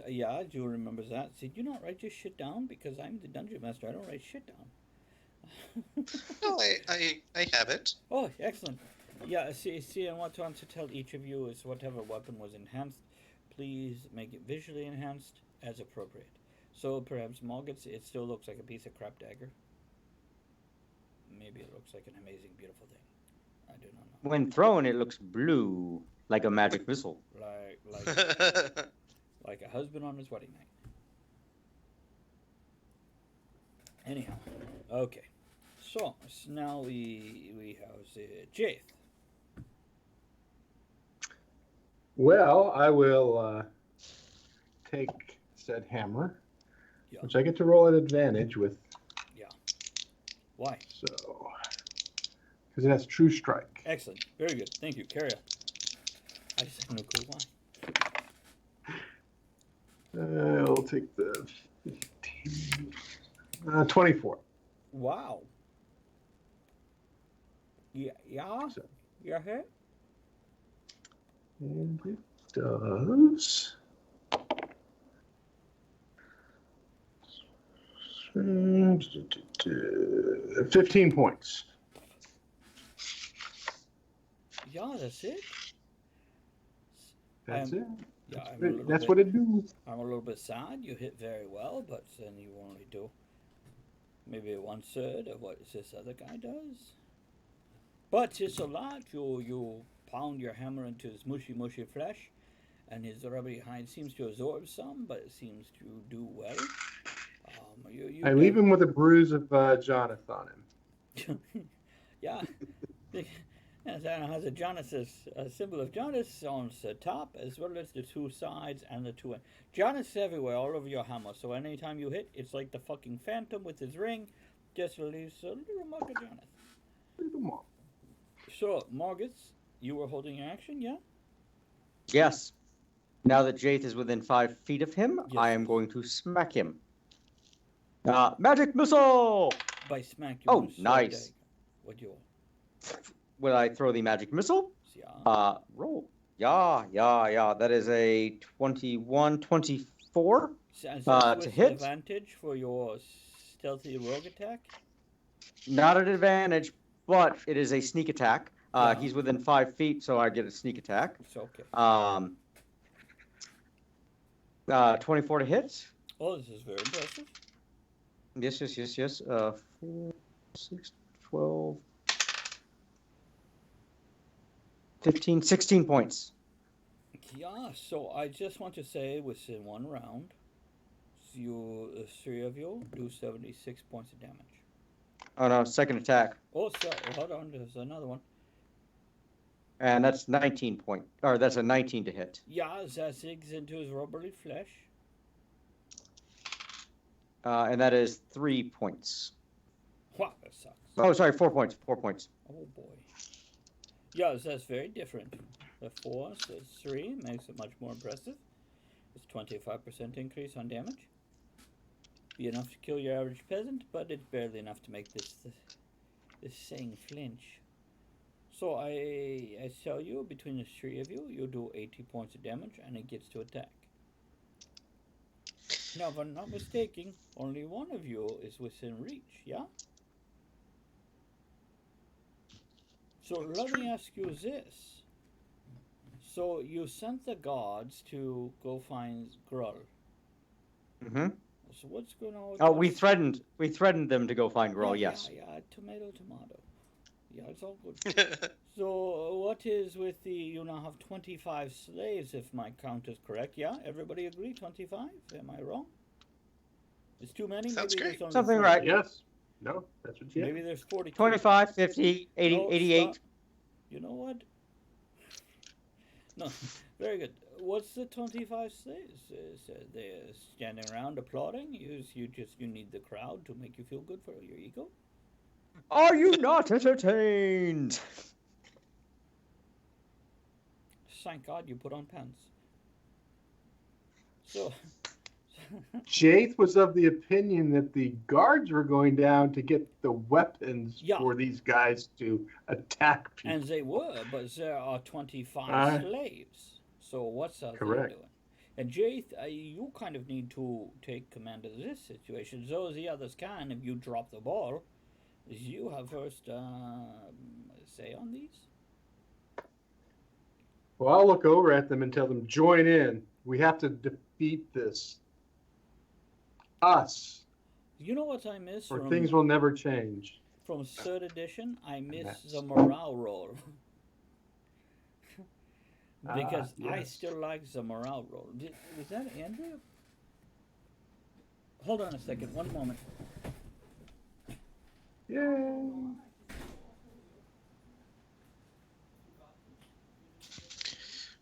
[SPEAKER 1] yeah, I do remember that. See, do you not write your shit down? Because I'm the dungeon master. I don't write shit down.
[SPEAKER 3] No, I have it.
[SPEAKER 1] Oh, excellent. Yeah, see, and what I want to tell each of you is whatever weapon was enhanced, please make it visually enhanced as appropriate. So perhaps Margaret's, it still looks like a piece of crap dagger. Maybe it looks like an amazing, beautiful thing. I do not know.
[SPEAKER 2] When thrown, it looks blue, like a magic missile.
[SPEAKER 1] Like a husband on his wedding night. Anyhow, okay. So now we have Jaith.
[SPEAKER 4] Well, I will take said hammer,
[SPEAKER 1] Yeah.
[SPEAKER 4] which I get to roll at advantage with.
[SPEAKER 1] Yeah. Why?
[SPEAKER 4] So, because it has true strike.
[SPEAKER 1] Excellent. Very good. Thank you. Carry on. I just have no clue why.
[SPEAKER 4] I'll take the 15, 24.
[SPEAKER 1] Wow. Yeah. Yeah.
[SPEAKER 4] So,
[SPEAKER 1] You're hit.
[SPEAKER 4] and it does. 15 points.
[SPEAKER 1] Yeah, that's it.
[SPEAKER 4] That's it.
[SPEAKER 1] Yeah,
[SPEAKER 4] That's what it do.
[SPEAKER 1] I'm a little bit sad. You hit very well, but then you only do maybe 1/3 of what this other guy does. But it's a lot. You pound your hammer into his mushy flesh, and his rubbery hide seems to absorb some, but it seems to do well.
[SPEAKER 4] I leave him with a bruise of Jonathan on him.
[SPEAKER 1] Yeah. And it has a symbol of Janus on the top, as well as the two sides and the two ends. Janus is everywhere, all over your hammer. So anytime you hit, it's like the fucking Phantom with his ring, just release a little mark of Janus.
[SPEAKER 4] Little more.
[SPEAKER 1] So, Margus, you were holding your action, yeah?
[SPEAKER 2] Yes. Now that Jaith is within 5 feet of him,
[SPEAKER 1] Yes.
[SPEAKER 2] I am going to smack him. Magic missile!
[SPEAKER 1] By smack, you
[SPEAKER 2] Oh,
[SPEAKER 1] want to
[SPEAKER 2] nice.
[SPEAKER 1] What you
[SPEAKER 2] Will I throw the magic missile?
[SPEAKER 1] yeah.
[SPEAKER 2] Roll. Yeah. That is a 21, 24 to hit.
[SPEAKER 1] Advantage for your stealthy rogue attack.
[SPEAKER 2] Not an advantage, but it is a sneak attack.
[SPEAKER 1] Yeah.
[SPEAKER 2] He's within 5 feet, so I get a sneak attack.
[SPEAKER 1] It's okay.
[SPEAKER 2] 24 to hit.
[SPEAKER 1] Oh, this is very impressive.
[SPEAKER 2] Yes. 4, 6, 12, 15, 16 points.
[SPEAKER 1] Yeah, so I just want to say within one round, the 3 of you do 76 points of damage.
[SPEAKER 2] Oh no, second attack.
[SPEAKER 1] Oh, so hold on, there's another one.
[SPEAKER 2] And that's 19 point, or that's a 19 to hit.
[SPEAKER 1] Yeah, that zigs into his rubbery flesh.
[SPEAKER 2] And that is 3 points.
[SPEAKER 1] Wow, that sucks.
[SPEAKER 2] Oh, sorry, 4 points. 4 points.
[SPEAKER 1] Oh boy. Yeah, that's very different. The 4 says 3 makes it much more impressive. It's 25% increase on damage. Be enough to kill your average peasant, but it's barely enough to make this thing flinch. So I tell you, between the 3 of you, you do 80 points of damage, and it gets to attack. Now, if I'm not mistaken, only one of you is within reach, yeah? So let me ask you this. So you sent the gods to go find Grull.
[SPEAKER 2] Mm-hmm.
[SPEAKER 1] So what's going on with
[SPEAKER 2] Oh,
[SPEAKER 1] this?
[SPEAKER 2] we threatened them to go find Grull, yes.
[SPEAKER 1] Yeah, tomato. Yeah, it's all good. So what is with the, you now have 25 slaves, if my count is correct, yeah? Everybody agree, 25? Am I wrong? It's too many?
[SPEAKER 3] Sounds
[SPEAKER 1] Maybe
[SPEAKER 3] great.
[SPEAKER 1] there's only
[SPEAKER 2] Something
[SPEAKER 1] 40.
[SPEAKER 2] right.
[SPEAKER 4] Yes. No, that's what you
[SPEAKER 1] Maybe there's 42.
[SPEAKER 2] 25, 50, 80,
[SPEAKER 1] No,
[SPEAKER 2] 88.
[SPEAKER 1] stop. You know what? No, very good. What's the 25 slaves? They're standing around applauding? You need the crowd to make you feel good for your ego?
[SPEAKER 2] Are you not entertained?
[SPEAKER 1] Thank God you put on pants. So,
[SPEAKER 4] Jaith was of the opinion that the guards were going down to get the weapons
[SPEAKER 1] Yeah.
[SPEAKER 4] for these guys to attack people.
[SPEAKER 1] and they were, but there are 25 slaves. So what's that
[SPEAKER 4] Correct.
[SPEAKER 1] doing? And Jaith, you kind of need to take command of this situation. Though the others can, if you drop the ball, you have first say on these.
[SPEAKER 4] Well, I'll look over at them and tell them, join in. We have to defeat this. Us.
[SPEAKER 1] You know what I miss
[SPEAKER 4] Or
[SPEAKER 1] from
[SPEAKER 4] things will never change.
[SPEAKER 1] from 3rd edition? I miss
[SPEAKER 4] That's
[SPEAKER 1] the morale roll. Because I
[SPEAKER 4] yes.
[SPEAKER 1] still like the morale roll. Was that Andrew? Hold on a second, one moment.
[SPEAKER 4] Yay.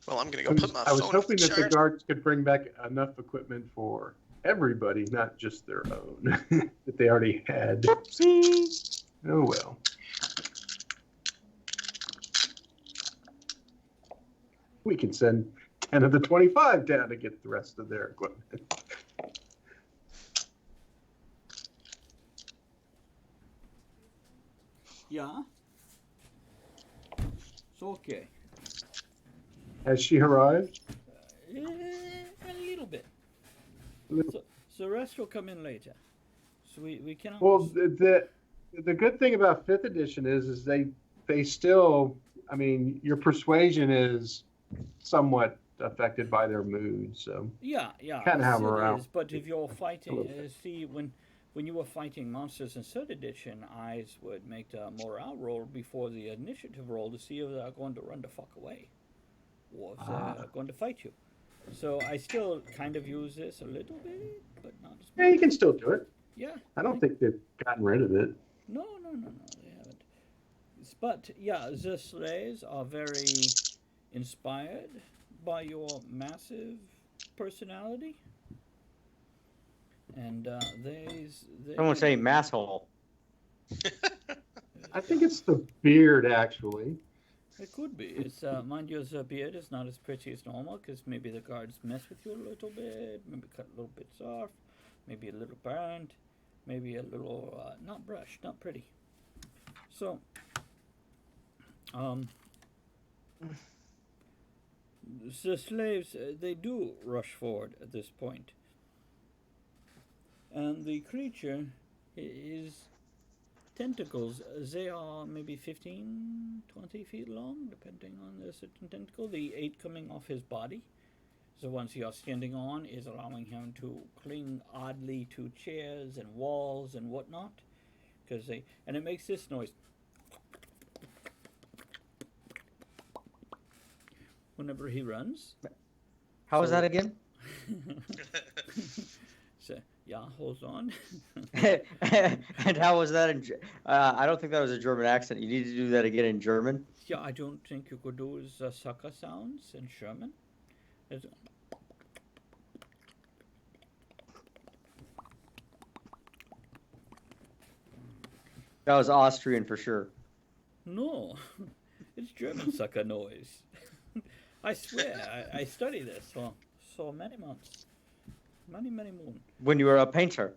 [SPEAKER 3] Well, I'm gonna go put my
[SPEAKER 4] I was
[SPEAKER 3] phone on
[SPEAKER 4] hoping that the
[SPEAKER 3] charge.
[SPEAKER 4] guards could bring back enough equipment for everybody, not just their own that they already had.
[SPEAKER 2] See?
[SPEAKER 4] Oh well. We can send 10 of the 25 down to get the rest of their equipment.
[SPEAKER 1] Yeah. It's okay.
[SPEAKER 4] Has she arrived?
[SPEAKER 1] A little bit.
[SPEAKER 4] Little-
[SPEAKER 1] So the rest will come in later. So we cannot.
[SPEAKER 4] Well, the good thing about 5th edition is they still, I mean, your persuasion is somewhat affected by their mood, so
[SPEAKER 1] Yeah,
[SPEAKER 4] Can't have
[SPEAKER 1] it
[SPEAKER 4] her out.
[SPEAKER 1] is. But if you're fighting,
[SPEAKER 4] little bit.
[SPEAKER 1] see, when you were fighting monsters in 3rd edition, I would make the morale roll before the initiative roll to see if they're going to run the fuck away, or if they're going to fight you. So I still kind of use this a little bit, but not as
[SPEAKER 4] yeah,
[SPEAKER 1] much.
[SPEAKER 4] you can still do it.
[SPEAKER 1] Yeah.
[SPEAKER 4] I don't think they've gotten rid of it.
[SPEAKER 1] No, they haven't. But yeah, the slaves are very inspired by your massive personality, and they
[SPEAKER 2] Someone say masshole.
[SPEAKER 4] I think it's the beard, actually.
[SPEAKER 1] It could be. It's mind you, the beard is not as pretty as normal because maybe the guards mess with you a little bit, maybe cut little bits off, maybe a little burnt, maybe a little not brushed, not pretty. So, the slaves they do rush forward at this point, and the creature is tentacles. They are maybe 15, 20 feet long, depending on the certain tentacle. The 8 coming off his body. The ones he is standing on is allowing him to cling oddly to chairs and walls and whatnot. And it makes this noise. Whenever he runs.
[SPEAKER 2] How was
[SPEAKER 1] So-
[SPEAKER 2] that again?
[SPEAKER 1] So, yeah, hold on.
[SPEAKER 2] And how was that in? I don't think that was a German accent. You need to do that again in German.
[SPEAKER 1] Yeah, I don't think you could do the sucker sounds in German. It's,
[SPEAKER 2] That was Austrian for sure.
[SPEAKER 1] no, it's German sucker noise. I swear, I studied this for so many months. Many moons.
[SPEAKER 2] When you were a painter.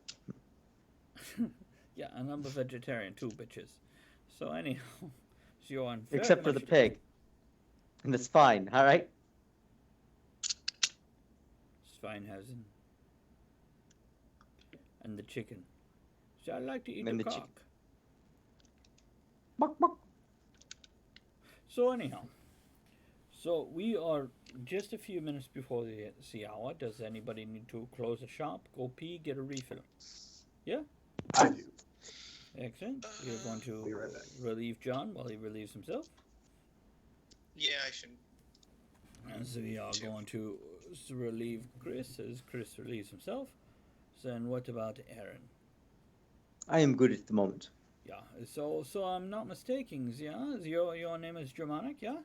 [SPEAKER 1] Yeah, and I'm a vegetarian too, bitches. So anyhow, so you're on very
[SPEAKER 2] Except for the
[SPEAKER 1] much
[SPEAKER 2] pig. And that's fine, all right?
[SPEAKER 1] Schweinhausen. And the chicken. So I like to eat
[SPEAKER 2] And
[SPEAKER 1] the
[SPEAKER 2] the
[SPEAKER 1] cock.
[SPEAKER 2] Buck, buck.
[SPEAKER 1] So anyhow, so we are just a few minutes before the hour. Does anybody need to close the shop, go pee, get a refill? Yeah?
[SPEAKER 4] I do.
[SPEAKER 1] Excellent. We are going
[SPEAKER 4] Be
[SPEAKER 1] to
[SPEAKER 4] right back.
[SPEAKER 1] relieve John while he relieves himself.
[SPEAKER 3] Yeah, I should.
[SPEAKER 1] And so we are going to relieve Chris as Chris relieves himself. Then what about Aaron?
[SPEAKER 2] I am good at the moment.
[SPEAKER 1] Yeah, so I'm not mistaken, yeah? Your name is Germanic, yeah?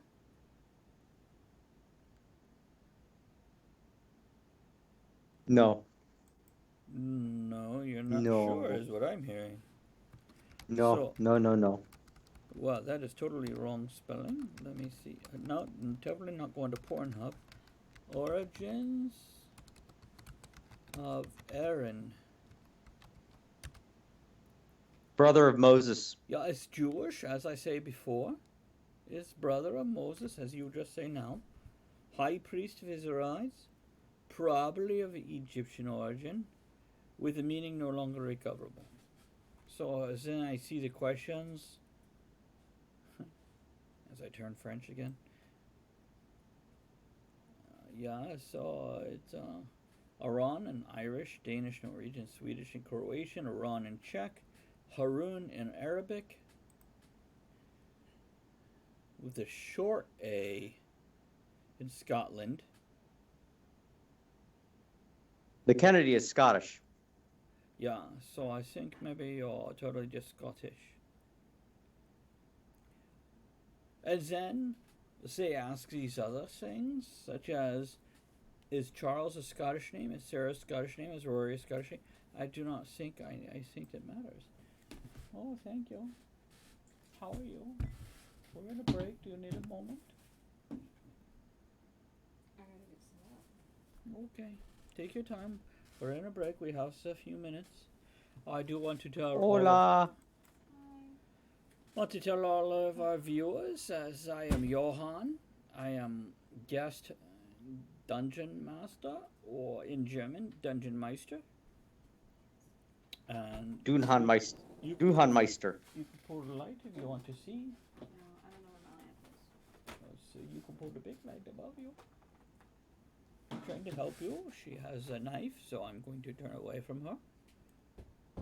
[SPEAKER 2] No.
[SPEAKER 1] No, you're not
[SPEAKER 2] No.
[SPEAKER 1] sure is what I'm hearing.
[SPEAKER 2] No.
[SPEAKER 1] So-
[SPEAKER 2] No.
[SPEAKER 1] Well, that is totally wrong spelling. Let me see. No, definitely not going to Pornhub. Origins of Aaron.
[SPEAKER 2] Brother of Moses.
[SPEAKER 1] Yeah, it's Jewish, as I say before. Is brother of Moses, as you just say now. High priest of Israelites. Probably of Egyptian origin. With a meaning no longer recoverable. So then I see the questions. As I turn French again. Yeah, so it's Aran in Irish, Danish, Norwegian, Swedish, and Croatian. Aran in Czech. Harun in Arabic. With a short A in Scotland.
[SPEAKER 2] The Kennedy is Scottish.
[SPEAKER 1] Yeah, so I think maybe you're totally just Scottish. And then they ask these other things, such as, is Charles a Scottish name? Is Sarah a Scottish name? Is Rory a Scottish name? I do not think I think that matters. Oh, thank you. How are you? We're in a break. Do you need a moment?
[SPEAKER 5] I gotta get set up.
[SPEAKER 1] Okay. Take your time. We're in a break. We have a few minutes. I do want to tell
[SPEAKER 2] Hola.
[SPEAKER 1] all of our viewers, as I am Johann. I am guest dungeon master, or in German, Dungeon Meister. And
[SPEAKER 2] Dunhanmeister.
[SPEAKER 1] you
[SPEAKER 2] Dunhanmeister.
[SPEAKER 1] can pull the light if you want to see.
[SPEAKER 5] No, I don't know where my lamp is.
[SPEAKER 1] So you can pull the big light above you. I'm trying to help you. She has a knife, so I'm going to turn away from her.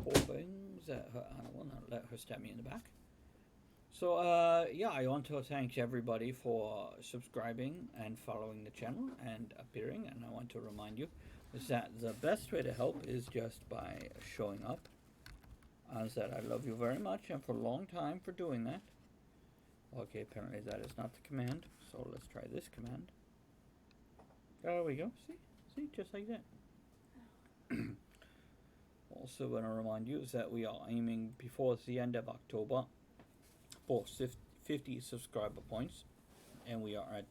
[SPEAKER 1] Hoping that I will not let her stab me in the back. So, yeah, I want to thank everybody for subscribing and following the channel and appearing. And I want to remind you that the best way to help is just by showing up. As that I love you very much and for a long time for doing that. Okay, apparently that is not the command. So let's try this command. There we go. See, just like that. Also want to remind you is that we are aiming before the end of October for 50 subscriber points, and we are at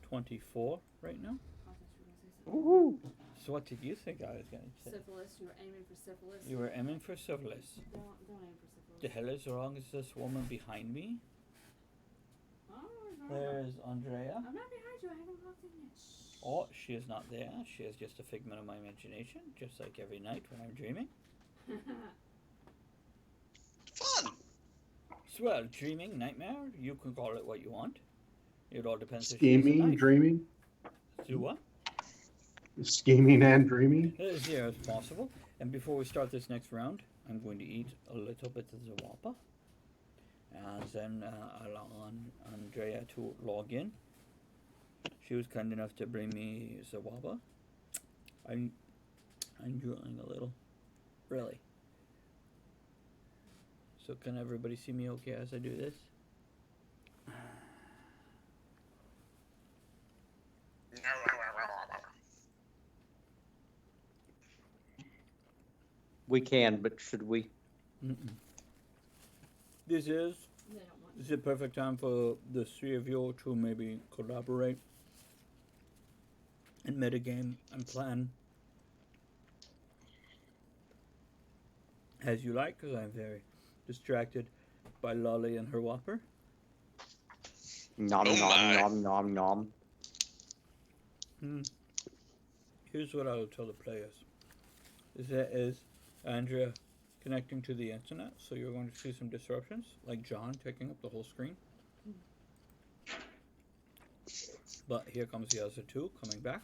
[SPEAKER 1] 24 right now.
[SPEAKER 5] I thought you were gonna say something.
[SPEAKER 2] Woohoo.
[SPEAKER 1] So what did you think I was going to say?
[SPEAKER 5] Syphilis. You were aiming for syphilis.
[SPEAKER 1] You were aiming for syphilis.
[SPEAKER 5] Don't aim for syphilis.
[SPEAKER 1] The hell is wrong with this woman behind me?
[SPEAKER 5] Oh, no.
[SPEAKER 1] There's Andrea.
[SPEAKER 5] I'm not behind you. I haven't walked in yet. Shh.
[SPEAKER 1] Oh, she is not there. She is just a figment of my imagination, just like every night when I'm dreaming.
[SPEAKER 3] Fun.
[SPEAKER 1] Well, dreaming, nightmare, you can call it what you want. It all depends if
[SPEAKER 4] Scheming,
[SPEAKER 1] she's a knife.
[SPEAKER 4] dreaming,
[SPEAKER 1] Do what?
[SPEAKER 4] scheming and dreaming.
[SPEAKER 1] As near as possible. And before we start this next round, I'm going to eat a little bit of the whopper. And then allow Andrea to log in. She was kind enough to bring me the whopper. I'm drooling a little. Really. So can everybody see me okay as I do this?
[SPEAKER 2] We can, but should we?
[SPEAKER 1] Mm-mm. This is
[SPEAKER 5] They don't want
[SPEAKER 1] the perfect time for the three of you to maybe collaborate and metagame and plan as you like, because I'm very distracted by Lolly and her whopper.
[SPEAKER 2] Nom
[SPEAKER 3] Oh
[SPEAKER 2] nom
[SPEAKER 3] my.
[SPEAKER 2] nom nom nom.
[SPEAKER 1] Here's what I will tell the players. That is Andrea connecting to the internet, so you're going to see some disruptions, like John taking up the whole screen. But here comes the other two coming back.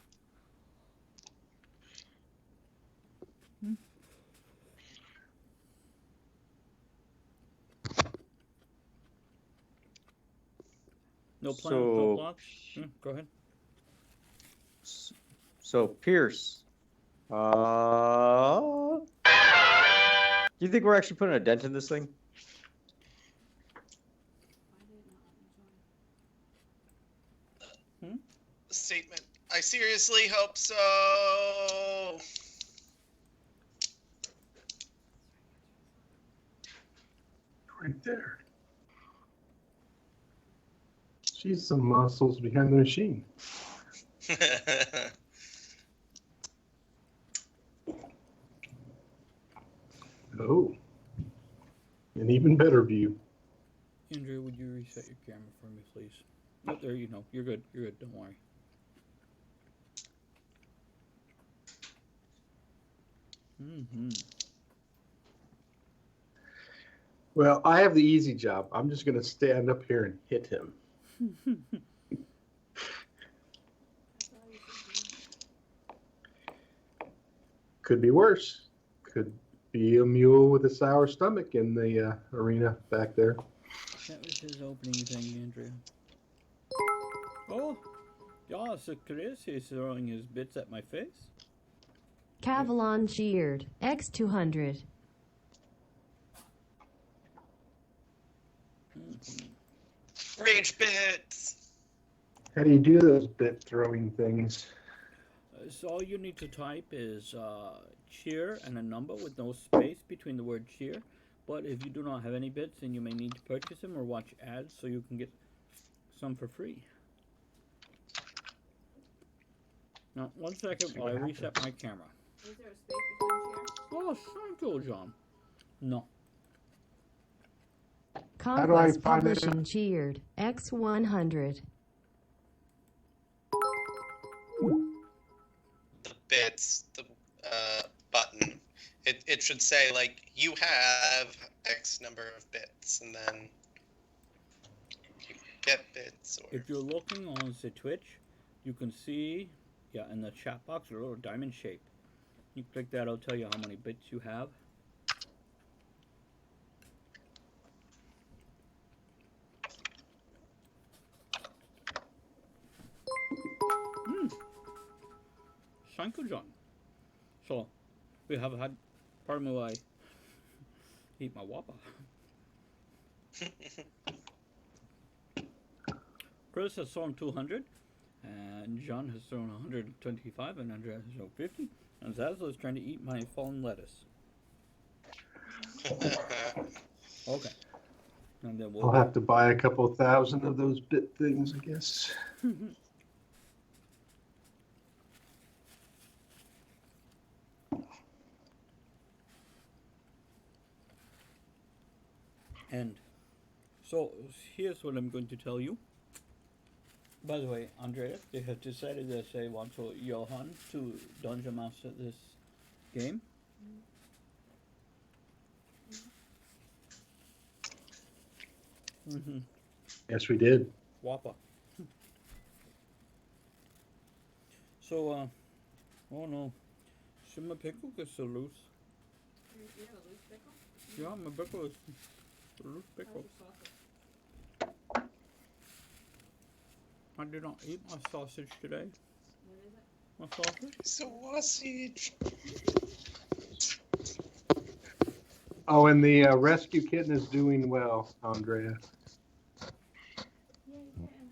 [SPEAKER 1] No plan, no
[SPEAKER 2] So-
[SPEAKER 1] blocks. Go ahead.
[SPEAKER 2] So Pierce, do you think we're actually putting a dent in this thing?
[SPEAKER 5] Why did it not let me join?
[SPEAKER 3] Statement. I seriously hope so.
[SPEAKER 4] Right there. She's some muscles behind the machine. Oh. An even better view.
[SPEAKER 1] Andrea, would you reset your camera for me, please? Oh, there you go. You're good. You're good. Don't worry.
[SPEAKER 4] Well, I have the easy job. I'm just going to stand up here and hit him.
[SPEAKER 5] That's all you should do.
[SPEAKER 4] Could be worse. Could be a mule with a sour stomach in the arena back there.
[SPEAKER 1] That was his opening thing, Andrea. Oh, yeah, so Chris is throwing his bits at my face.
[SPEAKER 6] Cavalon cheered. X200.
[SPEAKER 3] Rage bits.
[SPEAKER 4] How do you do those bit throwing things?
[SPEAKER 1] So all you need to type is cheer and a number with no space between the word cheer. But if you do not have any bits, then you may need to purchase them or watch ads so you can get some for free. Now, 1 second while I reset my camera.
[SPEAKER 5] Is there a space between cheer?
[SPEAKER 1] Oh, Sandbilge, John. No.
[SPEAKER 4] do I
[SPEAKER 6] Conquest
[SPEAKER 4] find it?
[SPEAKER 6] Publishing cheered. X100.
[SPEAKER 3] The bits, the button. It should say like you have X number of bits, and then you get bits. Or
[SPEAKER 1] If you're looking on the Twitch, you can see, yeah, in the chat box, a little diamond shape. You click that, it'll tell you how many bits you have. Thank you, John. So, we have had, pardon me while I eat my Whopper. Chris has thrown 200, and John has thrown 125, and Andrea has thrown 50, and Zazzle is trying to eat my fallen lettuce. Okay. And then
[SPEAKER 4] I'll have to buy a couple thousand of those bit things, I guess.
[SPEAKER 1] And so here's what I'm going to tell you. By the way, Andrea, they have decided that they want to Johan to dungeon master this game. Mm-hmm.
[SPEAKER 4] Yes, we did.
[SPEAKER 1] Whopper. So, oh no, should my pickle get so loose?
[SPEAKER 5] You have a loose pickle?
[SPEAKER 1] Yeah, my pickle is a loose
[SPEAKER 5] How's
[SPEAKER 1] pickle.
[SPEAKER 5] your sausage?
[SPEAKER 1] I did not eat my sausage today.
[SPEAKER 5] What is it?
[SPEAKER 1] My sausage?
[SPEAKER 3] sausage.
[SPEAKER 4] Oh, and the rescue kitten is doing well, Andrea.
[SPEAKER 5] Yay, kitten.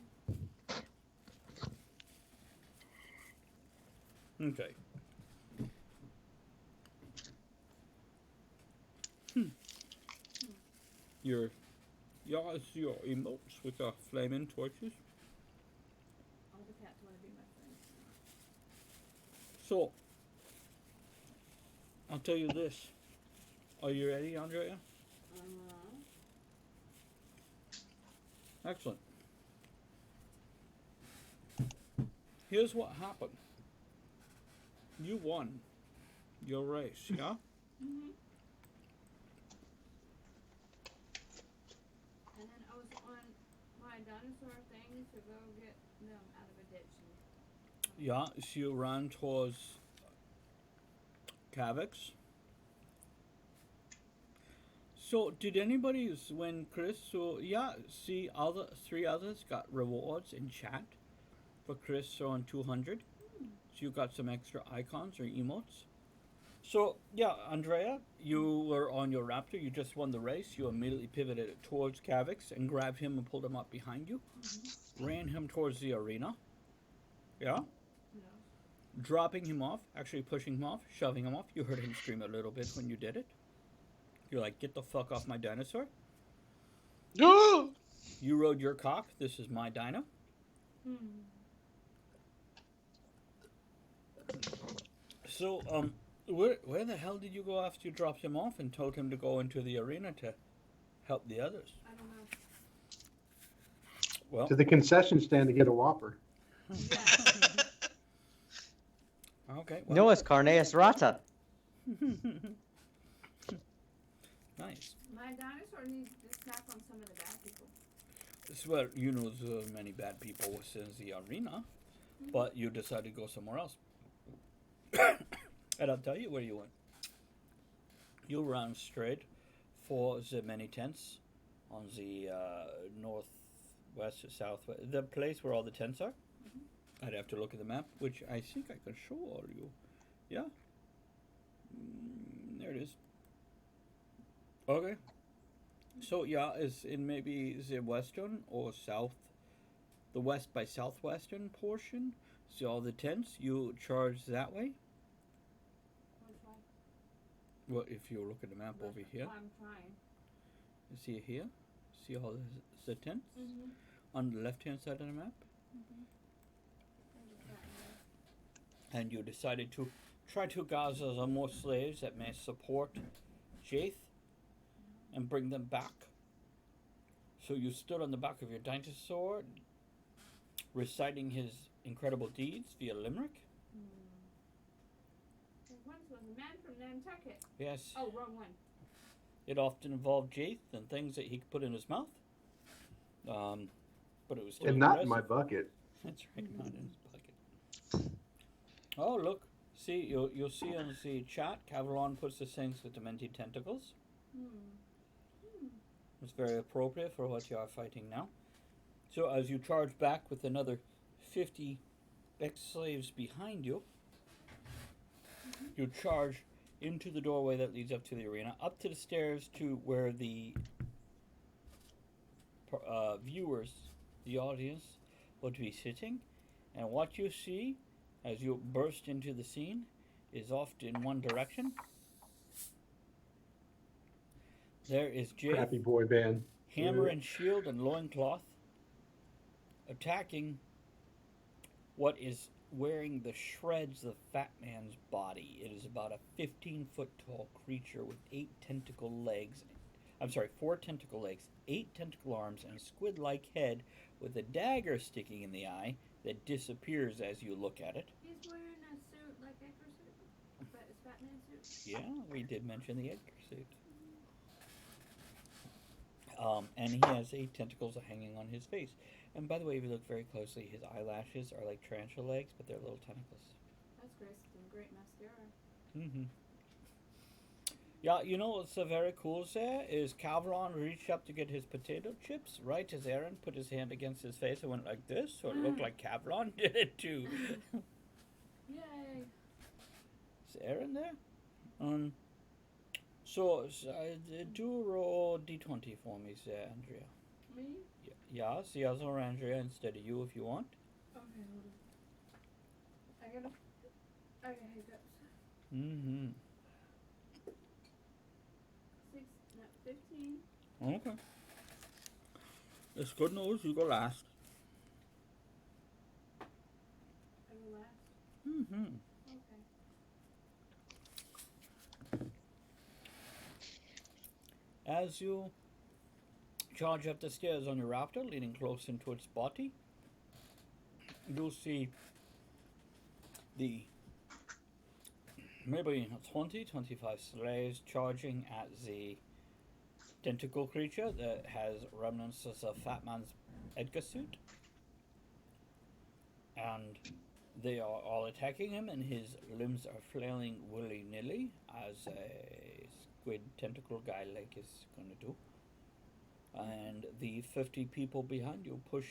[SPEAKER 1] Okay. Your emotes with the flaming torches.
[SPEAKER 5] All the cats want to be my friend.
[SPEAKER 1] So, I'll tell you this. Are you ready, Andrea? Excellent. Here's what happened. You won your race, yeah?
[SPEAKER 5] Mm-hmm. And then I was on my dinosaur thing to go get them out of a ditch. And
[SPEAKER 1] Yeah, so you ran towards Kavix. So, did anybody, when Chris, so yeah, see, three others got rewards in chat for Chris throwing 200. So you got some extra icons or emotes. So, yeah, Andrea, you were on your raptor, you just won the race, you immediately pivoted it towards Kavix and grabbed him and pulled him up behind you. Ran him towards the arena. Yeah?
[SPEAKER 5] no.
[SPEAKER 1] Dropping him off, actually pushing him off, shoving him off. You heard him scream a little bit when you did it. You're like, get the fuck off my dinosaur.
[SPEAKER 3] No.
[SPEAKER 1] You rode your cock. This is my dino. So, where the hell did you go after you dropped him off and told him to go into the arena to help the others?
[SPEAKER 5] I don't know.
[SPEAKER 1] Well,
[SPEAKER 4] To the concession stand to get a Whopper.
[SPEAKER 1] okay. Well,
[SPEAKER 2] No, it's carne asrata.
[SPEAKER 1] nice.
[SPEAKER 5] My dinosaur needs to snap on some of the bad people.
[SPEAKER 1] Well, you know, there's many bad people within the arena, but you decided to go somewhere else. And I'll tell you where you went. You ran straight for the many tents on the northwest or southwest, the place where all the tents are. I'd have to look at the map, which I think I can show all of you. Yeah. There it is. Okay. So yeah, it's in maybe the western or south, the west by southwestern portion. See all the tents, you charge that way.
[SPEAKER 5] Which way?
[SPEAKER 1] Well, if you look at the map
[SPEAKER 5] But
[SPEAKER 1] over here,
[SPEAKER 5] I'm trying.
[SPEAKER 1] you see it here. See all the tents
[SPEAKER 5] Mm-hmm.
[SPEAKER 1] on the left-hand side of the map,
[SPEAKER 5] Mm-hmm.
[SPEAKER 1] and you decided to try to gather some more slaves that may support Jaith and bring them back. So you stood on the back of your dinosaur, reciting his incredible deeds via limerick.
[SPEAKER 5] Once was a man from Nantucket.
[SPEAKER 1] Yes,
[SPEAKER 5] Oh, wrong one.
[SPEAKER 1] it often involved Jaith and things that he could put in his mouth. But it was still
[SPEAKER 4] And not in
[SPEAKER 1] impressive.
[SPEAKER 4] my bucket.
[SPEAKER 1] That's right, not in his bucket. Oh, look. See, you'll see in the chat, Cavalon puts the things with the many tentacles. It's very appropriate for what you are fighting now. So as you charge back with another 50 ex-slaves behind you, you charge into the doorway that leads up to the arena, up to the stairs to where the viewers, the audience, would be sitting. And what you see as you burst into the scene is off in one direction. There is Jay,
[SPEAKER 4] Crappy boy band.
[SPEAKER 1] hammer and shield and loincloth, attacking what is wearing the shreds of Fat Man's body. It is about a 15-foot tall creature with 4 tentacle legs, 8 tentacle arms, and a squid-like head with a dagger sticking in the eye that disappears as you look at it.
[SPEAKER 5] He's wearing a suit like Edgar suit, but it's Batman suit.
[SPEAKER 1] Yeah, we did mention the Edgar suit. And he has 8 tentacles hanging on his face. And by the way, if you look very closely, his eyelashes are like tarantula legs, but they're little tentacles.
[SPEAKER 5] That's great mascara.
[SPEAKER 1] Mm-hmm. Yeah, you know what's very cool there is Cavalon reached up to get his potato chips right as Aaron put his hand against his face and went like this, so it looked like Cavalon did it too.
[SPEAKER 5] Yay!
[SPEAKER 1] Is Aaron there? So do roll d20 for me, there, Andrea.
[SPEAKER 5] Me?
[SPEAKER 1] Yeah, the other Andrea instead of you if you want.
[SPEAKER 5] Okay, hold on. I got hiccups.
[SPEAKER 1] Mm-hmm.
[SPEAKER 5] 15.
[SPEAKER 1] Okay. It's good news, you go last.
[SPEAKER 5] I go last.
[SPEAKER 1] Mm-hmm.
[SPEAKER 5] Okay.
[SPEAKER 1] As you charge up the stairs on your raptor, leaning close into its body, you'll see the maybe 20-25 slaves charging at the tentacle creature that has remnants of Fat Man's Edgar suit. And they are all attacking him, and his limbs are flailing willy-nilly, as a squid tentacle guy like is going to do. And the 50 people behind you push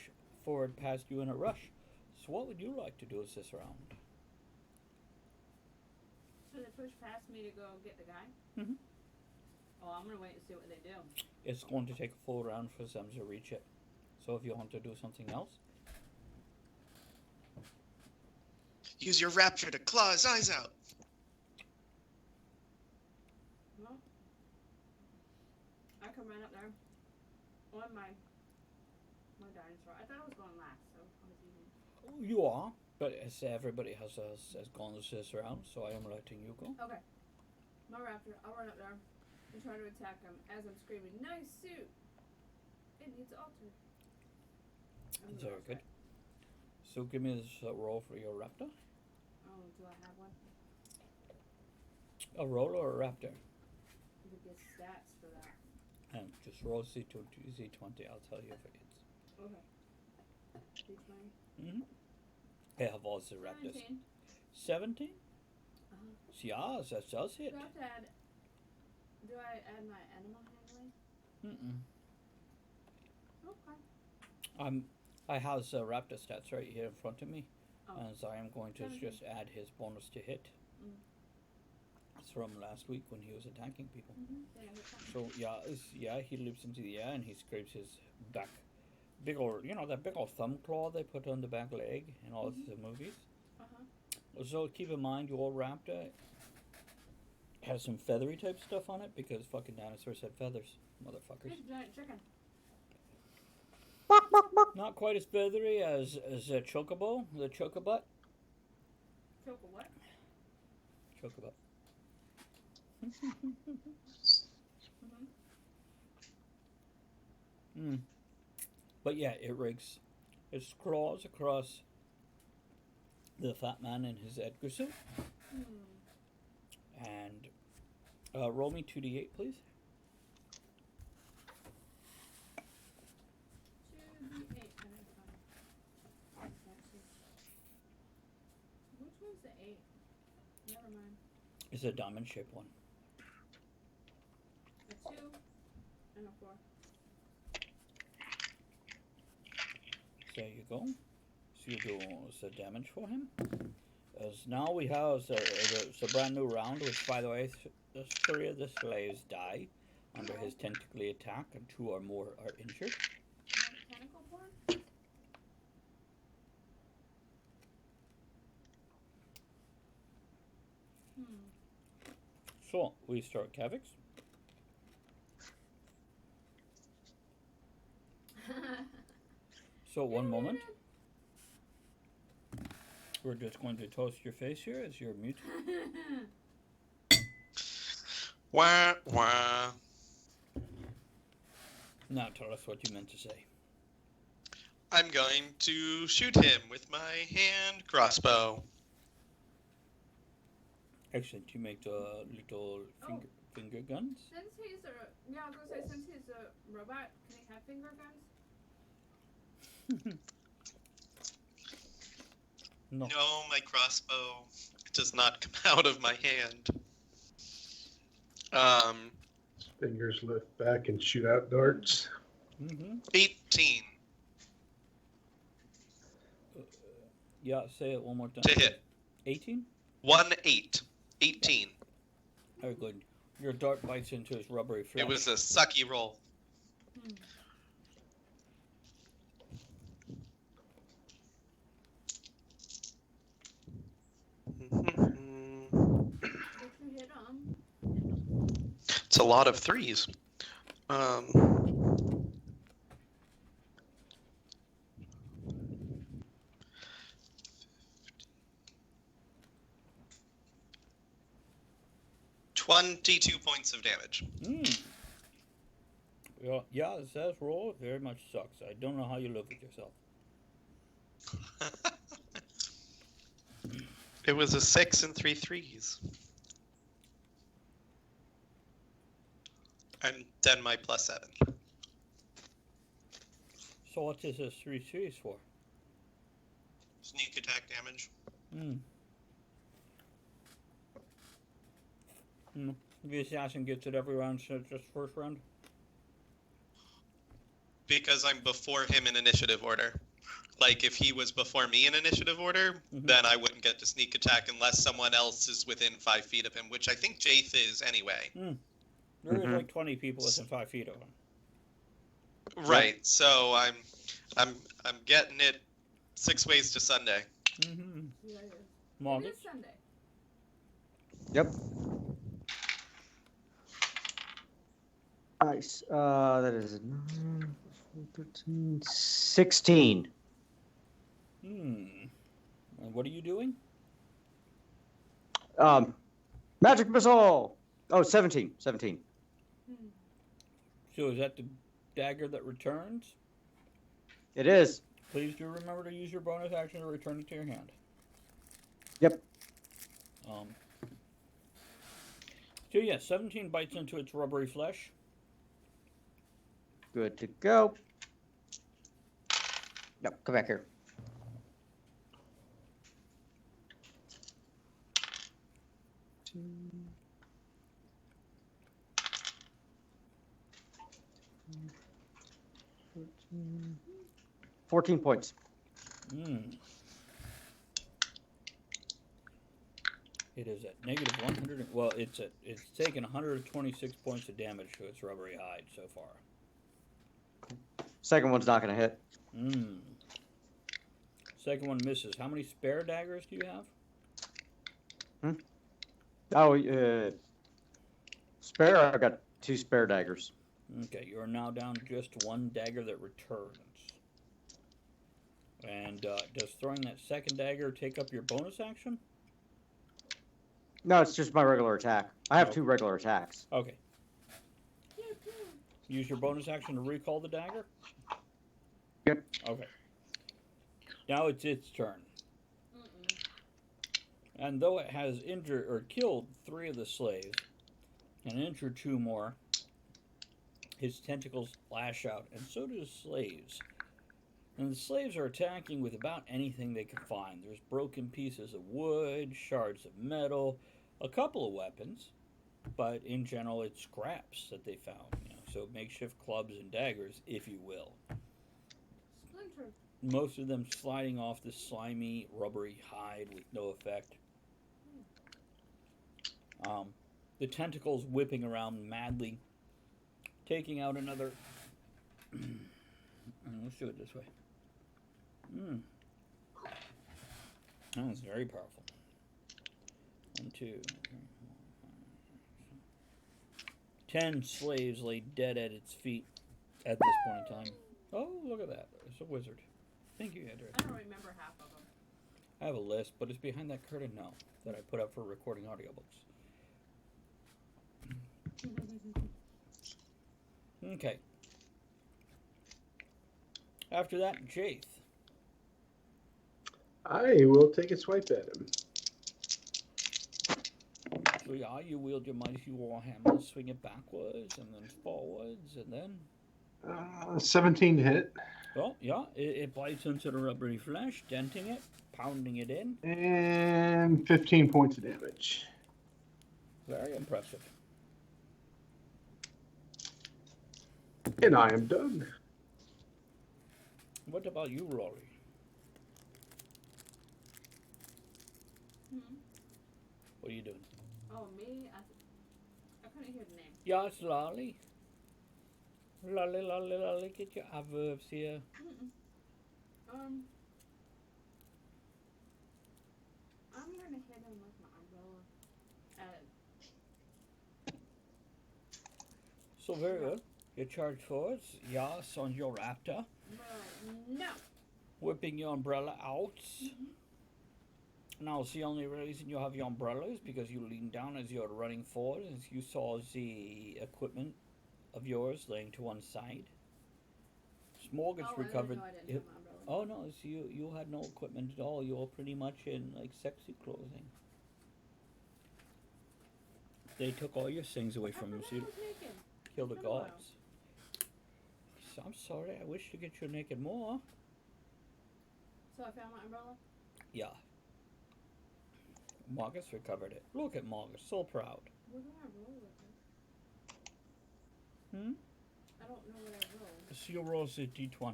[SPEAKER 1] forward past you in a rush. So what would you like to do this round?
[SPEAKER 5] So they push past me to go get the guy?
[SPEAKER 1] Mhm.
[SPEAKER 5] Oh, I'm gonna wait and see what they do.
[SPEAKER 1] It's going to take a full round for them to reach it. So if you want to do something else,
[SPEAKER 3] Use your raptor to claw his eyes out.
[SPEAKER 5] Well, I can run up there on my dinosaur. I thought I was going last, so I was even.
[SPEAKER 1] you are. But as everybody has gone this round, so I am letting you go.
[SPEAKER 5] Okay. My raptor, I'll run up there and try to attack him as I'm screaming, "Nice suit! It needs altered." I'm gonna
[SPEAKER 1] Very
[SPEAKER 5] go
[SPEAKER 1] good.
[SPEAKER 5] try.
[SPEAKER 1] So give me this roll for your raptor.
[SPEAKER 5] Oh, do I have one?
[SPEAKER 1] A roll or a raptor?
[SPEAKER 5] To get stats for that.
[SPEAKER 1] And just roll Z20. I'll tell you if it hits.
[SPEAKER 5] Okay. D20.
[SPEAKER 1] Mm-hmm. I have all the raptors.
[SPEAKER 5] 17.
[SPEAKER 1] 17?
[SPEAKER 5] Uh-huh.
[SPEAKER 1] Yeah, that does hit.
[SPEAKER 5] Do I have to add? Do I add my animal handling?
[SPEAKER 1] Mm-mm.
[SPEAKER 5] Okay.
[SPEAKER 1] I have the raptor stats right here in front of me,
[SPEAKER 5] Oh.
[SPEAKER 1] and so I am going to
[SPEAKER 5] 17.
[SPEAKER 1] just add his bonus to hit. It's from last week when he was attacking people.
[SPEAKER 5] Yeah, good time.
[SPEAKER 1] So he leaps into the air and he scrapes his back, big old, that big old thumb claw they put on the back leg in all the movies. So keep in mind your raptor has some feathery type stuff on it because fucking dinosaurs had feathers, motherfuckers.
[SPEAKER 5] Big giant chicken.
[SPEAKER 1] Not quite as feathery as a chocobo, the chocobut.
[SPEAKER 5] Choco what?
[SPEAKER 1] Chocobut. But yeah, it rakes its claws across the fat man in his Edgar suit. And roll me 2d8, please.
[SPEAKER 5] 2d8. Which one's the 8? Never mind.
[SPEAKER 1] It's a diamond shaped one.
[SPEAKER 5] A 2 and a 4.
[SPEAKER 1] There you go. So you do the damage for him. As now we have it's a brand new round, which by the way, 3 of the slaves die under his tentacly attack, and 2 or more are injured.
[SPEAKER 5] Tentacle porn?
[SPEAKER 1] So we start Kavix. So one moment. We're just going to toast your face here as you're mute.
[SPEAKER 3] Wah, wah.
[SPEAKER 1] Now tell us what you meant to say.
[SPEAKER 3] I'm going to shoot him with my hand crossbow.
[SPEAKER 1] Excellent. You make the little finger guns.
[SPEAKER 5] Since he's a I was gonna say since he's a robot, can he have finger guns?
[SPEAKER 1] No.
[SPEAKER 3] No, my crossbow does not come out of my hand.
[SPEAKER 4] Fingers lift back and shoot out darts.
[SPEAKER 3] 18
[SPEAKER 1] Yeah, say it one more time.
[SPEAKER 3] to hit.
[SPEAKER 1] 18?
[SPEAKER 3] 1-8. 18.
[SPEAKER 1] Very good. Your dart bites into his rubbery flesh.
[SPEAKER 3] It was a sucky roll.
[SPEAKER 5] If you hit him.
[SPEAKER 3] It's a lot of 3s. 22 points of damage.
[SPEAKER 1] Yeah, it says roll. It very much sucks. I don't know how you live with yourself.
[SPEAKER 3] It was a 6 and 3 3s. And then my +7.
[SPEAKER 1] So what is this 3 series for?
[SPEAKER 3] Sneak attack damage.
[SPEAKER 1] The assassin gets it every round, so just first round?
[SPEAKER 3] Because I'm before him in initiative order. Like, if he was before me in initiative order, then I wouldn't get to sneak attack unless someone else is within 5 feet of him, which I think Jaith is anyway.
[SPEAKER 1] There is like 20 people within 5 feet of him.
[SPEAKER 3] Right, so I'm getting it 6 ways to Sunday.
[SPEAKER 5] Yeah, it is.
[SPEAKER 1] Margaret?
[SPEAKER 5] It is Sunday.
[SPEAKER 2] Yep. Nice. That is 9, 13, 16.
[SPEAKER 1] And what are you doing?
[SPEAKER 2] Magic missile. Oh, 17. 17.
[SPEAKER 1] So is that the dagger that returns?
[SPEAKER 2] It is.
[SPEAKER 1] Please do remember to use your bonus action to return it to your hand.
[SPEAKER 2] Yep.
[SPEAKER 1] So yeah, 17 bites into its rubbery flesh.
[SPEAKER 2] Good to go. No, come back here. Two. 14 points.
[SPEAKER 1] It is at negative 100. Well, it's taken 126 points of damage to its rubbery hide so far.
[SPEAKER 2] Second one's not going to hit.
[SPEAKER 1] Hmm. Second one misses. How many spare daggers do you have?
[SPEAKER 2] Oh, spare. I've got 2 spare daggers.
[SPEAKER 1] Okay, you are now down to just 1 dagger that returns. And does throwing that second dagger take up your bonus action?
[SPEAKER 2] No, it's just my regular attack. I have
[SPEAKER 1] Okay.
[SPEAKER 2] 2 regular attacks.
[SPEAKER 1] Okay. Use your bonus action to recall the dagger?
[SPEAKER 2] Yep.
[SPEAKER 1] Okay. Now it's its turn.
[SPEAKER 5] Mm-mm.
[SPEAKER 1] And though it has injured or killed 3 of the slaves and injured 2 more, his tentacles lash out, and so do the slaves. And the slaves are attacking with about anything they can find. There's broken pieces of wood, shards of metal, a couple of weapons, but in general it's scraps that they found. So makeshift clubs and daggers, if you will.
[SPEAKER 5] Splinter.
[SPEAKER 1] Most of them sliding off the slimy, rubbery hide with no effect. The tentacles whipping around madly, taking out another. Let's do it this way. That was very powerful. 1, 2, 3, 4, 5, 6. 10 slaves lay dead at its feet at this point in time. Oh, look at that. It's a wizard. Thank you, Andrew.
[SPEAKER 5] I don't remember half of them.
[SPEAKER 1] I have a list, but it's behind that curtain now that I put up for recording audiobooks. Okay. After that, Jaith.
[SPEAKER 4] I will take a swipe at him.
[SPEAKER 1] So yeah, you wield your mighty warhammer, swing it backwards and then forwards, and then
[SPEAKER 4] 17 to hit.
[SPEAKER 1] oh yeah, it bites into the rubbery flesh, denting it, pounding it in.
[SPEAKER 4] And 15 points of damage.
[SPEAKER 1] Very impressive.
[SPEAKER 4] And I am done.
[SPEAKER 1] What about you, Rory?
[SPEAKER 5] Hmm?
[SPEAKER 1] What are you doing?
[SPEAKER 5] Oh, me? I couldn't hear the name.
[SPEAKER 1] Yes, Lolly. Lolly, lolly, lolly, get your adverbs here.
[SPEAKER 5] Mm-mm. I'm gonna hit him with my umbrella.
[SPEAKER 1] So very good. You charge forwards, yes, on your raptor,
[SPEAKER 5] No.
[SPEAKER 1] whipping your umbrella out. Now, the only reason you have your umbrella is because you lean down as you're running forward, as you saw the equipment of yours laying to one side. Small gets recovered.
[SPEAKER 5] I didn't have my umbrella.
[SPEAKER 1] Oh no, so you had no equipment at all. You were pretty much in like sexy clothing. They took all your things away from you, so you
[SPEAKER 5] I was naked.
[SPEAKER 1] killed the
[SPEAKER 5] It's been a while.
[SPEAKER 1] gods. So I'm sorry. I wish to get you naked more.
[SPEAKER 5] So I found my umbrella?
[SPEAKER 1] Yeah. Marcus recovered it. Look at Marcus, so proud.
[SPEAKER 5] What do I roll with it?
[SPEAKER 1] Hmm?
[SPEAKER 5] I don't know what I rolled.
[SPEAKER 1] So your roll is a d20.
[SPEAKER 5] I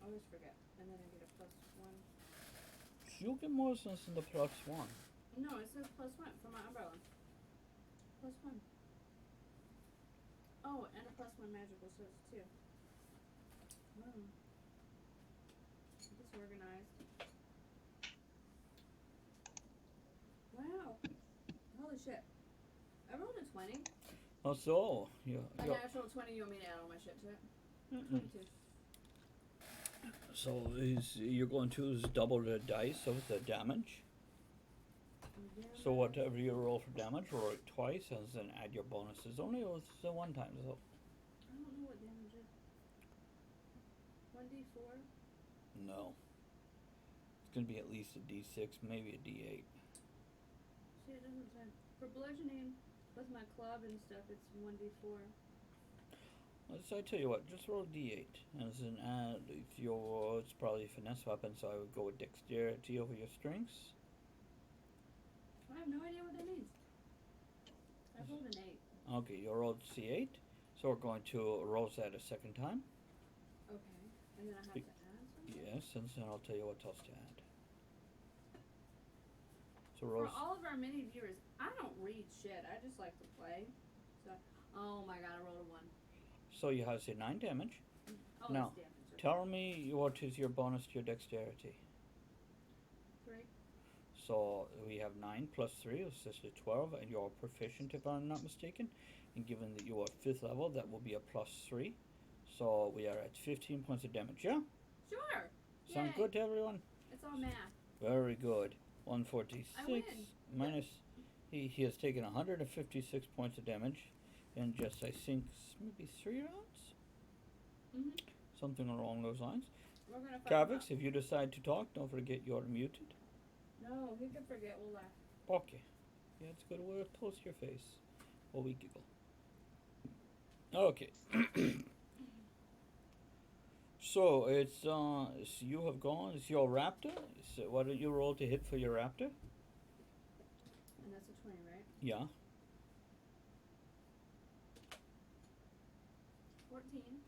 [SPEAKER 5] always forget. And then I get a +1.
[SPEAKER 1] You get more sense than the +1.
[SPEAKER 5] No, it says +1 for my umbrella. +1. Oh, and a +1 magical source too. Wow. Disorganized. Wow. Holy shit. I rolled a 20.
[SPEAKER 1] Oh, so you.
[SPEAKER 5] A natural 20, you want me to add all my shit to it? 22.
[SPEAKER 1] So you're going to use double the dice of the damage.
[SPEAKER 5] Yeah.
[SPEAKER 1] So whatever you roll for damage, roll it twice and then add your bonuses. Only it was one time. So
[SPEAKER 5] I don't know what damage is. 1d4?
[SPEAKER 1] no. It's gonna be at least a d6, maybe a d8.
[SPEAKER 5] See, it doesn't say. For bludgeoning with my club and stuff, it's 1d4.
[SPEAKER 1] So I tell you what, just roll a d8, and then add if it's probably a finesse weapon, so I would go with dexterity over your strengths.
[SPEAKER 5] I have no idea what that means. I rolled an 8.
[SPEAKER 1] Okay, you rolled c8, so we're going to roll that a second time.
[SPEAKER 5] Okay. And then I have to add something?
[SPEAKER 1] Yes, and then I'll tell you what else to add. So
[SPEAKER 5] For
[SPEAKER 1] Rose.
[SPEAKER 5] all of our mini viewers, I don't read shit. I just like to play. So, oh my god, I rolled a 1.
[SPEAKER 1] So you have say 9 damage.
[SPEAKER 5] Oh,
[SPEAKER 1] Now,
[SPEAKER 5] that's damage. Okay.
[SPEAKER 1] Tell me what is your bonus to your dexterity.
[SPEAKER 5] 3.
[SPEAKER 1] So we have 9 plus 3 is just a 12, and you're proficient if I'm not mistaken. And given that you are 5th level, that will be a plus 3. So we are at 15 points of damage, yeah?
[SPEAKER 5] Sure.
[SPEAKER 1] Sound
[SPEAKER 5] Yay.
[SPEAKER 1] good to everyone?
[SPEAKER 5] It's all math.
[SPEAKER 1] Very good. 146
[SPEAKER 5] I win.
[SPEAKER 1] minus. He has taken 156 points of damage in just, I think, maybe 3 rounds?
[SPEAKER 5] Mhm.
[SPEAKER 1] Something along those lines.
[SPEAKER 5] We're gonna find
[SPEAKER 1] Kavix, if you decide to talk, don't forget you're muted.
[SPEAKER 5] No, he can forget. We'll laugh.
[SPEAKER 1] Okay. Yeah, it's good. We'll toast your face while we giggle. Okay. So it's so you have gone. It's your raptor. So what did you roll to hit for your raptor?
[SPEAKER 5] And that's a 20, right?
[SPEAKER 1] Yeah.
[SPEAKER 5] 14.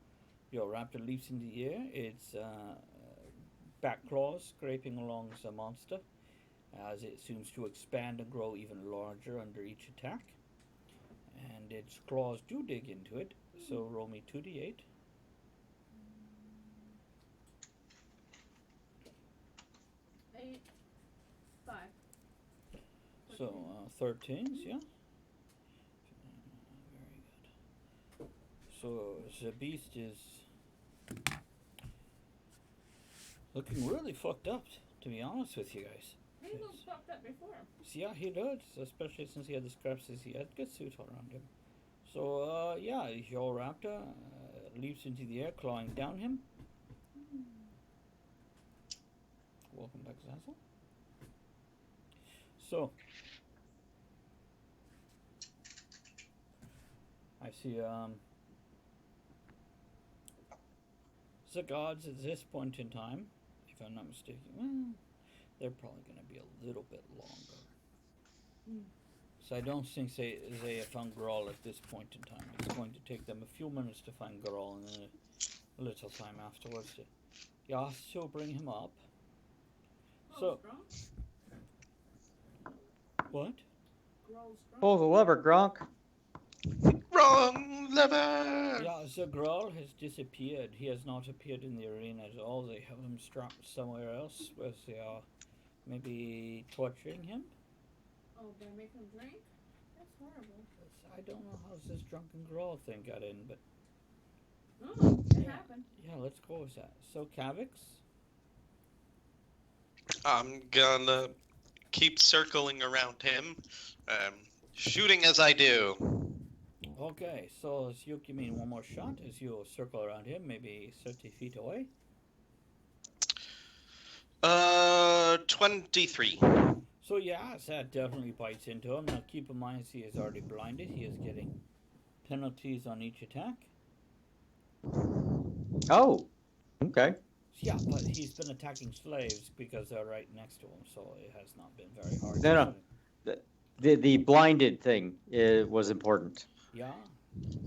[SPEAKER 1] Your raptor leaps in the air. Its back claws scraping along the monster as it seems to expand and grow even larger under each attack. And its claws do dig into it. So roll me 2d8.
[SPEAKER 5] 8. 5.
[SPEAKER 1] So 13s, yeah. Very good. So the beast is looking really fucked up, to be honest with you guys.
[SPEAKER 5] He looked fucked up before.
[SPEAKER 1] Yeah, he does, especially since he had the scraps he had good suit around him. So yeah, your raptor leaps into the air, clawing down him. Welcome back, Zazzle. So I see the gods at this point in time, if I'm not mistaken, well, they're probably going to be a little bit longer. So I don't think they have found Grawl at this point in time. It's going to take them a few minutes to find Grawl and then a little time afterwards to so bring him up. So
[SPEAKER 5] Strong?
[SPEAKER 1] what?
[SPEAKER 5] Grow strong.
[SPEAKER 2] Pull the lever, Gronk.
[SPEAKER 3] Wrong lever.
[SPEAKER 1] Yeah, the Grawl has disappeared. He has not appeared in the arena at all. They have him strapped somewhere else where they are maybe torturing him.
[SPEAKER 5] Oh, they make him drink? That's horrible.
[SPEAKER 1] I don't know how this drunken Grawl thing got in, but
[SPEAKER 5] Oh, it
[SPEAKER 1] Yeah.
[SPEAKER 5] happened.
[SPEAKER 1] yeah, let's go with that. So Kavix,
[SPEAKER 3] I'm gonna keep circling around him, shooting as I do.
[SPEAKER 1] okay, so as you give me one more shot as you circle around him, maybe 30 feet away.
[SPEAKER 3] 23.
[SPEAKER 1] So yeah, that definitely bites into him. Now keep in mind he is already blinded. He is getting penalties on each attack.
[SPEAKER 2] Oh, okay.
[SPEAKER 1] Yeah, but he's been attacking slaves because they're right next to him, so it has not been very hard.
[SPEAKER 2] No. The blinded thing was important.
[SPEAKER 1] Yeah.
[SPEAKER 5] Did he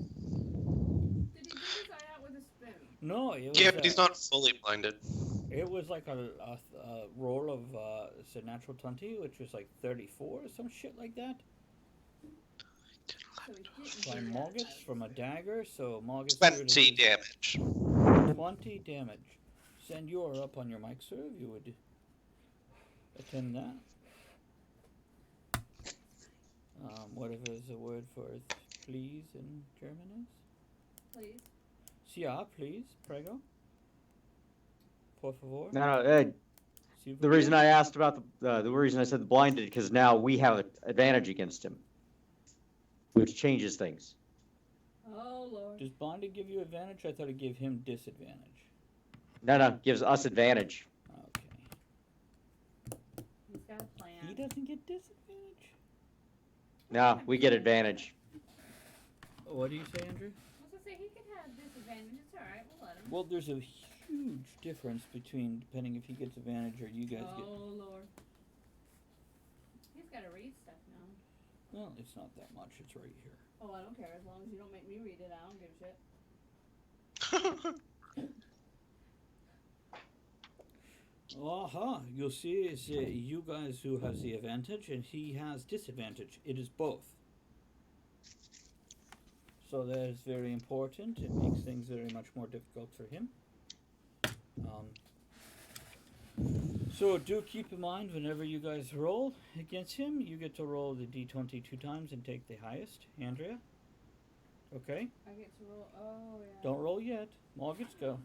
[SPEAKER 5] dig his eye out with a spoon?
[SPEAKER 1] No, it was
[SPEAKER 3] Yeah, but he's not fully blinded.
[SPEAKER 1] It was like a roll of it's a natural 20, which was like 34 or some shit like that.
[SPEAKER 5] So he didn't
[SPEAKER 1] By
[SPEAKER 5] dig it out
[SPEAKER 1] Morgus
[SPEAKER 5] with
[SPEAKER 1] from a dagger, so Morgus
[SPEAKER 3] 20 damage.
[SPEAKER 1] 20 damage. Send you are up on your mic, sir, if you would attend that. Whatever is the word for please in German is?
[SPEAKER 5] Please.
[SPEAKER 1] Ja, please, prego. Por favor.
[SPEAKER 2] No, the reason I asked about the reason I said the blinded, because now we have an advantage against him, which changes things.
[SPEAKER 5] Oh, Lord.
[SPEAKER 1] Does blinded give you advantage? I thought it gave him disadvantage.
[SPEAKER 2] No, gives us advantage.
[SPEAKER 1] Okay.
[SPEAKER 5] He's got a plan.
[SPEAKER 1] He doesn't get disadvantage?
[SPEAKER 2] No, we get advantage.
[SPEAKER 1] What do you say, Andrew?
[SPEAKER 5] I was gonna say he could have disadvantage. It's alright. We'll let him.
[SPEAKER 1] Well, there's a huge difference between depending if he gets advantage or you guys get.
[SPEAKER 5] Oh, Lord. He's gotta read stuff now.
[SPEAKER 1] Well, it's not that much. It's right here.
[SPEAKER 5] Oh, I don't care. As long as you don't make me read it, I don't give a shit.
[SPEAKER 1] You'll see, is you guys who has the advantage and he has disadvantage. It is both. So that is very important. It makes things very much more difficult for him. So do keep in mind whenever you guys roll against him, you get to roll the d20 2 times and take the highest. Andrea? Okay?
[SPEAKER 5] I get to roll. Oh, yeah.
[SPEAKER 1] Don't roll yet. Morgans, go.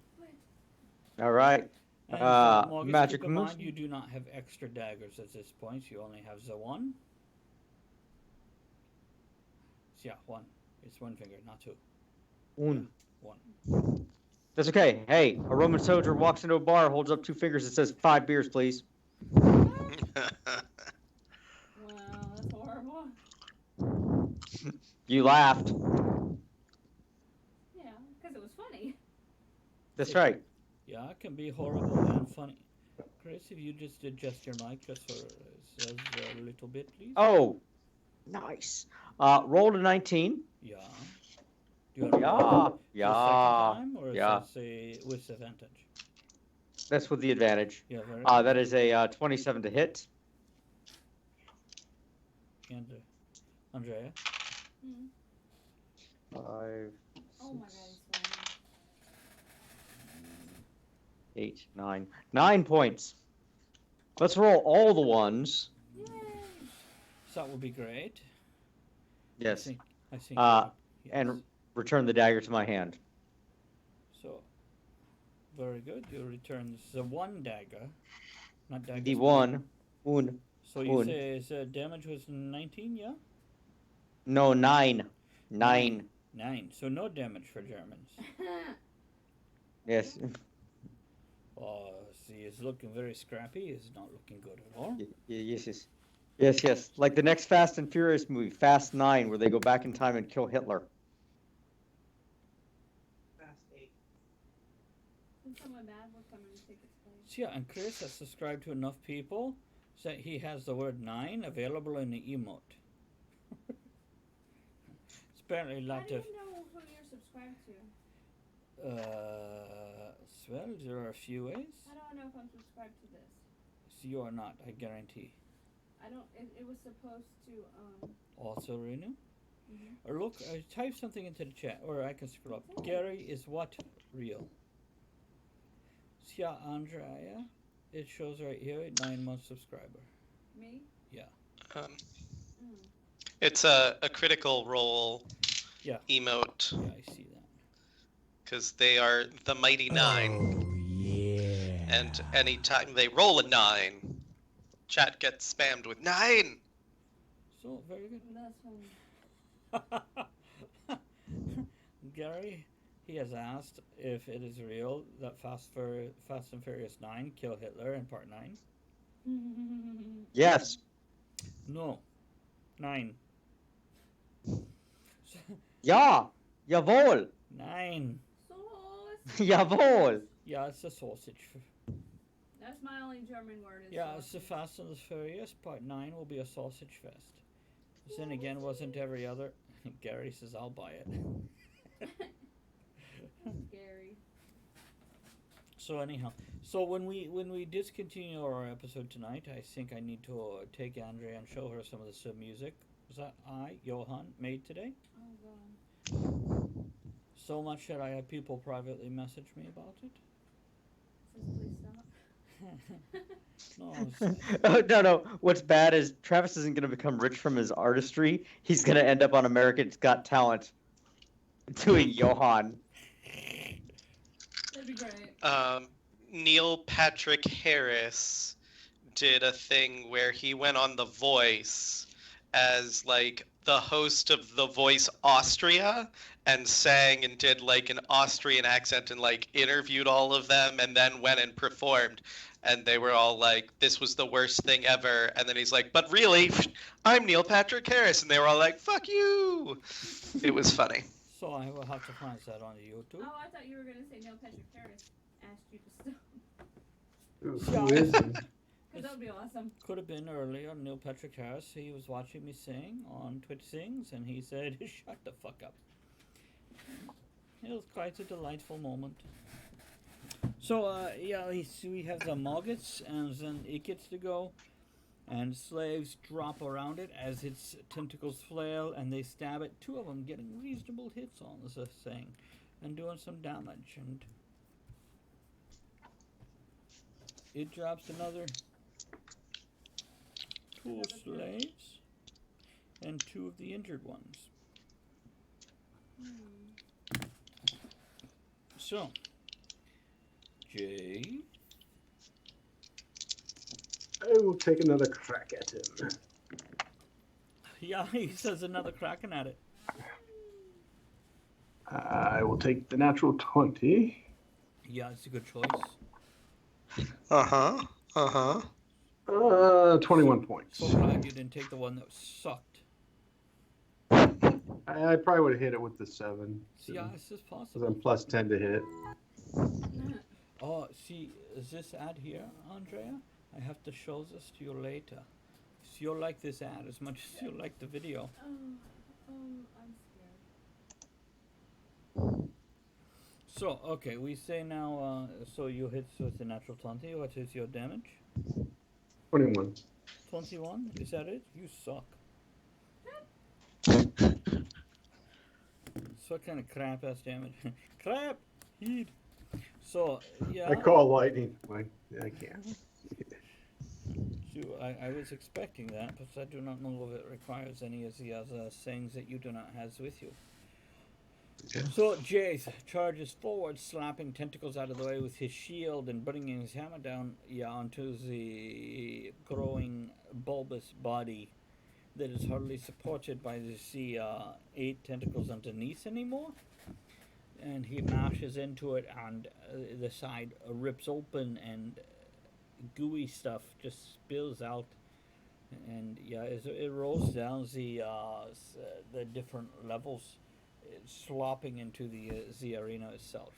[SPEAKER 2] All right.
[SPEAKER 1] And Morgans,
[SPEAKER 2] Magic
[SPEAKER 1] keep in
[SPEAKER 2] moves.
[SPEAKER 1] mind you do not have extra daggers at this point. You only have the one. Yeah, one. It's one finger, not two.
[SPEAKER 2] Un.
[SPEAKER 1] One.
[SPEAKER 2] That's okay. Hey, a Roman soldier walks into a bar, holds up 2 fingers, and says, 5 beers, please.
[SPEAKER 5] Wow, that's horrible.
[SPEAKER 2] You laughed.
[SPEAKER 5] Yeah, because it was funny.
[SPEAKER 2] That's right.
[SPEAKER 1] Yeah, it can be horrible and funny. Chris, if you just adjust your mic just for a little bit, please.
[SPEAKER 2] Oh, nice. Roll a 19.
[SPEAKER 1] Yeah. Do you want to roll
[SPEAKER 2] Yeah.
[SPEAKER 1] the
[SPEAKER 2] Yeah.
[SPEAKER 1] second time, or
[SPEAKER 2] Yeah.
[SPEAKER 1] is that say with advantage?
[SPEAKER 2] That's with the advantage.
[SPEAKER 1] Yeah, very
[SPEAKER 2] That is a 27 to hit.
[SPEAKER 1] And Andrea?
[SPEAKER 5] Mm.
[SPEAKER 2] 5,
[SPEAKER 5] Oh my god,
[SPEAKER 2] 6,
[SPEAKER 5] he's funny.
[SPEAKER 2] 8, 9. 9 points. Let's roll all the ones.
[SPEAKER 5] Yay!
[SPEAKER 1] So that would be great.
[SPEAKER 2] Yes.
[SPEAKER 1] I think.
[SPEAKER 2] Uh,
[SPEAKER 1] yes.
[SPEAKER 2] And return the dagger to my hand.
[SPEAKER 1] So, very good. You return the one dagger, not dagger.
[SPEAKER 2] The one. Un.
[SPEAKER 1] So you
[SPEAKER 2] un.
[SPEAKER 1] say his damage was 19, yeah?
[SPEAKER 2] No, 9. 9.
[SPEAKER 1] 9. So no damage for Germans.
[SPEAKER 2] Yes.
[SPEAKER 1] See, he's looking very scrappy. He's not looking good at all.
[SPEAKER 2] Yes, yes. Yes, yes. Like the next Fast and Furious movie, Fast 9, where they go back in time and kill Hitler.
[SPEAKER 5] When someone bad will come and take its place.
[SPEAKER 1] So yeah, and Chris has subscribed to enough people so that he has the word 9 available in the emote. It's apparently a
[SPEAKER 5] How
[SPEAKER 1] lot
[SPEAKER 5] do you
[SPEAKER 1] of...
[SPEAKER 5] know who you're subscribed to?
[SPEAKER 1] Well, there are a few ways.
[SPEAKER 5] How do I know if I'm subscribed to this?
[SPEAKER 1] So you are not, I guarantee.
[SPEAKER 5] I don't. It was supposed to.
[SPEAKER 1] Also renew.
[SPEAKER 5] Mhm.
[SPEAKER 1] Or look, type something into the chat, or I can scroll up. Gary is what real? So yeah, Andrea, it shows right here, 9-month subscriber.
[SPEAKER 5] Me?
[SPEAKER 3] Um,
[SPEAKER 5] Mm.
[SPEAKER 3] it's a critical role
[SPEAKER 1] Yeah.
[SPEAKER 3] emote
[SPEAKER 1] Yeah, I see that.
[SPEAKER 3] because they are the mighty 9.
[SPEAKER 7] Oh, yeah.
[SPEAKER 3] And anytime they roll a 9, chat gets spammed with 9.
[SPEAKER 1] So very good.
[SPEAKER 5] That's funny.
[SPEAKER 1] Gary, he has asked if it is real that Fast and Furious 9 kill Hitler in part 9.
[SPEAKER 2] Yes.
[SPEAKER 1] No. 9.
[SPEAKER 2] Ja. Jawohl.
[SPEAKER 1] 9.
[SPEAKER 5] Sauce.
[SPEAKER 2] Jawohl.
[SPEAKER 1] Yeah, it's a sausage.
[SPEAKER 5] That's my only German word. Is
[SPEAKER 1] Yeah, it's the
[SPEAKER 5] sausage.
[SPEAKER 1] Fast and the Furious. Part 9 will be a sausage fest. Then again, wasn't every other... Gary says, I'll buy it.
[SPEAKER 5] That's scary.
[SPEAKER 1] So anyhow, so when we discontinue our episode tonight, I think I need to take Andrea and show her some of the sub music. Was that Johan, made today?
[SPEAKER 5] Oh god.
[SPEAKER 1] So much that I had people privately message me about it.
[SPEAKER 5] Says please stop.
[SPEAKER 1] No, it's-
[SPEAKER 2] Oh, no. What's bad is Travis isn't going to become rich from his artistry. He's going to end up on America's Got Talent doing Johan.
[SPEAKER 5] That'd be great.
[SPEAKER 3] Neil Patrick Harris did a thing where he went on The Voice as like the host of The Voice Austria and sang and did like an Austrian accent and like interviewed all of them and then went and performed. And they were all like, this was the worst thing ever. And then he's like, but really, I'm Neil Patrick Harris. And they were all like, fuck you. It was funny.
[SPEAKER 1] so I will have to find that on the YouTube.
[SPEAKER 5] Oh, I thought you were gonna say Neil Patrick Harris asked you to stop.
[SPEAKER 4] Who is he?
[SPEAKER 5] Cause that would be awesome.
[SPEAKER 1] Could have been earlier. Neil Patrick Harris, he was watching me sing on Twitch Sings, and he said, shut the fuck up. It was quite a delightful moment. So, yeah, we have the maggots, and then it gets to go, and slaves drop around it as its tentacles flail, and they stab it. Two of them getting reasonable hits on this thing, and doing some damage, and it drops another two slaves, and two of the injured ones. So, Jay.
[SPEAKER 4] I will take another crack at him.
[SPEAKER 1] Yeah, he says another cracking at it.
[SPEAKER 4] I will take the natural 20.
[SPEAKER 1] Yeah, it's a good choice.
[SPEAKER 3] Uh huh.
[SPEAKER 4] 21 points.
[SPEAKER 1] So glad you didn't take the one that sucked.
[SPEAKER 4] I probably would have hit it with the 7.
[SPEAKER 1] Yeah, this is
[SPEAKER 4] Because
[SPEAKER 1] possible.
[SPEAKER 4] I'm plus 10 to hit.
[SPEAKER 1] Oh, see, is this ad here, Andrea? I have to show this to you later. So you'll like this ad as much as you'll like the video.
[SPEAKER 5] I'm scared.
[SPEAKER 1] So, okay, we say now, so you hit with the natural 20. What is your damage?
[SPEAKER 4] 21.
[SPEAKER 1] 21? Is that it? You suck. So what kind of crap ass damage? Crap! Heat! So, yeah.
[SPEAKER 4] I call lightning. I can't.
[SPEAKER 1] So I was expecting that, but I do not know if it requires any of the other things that you do not have with you.
[SPEAKER 4] Okay.
[SPEAKER 1] So Jace charges forward, slapping tentacles out of the way with his shield and bringing his hammer down onto the growing bulbous body that is hardly supported by the 8 tentacles underneath anymore. And he mashes into it, and the side rips open, and gooey stuff just spills out. And yeah, it rolls down the different levels, slopping into the arena itself.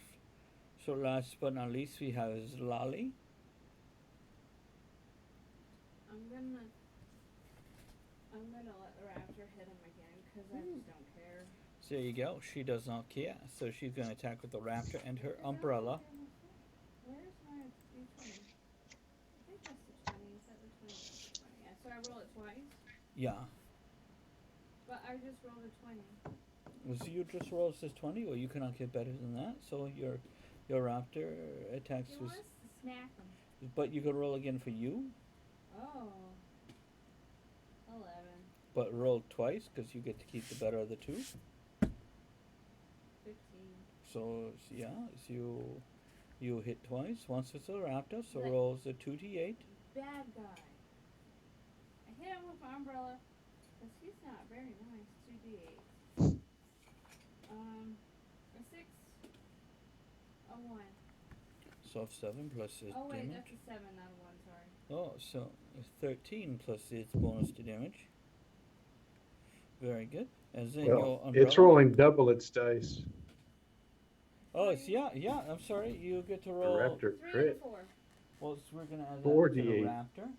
[SPEAKER 1] So last but not least, we have Lolly.
[SPEAKER 5] I'm gonna let the raptor hit him again because I just don't care.
[SPEAKER 1] So there you go. She does not care. So she's going to attack with the raptor and her umbrella.
[SPEAKER 5] Where's my d20? I think that's the 20. Is that the 20? That's the 20. Yeah, so I roll it twice.
[SPEAKER 1] Yeah.
[SPEAKER 5] But I just rolled a 20.
[SPEAKER 1] So you just roll this 20, or you cannot get better than that. So your raptor attacks
[SPEAKER 5] He
[SPEAKER 1] with,
[SPEAKER 5] wants to smack him.
[SPEAKER 1] but you could roll again for you.
[SPEAKER 5] Oh. 11.
[SPEAKER 1] But roll twice because you get to keep the better of the two.
[SPEAKER 5] 15.
[SPEAKER 1] So yeah, so you hit twice. Once with the raptor, so
[SPEAKER 5] But-
[SPEAKER 1] rolls a 2d8.
[SPEAKER 5] Bad guy. I hit him with my umbrella because he's not very nice. 2d8. A 6. A 1.
[SPEAKER 1] So 7 plus his
[SPEAKER 5] Oh wait,
[SPEAKER 1] damage.
[SPEAKER 5] that's a 7, not a 1. Sorry.
[SPEAKER 1] Oh, so 13 plus its bonus to damage. Very good. And then your
[SPEAKER 4] Well,
[SPEAKER 1] umbrella.
[SPEAKER 4] it's rolling double its dice.
[SPEAKER 1] Oh, it's, yeah. I'm sorry. You get to
[SPEAKER 4] A
[SPEAKER 1] roll.
[SPEAKER 4] raptor
[SPEAKER 5] 3 and
[SPEAKER 4] crit.
[SPEAKER 5] 4.
[SPEAKER 1] Well, so we're gonna add that
[SPEAKER 4] 4
[SPEAKER 1] to the
[SPEAKER 4] D8.
[SPEAKER 1] raptor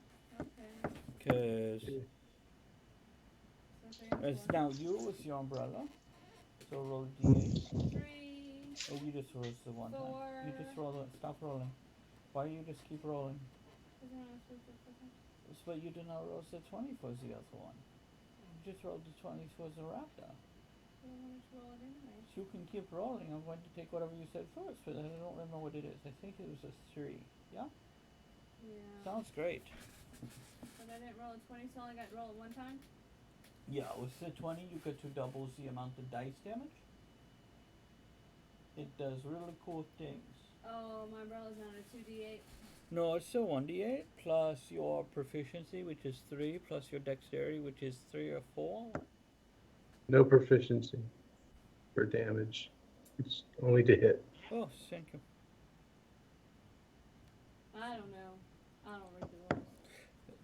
[SPEAKER 5] Okay.
[SPEAKER 1] because
[SPEAKER 5] So 3 and
[SPEAKER 1] it's
[SPEAKER 5] 4.
[SPEAKER 1] now you with your umbrella. So roll a d8.
[SPEAKER 5] 3.
[SPEAKER 1] Oh, you just rolled the one time. You just roll it. Stop rolling. Why do you just keep rolling?
[SPEAKER 5] Isn't I supposed to put them?
[SPEAKER 1] But you did not roll the 20 for the other one. You just rolled the 20 for the raptor.
[SPEAKER 5] I wanted to roll it anyway.
[SPEAKER 1] You can keep rolling. I'm going to take whatever you said first, but I don't remember what it is. I think it was a 3. Yeah?
[SPEAKER 5] Yeah.
[SPEAKER 1] Sounds great.
[SPEAKER 5] But I didn't roll a 20, so I only got to roll it one time?
[SPEAKER 1] Yeah, with the 20, you get to double the amount of dice damage. It does really cool things.
[SPEAKER 5] Oh, my umbrella's on a 2d8.
[SPEAKER 1] No, it's a 1d8 plus your proficiency, which is 3, plus your dexterity, which is 3 or 4.
[SPEAKER 4] No proficiency for damage. It's only to hit.
[SPEAKER 1] Oh, thank you.
[SPEAKER 5] I don't know. I don't read the rules.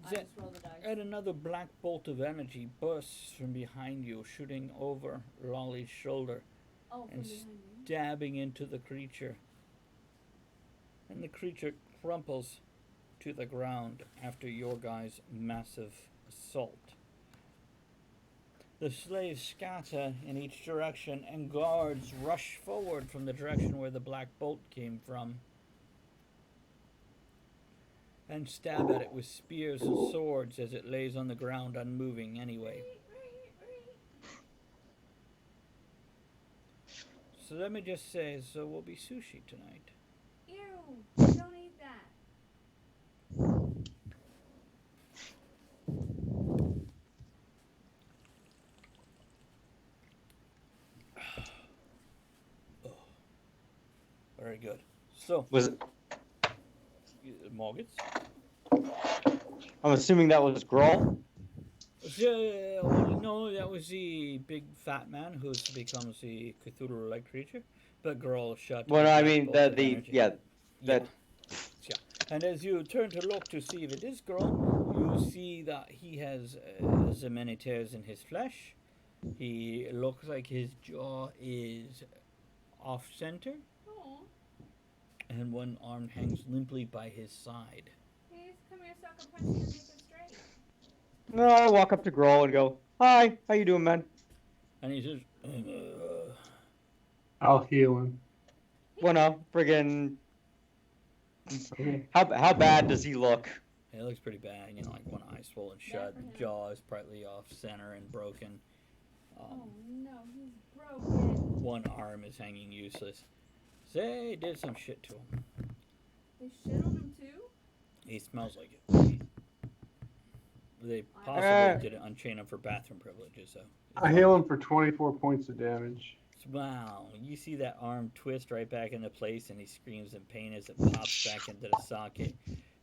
[SPEAKER 5] I
[SPEAKER 1] Then-
[SPEAKER 5] just roll the dice.
[SPEAKER 1] And another black bolt of energy bursts from behind you, shooting over Lolly's shoulder
[SPEAKER 5] Oh, from
[SPEAKER 1] and
[SPEAKER 5] behind me.
[SPEAKER 1] stabbing into the creature. And the creature crumples to the ground after your guy's massive assault. The slaves scatter in each direction, and guards rush forward from the direction where the black bolt came from. and stab at it with spears and swords as it lays on the ground unmoving anyway. So let me just say, so will be sushi tonight.
[SPEAKER 5] Ew! Don't eat that.
[SPEAKER 1] Very good. So,
[SPEAKER 2] Was it?
[SPEAKER 1] Morgans?
[SPEAKER 2] I'm assuming that was Grohl.
[SPEAKER 1] Well, no, that was the big fat man who's becomes the Cthulhu-like creature. But girl shut.
[SPEAKER 2] Well, I mean
[SPEAKER 1] bolt of
[SPEAKER 2] the
[SPEAKER 1] energy.
[SPEAKER 2] yeah,
[SPEAKER 1] Yeah.
[SPEAKER 2] that
[SPEAKER 1] Yeah. And as you turn to look to see if it is girl, you see that he has so many tears in his flesh. He looks like his jaw is off center,
[SPEAKER 5] Oh,
[SPEAKER 1] and one arm hangs limply by his side.
[SPEAKER 5] please come here so I can punch you and make it straight.
[SPEAKER 2] no, I walk up to Grohl and go, "Hi, how you doing, man?"
[SPEAKER 1] And he says,
[SPEAKER 4] I'll heal him.
[SPEAKER 2] Well, no, friggin'
[SPEAKER 4] Okay.
[SPEAKER 2] how bad does he look?
[SPEAKER 1] it looks pretty bad, you know, like one eye swollen shut,
[SPEAKER 5] for him.
[SPEAKER 1] jaw is partly off center and broken.
[SPEAKER 5] Oh no, he's broken.
[SPEAKER 1] One arm is hanging useless. They did some shit to him.
[SPEAKER 5] They shit on him too?
[SPEAKER 1] He smells like it. They possibly didn't unchain him for bathroom privileges, so.
[SPEAKER 4] I heal him for 24 points of damage.
[SPEAKER 1] Wow, you see that arm twist right back into place, and he screams in pain as it pops back into the socket.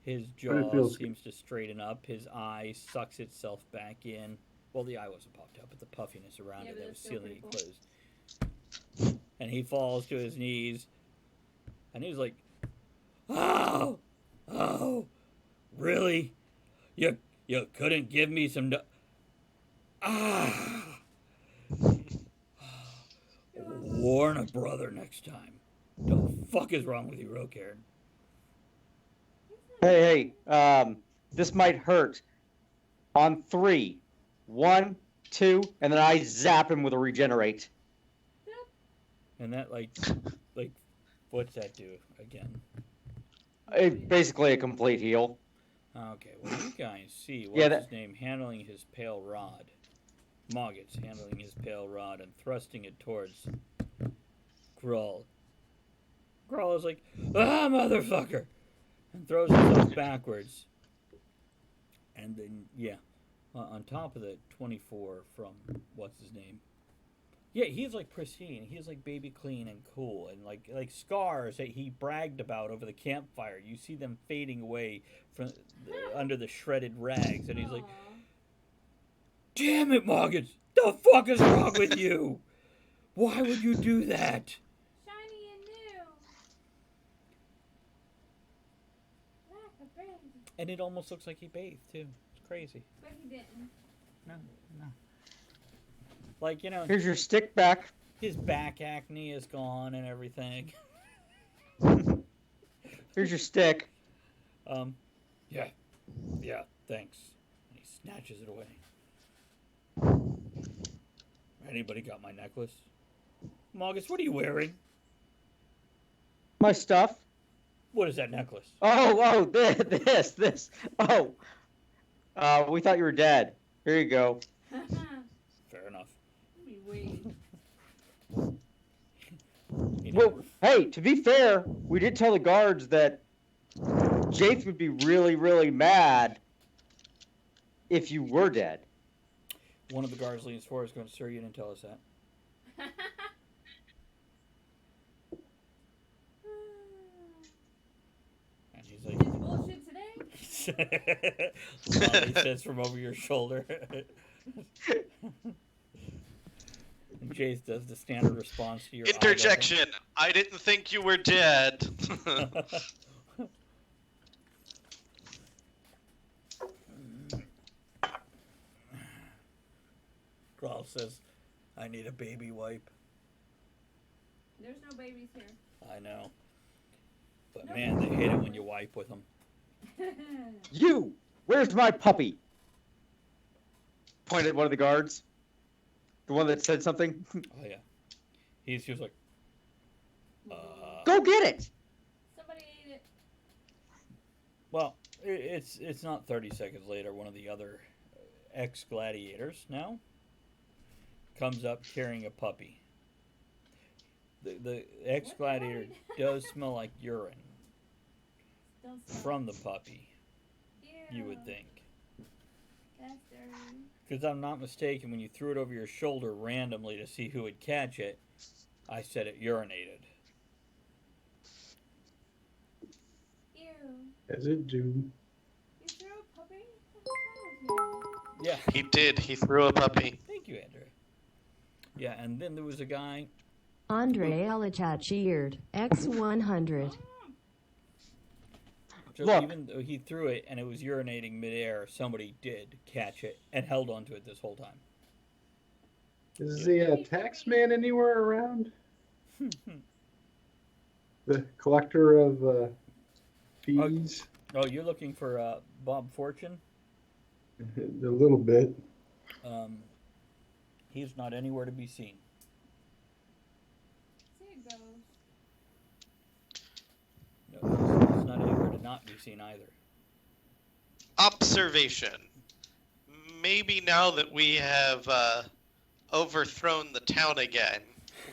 [SPEAKER 1] His
[SPEAKER 4] But it
[SPEAKER 1] jaw
[SPEAKER 4] feels
[SPEAKER 1] seems to straighten up. His eye sucks itself back in. Well, the eye wasn't popped out, but the puffiness around
[SPEAKER 5] Yeah,
[SPEAKER 1] it
[SPEAKER 5] but
[SPEAKER 1] that was
[SPEAKER 5] it's still
[SPEAKER 1] sealing it
[SPEAKER 5] pretty
[SPEAKER 1] closed. And he falls to his knees, and he's like, "Oh, oh, really? You couldn't give me some ah." Warn a brother next time. The fuck is wrong with you, Rokaren?
[SPEAKER 2] Hey, this might hurt. On 3, 1, 2, and then I zap him with a regenerate.
[SPEAKER 1] And that like, what's that do again?
[SPEAKER 2] Basically a complete heal.
[SPEAKER 1] Okay, well you guys see
[SPEAKER 2] Yeah,
[SPEAKER 1] what's his name handling his pale rod. Moggets handling his pale rod and thrusting it towards Grull. Grull is like, "Ah, motherfucker!" and throws himself backwards. And then, yeah, on top of the 24 from, what's his name? Yeah, he's like pristine. He's like baby clean and cool. And like scars that he bragged about over the campfire. You see them fading away from under the shredded rags. And he's like,
[SPEAKER 5] Aw.
[SPEAKER 1] "Damn it, Moggins! The fuck is wrong with you? Why would you do that?"
[SPEAKER 5] Shiny and new. Like a baby.
[SPEAKER 1] And it almost looks like he bathed, too. It's crazy.
[SPEAKER 5] But he didn't.
[SPEAKER 1] No. Like, you know,
[SPEAKER 2] Here's your stick back.
[SPEAKER 1] his back acne is gone and everything.
[SPEAKER 2] Here's your stick.
[SPEAKER 1] Yeah, thanks. And he snatches it away. Anybody got my necklace? Marcus, what are you wearing?
[SPEAKER 2] My stuff.
[SPEAKER 1] What is that necklace?
[SPEAKER 2] Oh, this. Oh, we thought you were dead. Here you go.
[SPEAKER 1] Fair enough.
[SPEAKER 5] Be waiting.
[SPEAKER 1] You know,
[SPEAKER 2] Well, hey, to be fair, we did tell the guards that Jace would be really, really mad if you were dead.
[SPEAKER 1] one of the guards leans forward, is going, "Sir, you didn't tell us that." And he's like,
[SPEAKER 5] Did you bullshit today?
[SPEAKER 1] Lolly says from over your shoulder. And Jace does the standard response to your
[SPEAKER 3] Interjection. I didn't think you were dead.
[SPEAKER 1] Grawl says, "I need a baby wipe."
[SPEAKER 5] There's no babies here.
[SPEAKER 1] I know. But
[SPEAKER 5] Nope.
[SPEAKER 1] man, they hate it when you wipe with them.
[SPEAKER 2] You, where's my puppy? Point at one of the guards. The one that said something.
[SPEAKER 1] Oh yeah. He's just like,
[SPEAKER 2] Go get it.
[SPEAKER 5] Somebody ate it.
[SPEAKER 1] well, It's not 30 seconds later. One of the other ex-gladiators now comes up carrying a puppy. The ex-gladiator does smell like urine
[SPEAKER 5] Don't smell.
[SPEAKER 1] from the puppy,
[SPEAKER 5] Ew.
[SPEAKER 1] you would think.
[SPEAKER 5] That's dirty.
[SPEAKER 1] Because I'm not mistaken, when you threw it over your shoulder randomly to see who would catch it, I said it urinated.
[SPEAKER 5] Ew.
[SPEAKER 4] As it do.
[SPEAKER 5] You threw a puppy? What's wrong with you?
[SPEAKER 1] Yeah,
[SPEAKER 3] He did. He threw a puppy.
[SPEAKER 1] thank you, Andrew. Yeah, and then there was a guy.
[SPEAKER 6] Andre Ellicott cheered. X100.
[SPEAKER 1] So
[SPEAKER 2] Look.
[SPEAKER 1] even though he threw it and it was urinating midair, somebody did catch it and held onto it this whole time.
[SPEAKER 4] Is the tax man anywhere around? The collector of fees?
[SPEAKER 1] Oh, you're looking for Bob Fortune?
[SPEAKER 4] A little bit.
[SPEAKER 1] He's not anywhere to be seen.
[SPEAKER 5] See it goes.
[SPEAKER 1] No, he's not anywhere to not be seen either.
[SPEAKER 3] Observation. Maybe now that we have overthrown the town again,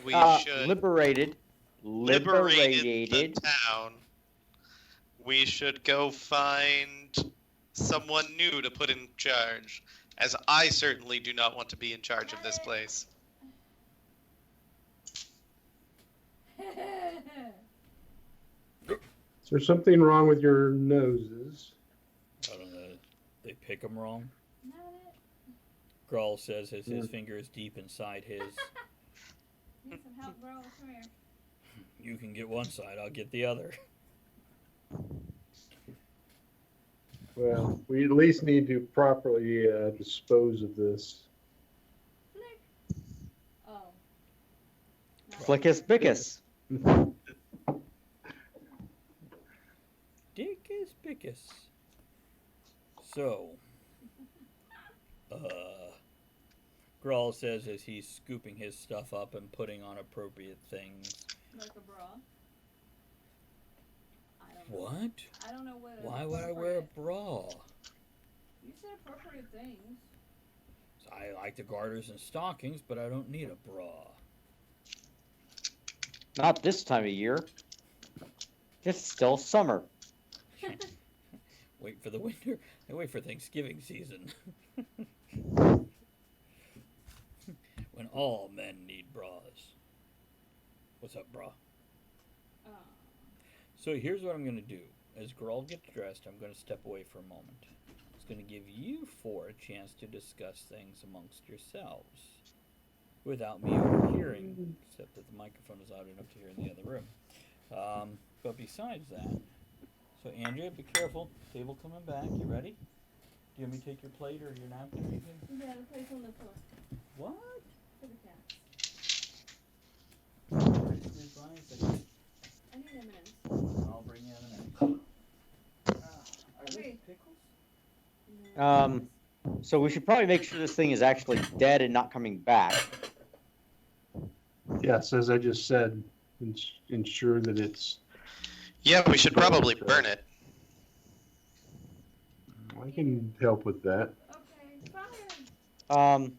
[SPEAKER 3] we should
[SPEAKER 2] Liberated
[SPEAKER 3] liberated the town. We should go find someone new to put in charge, as I certainly do not want to be in charge of this place.
[SPEAKER 4] Is there something wrong with your noses?
[SPEAKER 1] I don't know. They pick him wrong.
[SPEAKER 5] Not it.
[SPEAKER 1] Grawl says as his finger is deep inside his.
[SPEAKER 5] Need some help, bro. Come here.
[SPEAKER 1] You can get one side, I'll get the other.
[SPEAKER 4] Well, we at least need to properly dispose of this.
[SPEAKER 5] Flick. Oh. Not
[SPEAKER 2] Flickus Bickus.
[SPEAKER 1] Dickus Pickus. So, Grawl says as he's scooping his stuff up and putting on appropriate things.
[SPEAKER 5] like a bra. I don't know.
[SPEAKER 1] What?
[SPEAKER 5] I don't know what.
[SPEAKER 1] Why would I wear a bra?
[SPEAKER 5] You said appropriate things.
[SPEAKER 1] I like the garters and stockings, but I don't need a bra.
[SPEAKER 2] Not this time of year. It's still summer.
[SPEAKER 1] Wait for the winter. I wait for Thanksgiving season. When all men need bras. What's up, bra?
[SPEAKER 5] Oh.
[SPEAKER 1] So here's what I'm going to do. As Grawl gets dressed, I'm going to step away for a moment. It's going to give you four a chance to discuss things amongst yourselves without me overhearing, except that the microphone is loud enough to hear in the other room. But besides that, so Andrea, be careful. Table coming back. You ready? Do you want me to take your plate or your napkin or anything?
[SPEAKER 5] Yeah, the place on the floor
[SPEAKER 1] What?
[SPEAKER 5] for the cats. I need M&M's.
[SPEAKER 1] I'll bring you M&M's. Are those
[SPEAKER 5] Okay.
[SPEAKER 1] pickles?
[SPEAKER 5] No.
[SPEAKER 2] So we should probably make sure this thing is actually dead and not coming back.
[SPEAKER 4] Yes, as I just said, ensure that it's.
[SPEAKER 3] Yeah, we should probably burn it.
[SPEAKER 4] I can help with that.
[SPEAKER 5] Okay, fire.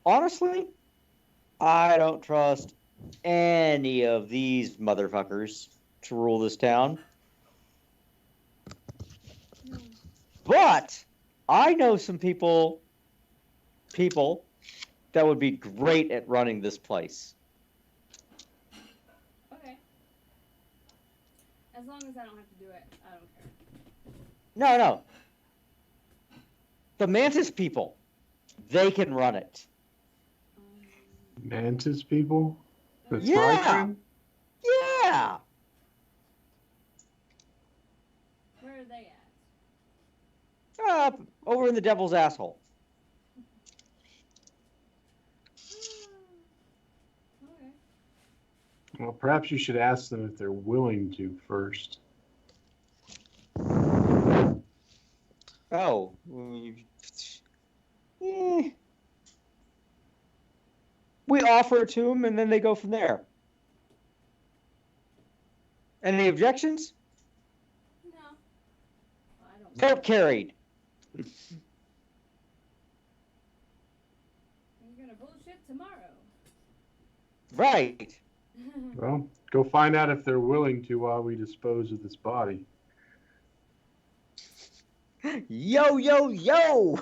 [SPEAKER 2] Honestly, I don't trust any of these motherfuckers to rule this town.
[SPEAKER 5] No.
[SPEAKER 2] But I know some people that would be great at running this place.
[SPEAKER 5] Okay. As long as I don't have to do it, I don't care.
[SPEAKER 2] No. The Mantis people, they can run it.
[SPEAKER 4] Mantis people? That's my
[SPEAKER 2] Yeah.
[SPEAKER 4] friend?
[SPEAKER 2] Yeah.
[SPEAKER 5] Where are they
[SPEAKER 2] Over in the devil's asshole.
[SPEAKER 5] at? Okay.
[SPEAKER 4] Well, perhaps you should ask them if they're willing to first.
[SPEAKER 2] Oh. We offer it to them, and then they go from there. Any objections?
[SPEAKER 5] No. Well, I don't.
[SPEAKER 2] Vote carried.
[SPEAKER 5] You're gonna bullshit tomorrow.
[SPEAKER 2] Right.
[SPEAKER 4] Well, go find out if they're willing to while we dispose of this body.
[SPEAKER 2] Yo, yo, yo!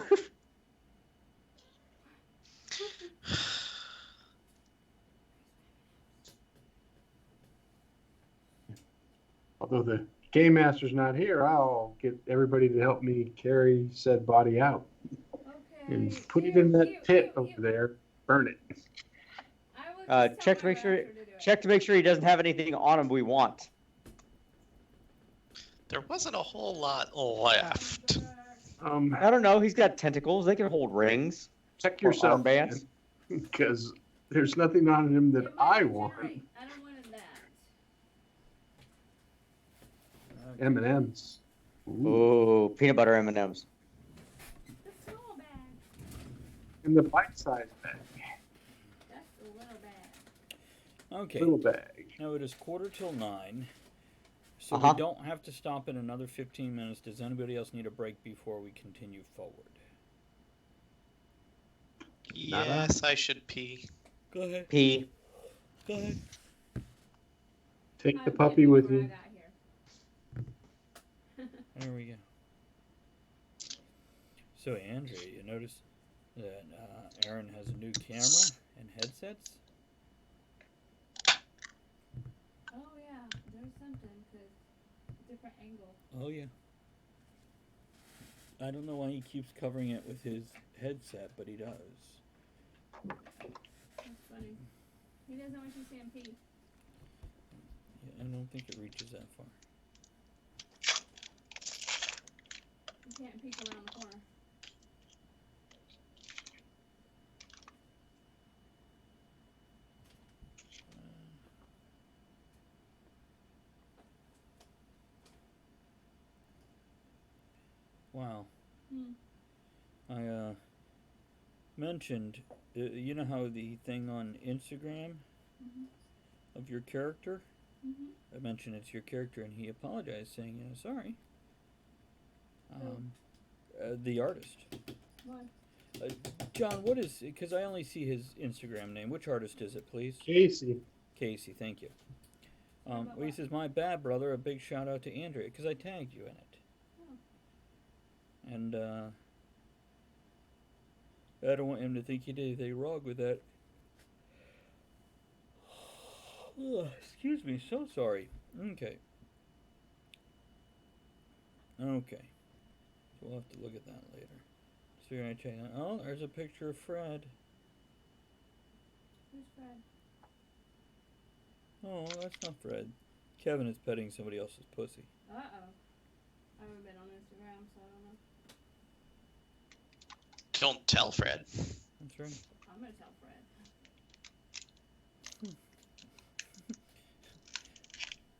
[SPEAKER 4] Although the game master's not here, I'll get everybody to help me carry said body out
[SPEAKER 5] Okay.
[SPEAKER 4] and put it in that pit over there. Burn it.
[SPEAKER 5] I will just
[SPEAKER 2] Check
[SPEAKER 5] tell
[SPEAKER 2] to make
[SPEAKER 5] my
[SPEAKER 2] sure.
[SPEAKER 5] raptor to do it.
[SPEAKER 2] Check to make sure he doesn't have anything on him we want.
[SPEAKER 3] There wasn't a whole lot left.
[SPEAKER 2] I don't know. He's got tentacles. They can hold rings.
[SPEAKER 4] Check
[SPEAKER 2] Or
[SPEAKER 4] yourself,
[SPEAKER 2] armbands.
[SPEAKER 4] because there's nothing on him that
[SPEAKER 5] It might
[SPEAKER 4] I
[SPEAKER 5] be
[SPEAKER 4] want.
[SPEAKER 5] right. I don't want that.
[SPEAKER 4] M&Ms. Ooh.
[SPEAKER 2] Ooh, peanut butter M&Ms.
[SPEAKER 5] The small bag.
[SPEAKER 4] In the bite-sized bag,
[SPEAKER 5] That's the little bag.
[SPEAKER 1] Okay.
[SPEAKER 4] little bag.
[SPEAKER 1] Now it is 9:15, so
[SPEAKER 2] Uh-huh.
[SPEAKER 1] we don't have to stop in another 15 minutes. Does anybody else need a break before we continue forward?
[SPEAKER 3] Yes, I should pee.
[SPEAKER 1] Go ahead.
[SPEAKER 2] P.
[SPEAKER 1] Go ahead.
[SPEAKER 4] Take the
[SPEAKER 5] I'm
[SPEAKER 4] puppy
[SPEAKER 5] getting
[SPEAKER 4] with
[SPEAKER 5] before I
[SPEAKER 4] you.
[SPEAKER 5] got here.
[SPEAKER 1] There we go. So, Andrea, you notice that Aaron has a new camera and headsets?
[SPEAKER 5] Oh yeah, there's something, cause different angle.
[SPEAKER 1] Oh, yeah. I don't know why he keeps covering it with his headset, but he does.
[SPEAKER 5] That's funny. He doesn't want you to see him pee.
[SPEAKER 1] Yeah, I don't think it reaches that far.
[SPEAKER 5] You can't peek around the corner.
[SPEAKER 1] Wow.
[SPEAKER 5] Hmm.
[SPEAKER 1] I mentioned, you know how the thing on Instagram of your character?
[SPEAKER 5] Mhm.
[SPEAKER 1] I mentioned it's your character, and he apologized, saying, sorry. The artist.
[SPEAKER 5] Why?
[SPEAKER 1] John, what is, because I only see his Instagram name. Which artist is it, please?
[SPEAKER 4] Casey.
[SPEAKER 1] Casey, thank you.
[SPEAKER 5] What about
[SPEAKER 1] Well, he
[SPEAKER 5] what?
[SPEAKER 1] says, my bad, brother. A big shout out to Andrea, because I tagged you in it.
[SPEAKER 5] Oh.
[SPEAKER 1] And, I don't want him to think he did anything wrong with that. Ugh, excuse me, so sorry. Okay. Okay. So we'll have to look at that later. So you're gonna check out. Oh, there's a picture of Fred.
[SPEAKER 5] Who's Fred?
[SPEAKER 1] Oh, that's not Fred. Kevin is petting somebody else's pussy.
[SPEAKER 5] Uh oh. I haven't been on Instagram, so I don't know.
[SPEAKER 3] Don't tell Fred.
[SPEAKER 1] That's right.
[SPEAKER 5] I'm gonna tell Fred.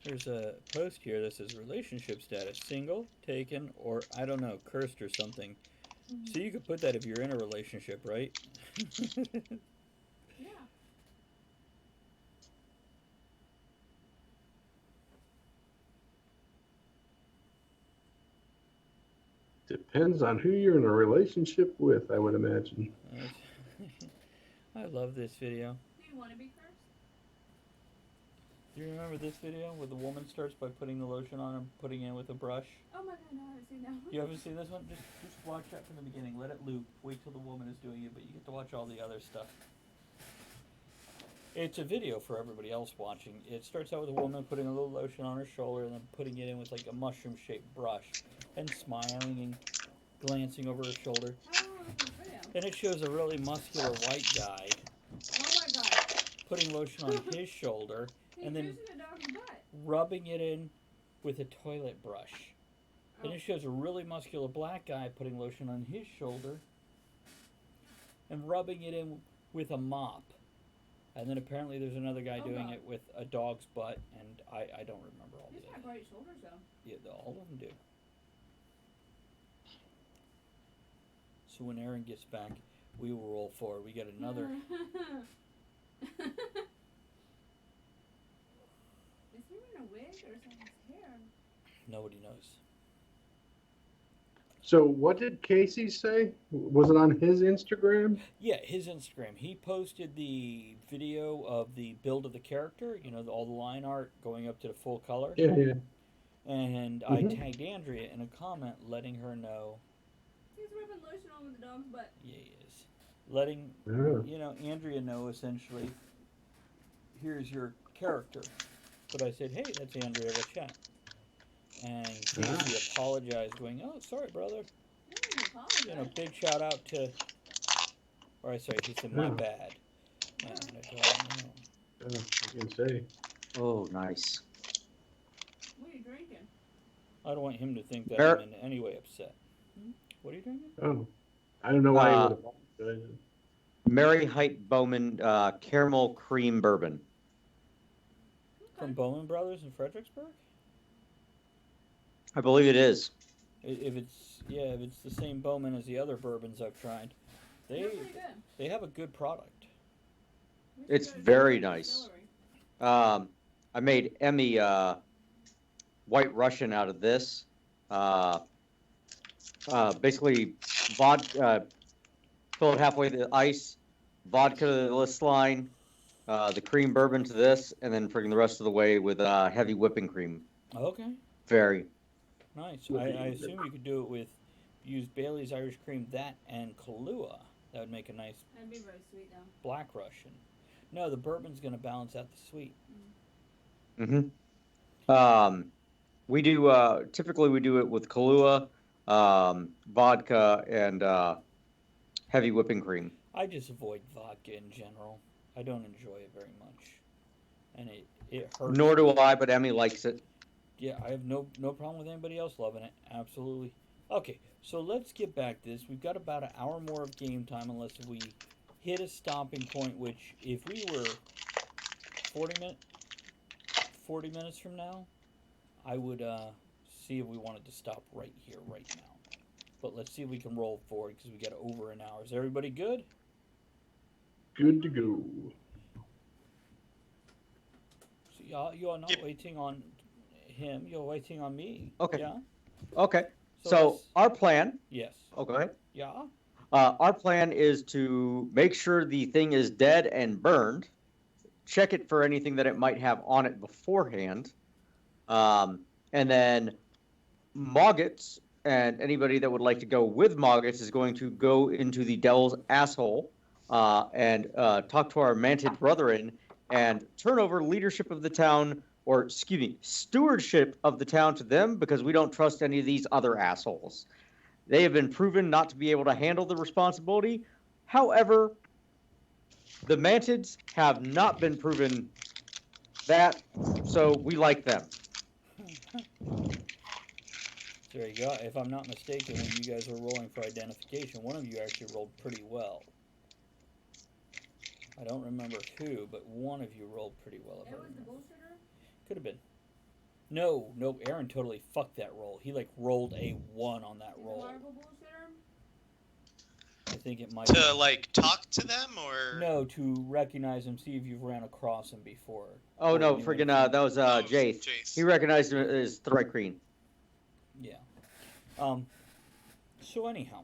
[SPEAKER 1] There's a post here that says relationship status single, taken, or I don't know, cursed or something. So you could put that if you're in a relationship, right?
[SPEAKER 5] Yeah.
[SPEAKER 4] Depends on who you're in a relationship with, I would imagine.
[SPEAKER 1] I love this video.
[SPEAKER 5] Do you want to be cursed?
[SPEAKER 1] Do you remember this video where the woman starts by putting the lotion on and putting it with a brush?
[SPEAKER 5] Oh my god, no, I haven't seen that one.
[SPEAKER 1] You haven't seen this one? Just watch that from the beginning. Let it loop. Wait till the woman is doing it, but you get to watch all the other stuff. It's a video for everybody else watching. It starts out with a woman putting a little lotion on her shoulder and then putting it in with like a mushroom-shaped brush and smiling and glancing over her shoulder.
[SPEAKER 5] How long was this video?
[SPEAKER 1] And it shows a really muscular white guy
[SPEAKER 5] Oh my god.
[SPEAKER 1] putting lotion on his shoulder
[SPEAKER 5] He's
[SPEAKER 1] and then
[SPEAKER 5] using a dog's butt.
[SPEAKER 1] rubbing it in with a toilet brush. Then
[SPEAKER 5] Oh.
[SPEAKER 1] it shows a really muscular black guy putting lotion on his shoulder and rubbing it in with a mop. And then apparently there's another guy
[SPEAKER 5] Oh,
[SPEAKER 1] doing
[SPEAKER 5] God.
[SPEAKER 1] it with a dog's butt, and I don't remember all
[SPEAKER 5] He's
[SPEAKER 1] the
[SPEAKER 5] got
[SPEAKER 1] others.
[SPEAKER 5] great shoulders though.
[SPEAKER 1] Yeah, all of them do. So when Aaron gets back, we will roll forward. We get another.
[SPEAKER 5] Is he wearing a wig? think there was something here.
[SPEAKER 1] Nobody knows.
[SPEAKER 4] So what did Casey say? Was it on his Instagram?
[SPEAKER 1] Yeah, his Instagram. He posted the video of the build of the character. You know, all the line art going up to the full color.
[SPEAKER 4] Yeah, yeah.
[SPEAKER 1] And I
[SPEAKER 4] Mhm.
[SPEAKER 1] tagged Andrea in a comment, letting her know.
[SPEAKER 5] He's rubbing lotion on with the dog's butt.
[SPEAKER 1] Yeah, he is. Letting
[SPEAKER 4] Yeah.
[SPEAKER 1] Andrea know essentially. Here's your character. But I said, hey, that's Andrea Rachette. And Casey apologized, going, "Oh, sorry, brother."
[SPEAKER 5] You don't even apologize.
[SPEAKER 1] Big shout out to, or I sorry, he said, "My
[SPEAKER 4] Yeah.
[SPEAKER 1] bad." And I told him,
[SPEAKER 4] Yeah, I can say.
[SPEAKER 2] Oh, nice.
[SPEAKER 5] What are you drinking?
[SPEAKER 1] I don't want him to think that
[SPEAKER 2] Mer-
[SPEAKER 1] I'm in any way upset. What are you drinking?
[SPEAKER 4] Oh, I don't know why he would apologize.
[SPEAKER 2] Mary Height Bowman caramel cream bourbon.
[SPEAKER 1] From Bowman Brothers in Fredericksburg.
[SPEAKER 2] I believe it is.
[SPEAKER 1] If it's the same Bowman as the other bourbons I've tried,
[SPEAKER 5] They're pretty good.
[SPEAKER 1] they have a good product.
[SPEAKER 5] We should
[SPEAKER 2] It's
[SPEAKER 5] go to
[SPEAKER 2] very
[SPEAKER 5] Distillery.
[SPEAKER 2] nice. I made Emmy White Russian out of this. Basically, vodka, fill it halfway to the ice, vodka to this line, the cream bourbon to this, and then freaking the rest of the way with heavy whipping cream.
[SPEAKER 1] Okay,
[SPEAKER 2] Very.
[SPEAKER 1] nice. I assume you could do it with use Bailey's Irish Cream, that and Kahlua. That would make a nice
[SPEAKER 5] That'd be very sweet though.
[SPEAKER 1] Black Russian. No, the bourbon's going to balance out the sweet.
[SPEAKER 2] We do typically we do it with Kahlua, vodka, and heavy whipping cream.
[SPEAKER 1] I just avoid vodka in general. I don't enjoy it very much, and it hurts.
[SPEAKER 2] Nor do I, but Emmy likes it.
[SPEAKER 1] Yeah, I have no problem with anybody else loving it. Absolutely. Okay, so let's get back to this. We've got about an hour more of game time, unless we hit a stopping point. Which, if we were 40 minutes from now, I would see if we wanted to stop right here, right now. But let's see if we can roll forward because we got over an hour. Is everybody good?
[SPEAKER 4] Good to go.
[SPEAKER 1] So you are not
[SPEAKER 3] Yep.
[SPEAKER 1] waiting on him. You're waiting on me.
[SPEAKER 2] Okay.
[SPEAKER 1] Yeah.
[SPEAKER 2] Okay.
[SPEAKER 1] So
[SPEAKER 2] So
[SPEAKER 1] let's-
[SPEAKER 2] our plan.
[SPEAKER 1] Yes.
[SPEAKER 2] Oh, go ahead.
[SPEAKER 1] Yeah.
[SPEAKER 2] Our plan is to make sure the thing is dead and burned. Check it for anything that it might have on it beforehand, and then Moggets and anybody that would like to go with Moggets is going to go into the Devil's Asshole and talk to our manted brethren and turn over leadership of the town, or excuse me, stewardship of the town to them, because we don't trust any of these other assholes. They have been proven not to be able to handle the responsibility. However, the Mantids have not been proven that, so we like them.
[SPEAKER 1] There you go. If I'm not mistaken, when you guys were rolling for identification, one of you actually rolled pretty well. I don't remember who, but one of you rolled pretty well. If I
[SPEAKER 5] That was the
[SPEAKER 1] remember.
[SPEAKER 5] bullshitter?
[SPEAKER 1] Could have been. No, Aaron totally fucked that roll. He like rolled a 1 on that
[SPEAKER 5] The
[SPEAKER 1] roll.
[SPEAKER 5] horrible bullshitter?
[SPEAKER 1] I think it might.
[SPEAKER 3] To like talk to them or
[SPEAKER 1] No, to recognize him, see if you've ran across him before.
[SPEAKER 2] Oh
[SPEAKER 1] Or
[SPEAKER 2] no,
[SPEAKER 1] anyone
[SPEAKER 2] friggin'
[SPEAKER 1] from-
[SPEAKER 2] that was Jace.
[SPEAKER 3] Jace.
[SPEAKER 2] He recognized him as Thrycreen.
[SPEAKER 1] Yeah. So anyhow,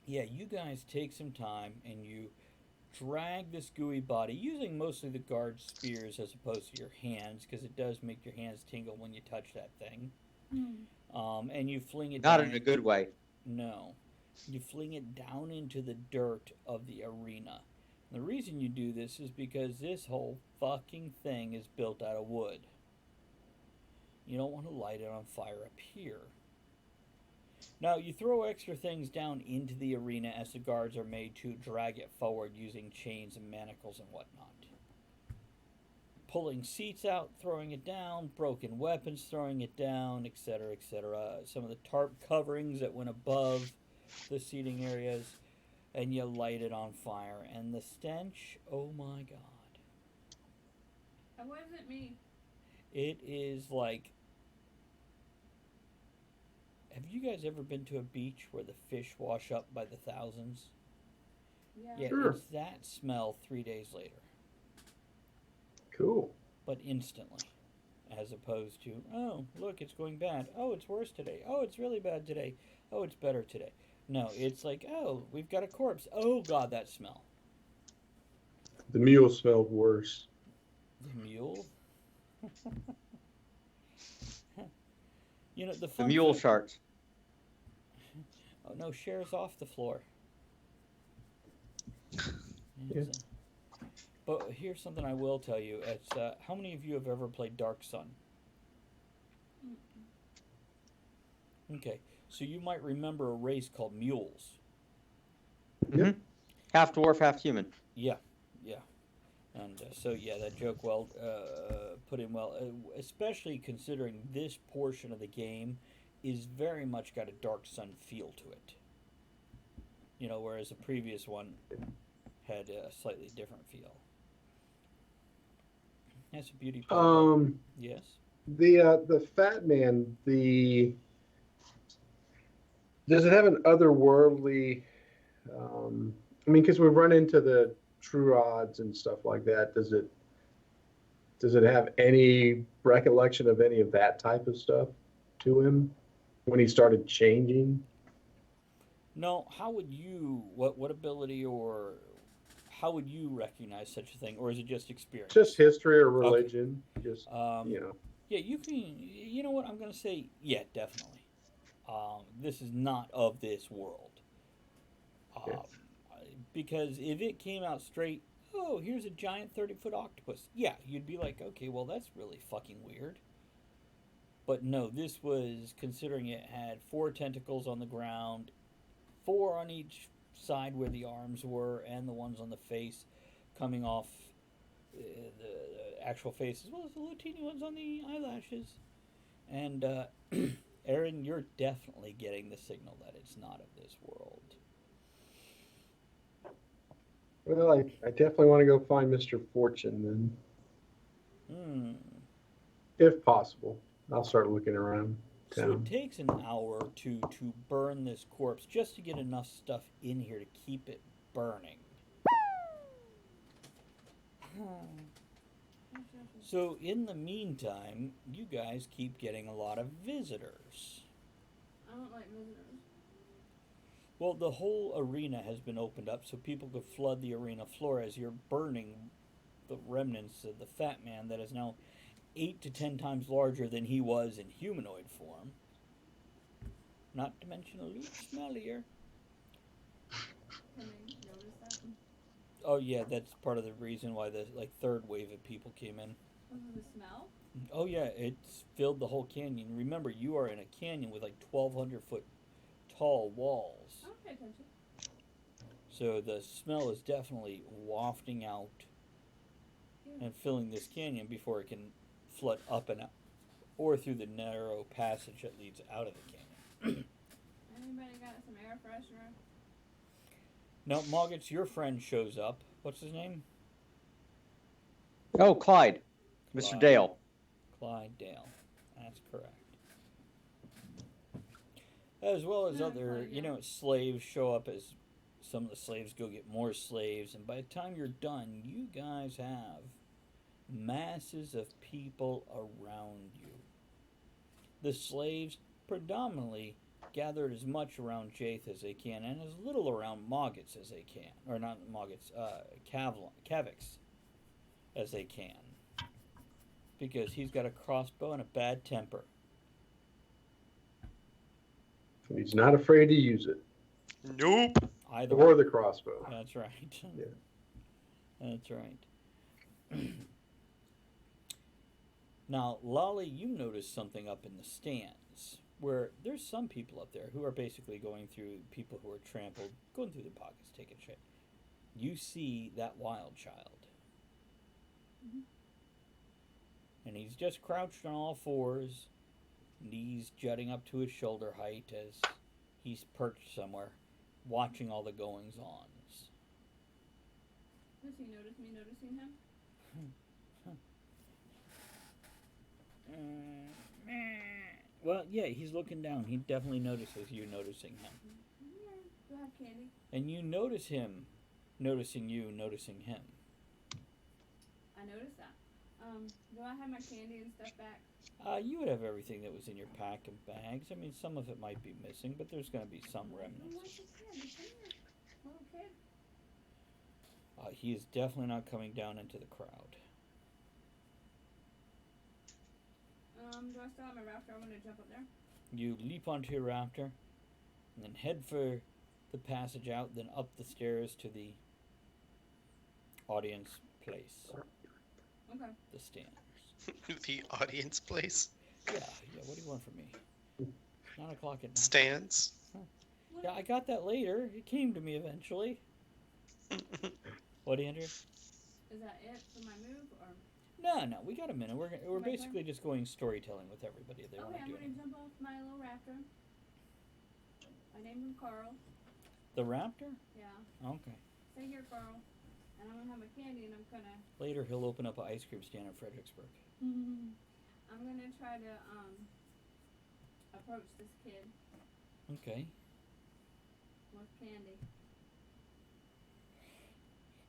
[SPEAKER 1] yeah, you guys take some time and you drag this gooey body using mostly the guard spears as opposed to your hands, because it does make your hands tingle when you touch that thing. And you fling it
[SPEAKER 2] Not
[SPEAKER 1] down
[SPEAKER 2] in a good way.
[SPEAKER 1] No. You fling it down into the dirt of the arena. The reason you do this is because this whole fucking thing is built out of wood. You don't want to light it on fire up here. Now, you throw extra things down into the arena as the guards are made to drag it forward using chains and manacles and whatnot. Pulling seats out, throwing it down, broken weapons, throwing it down, etc., etc. Some of the tarp coverings that went above the seating areas, and you light it on fire. And the stench, oh my god.
[SPEAKER 5] That wasn't me.
[SPEAKER 1] It is like... Have you guys ever been to a beach where the fish wash up by the thousands? Yeah,
[SPEAKER 4] Sure.
[SPEAKER 1] it's that smell 3 days later,
[SPEAKER 4] Cool.
[SPEAKER 1] but instantly. as opposed to, oh, look, it's going bad. Oh, it's worse today. Oh, it's really bad today. Oh, it's better today. No, it's like, oh, we've got a corpse. Oh, God, that smell.
[SPEAKER 4] The mule smelled worse.
[SPEAKER 1] The mule? You know, the
[SPEAKER 2] The
[SPEAKER 1] fun
[SPEAKER 2] mule
[SPEAKER 1] thing.
[SPEAKER 2] sharks.
[SPEAKER 1] Oh, no, Cher's off the floor.
[SPEAKER 4] Yeah.
[SPEAKER 1] But here's something I will tell you. It's how many of you have ever played Dark Sun? Okay, so you might remember a race called mules.
[SPEAKER 2] Mm-hmm. Half dwarf, half human.
[SPEAKER 1] Yeah, yeah. And so, yeah, that joke put in well, especially considering this portion of the game is very much got a Dark Sun feel to it. You know, whereas the previous one had a slightly different feel. That's a beauty part. Yes.
[SPEAKER 4] The Fat Man, does it have an otherworldly? I mean, because we run into the true odds and stuff like that. Does it have any recollection of any of that type of stuff to him when he started changing?
[SPEAKER 1] No, how would you what ability or how would you recognize such a thing, or is it just experience?
[SPEAKER 4] Just history or religion? Just
[SPEAKER 1] Um,
[SPEAKER 4] you know.
[SPEAKER 1] yeah, you can. You know what I'm gonna say? Yeah, definitely. This is not of this world.
[SPEAKER 4] Okay.
[SPEAKER 1] Because if it came out straight, oh, here's a giant 30-foot octopus. Yeah, you'd be like, okay, well, that's really fucking weird. But no, this was considering it had 4 tentacles on the ground, 4 on each side where the arms were, and the ones on the face coming off the actual face, as well as the little teeny ones on the eyelashes. And Aaron, you're definitely getting the signal that it's not of this world.
[SPEAKER 4] Well, I definitely want to go find Mr. Fortune then, if possible. I'll start looking around
[SPEAKER 1] So
[SPEAKER 4] town.
[SPEAKER 1] it takes an hour or two to burn this corpse just to get enough stuff in here to keep it burning. So in the meantime, you guys keep getting a lot of visitors.
[SPEAKER 5] I don't like visitors.
[SPEAKER 1] Well, the whole arena has been opened up so people could flood the arena floor as you're burning the remnants of the Fat Man that is now 8 to 10 times larger than he was in humanoid form. Not to mention a little smellier.
[SPEAKER 5] Can I notice that?
[SPEAKER 1] Oh yeah, that's part of the reason why the third wave of people came in.
[SPEAKER 5] The smell?
[SPEAKER 1] Oh yeah, it's filled the whole canyon. Remember, you are in a canyon with 1,200 foot tall walls.
[SPEAKER 5] I'll pay attention.
[SPEAKER 1] So the smell is definitely wafting out and filling this canyon before it can flood up and out, or through the narrow passage that leads out of the canyon.
[SPEAKER 5] Anybody got some air freshener?
[SPEAKER 1] Now, Moggets, your friend shows up. What's his name?
[SPEAKER 2] Oh, Clyde. Mr.
[SPEAKER 1] Clyde.
[SPEAKER 2] Dale.
[SPEAKER 1] Clyde Dale. That's correct. As well as other, slaves show up as some of the slaves go get more slaves, and by the time you're done, you guys have masses of people around you. The slaves predominantly gathered as much around Jaith as they can, and as little around Moggets as they can. Or not Moggets, Kavix as they can. Because he's got a crossbow and a bad temper.
[SPEAKER 4] He's not afraid to use it.
[SPEAKER 3] Nope.
[SPEAKER 1] Either
[SPEAKER 4] Or the crossbow.
[SPEAKER 1] That's right.
[SPEAKER 4] Yeah.
[SPEAKER 1] That's right. Now, Lolly, you noticed something up in the stands where there's some people up there who are basically going through people who are trampled, going through their pockets, taking shit. You see that wild child.
[SPEAKER 5] Mm-hmm.
[SPEAKER 1] And he's just crouched on all fours, knees jutting up to his shoulder height as he's perched somewhere, watching all the goings-ons.
[SPEAKER 5] Does he notice me noticing him?
[SPEAKER 1] Well, yeah, he's looking down. He definitely notices you noticing him.
[SPEAKER 5] Yeah. Do I have candy?
[SPEAKER 1] And you notice him noticing you noticing him.
[SPEAKER 5] I noticed that. Do I have my candy and stuff back?
[SPEAKER 1] You would have everything that was in your pack and bags. I mean, some of it might be missing, but there's going to be some
[SPEAKER 5] Who wants
[SPEAKER 1] remnants.
[SPEAKER 5] a candy? Come here, little kid.
[SPEAKER 1] He is definitely not coming down into the crowd.
[SPEAKER 5] Do I still have my raptor? I'm gonna jump up there.
[SPEAKER 1] You leap onto your raptor, and then head for the passage out, then up the stairs to the audience place,
[SPEAKER 5] Okay.
[SPEAKER 1] the stand.
[SPEAKER 3] The audience place.
[SPEAKER 1] Yeah. What do you want from me? 9 o'clock at night.
[SPEAKER 3] Stands.
[SPEAKER 1] Yeah, I got that later. It came to me eventually. What, Andrew?
[SPEAKER 5] Is that it for my move, or?
[SPEAKER 1] No, we got a minute. We're
[SPEAKER 5] My
[SPEAKER 1] basically just going storytelling with everybody. They
[SPEAKER 5] Okay,
[SPEAKER 1] want to
[SPEAKER 5] I'm
[SPEAKER 1] do
[SPEAKER 5] gonna
[SPEAKER 1] it.
[SPEAKER 5] jump off my little raptor. I named him Carl.
[SPEAKER 1] The raptor?
[SPEAKER 5] Yeah.
[SPEAKER 1] Okay.
[SPEAKER 5] Stay here, Carl. And I'm gonna have my candy, and I'm gonna.
[SPEAKER 1] Later, he'll open up an ice cream stand in Fredericksburg.
[SPEAKER 5] I'm gonna try to approach this kid
[SPEAKER 1] Okay.
[SPEAKER 5] with candy.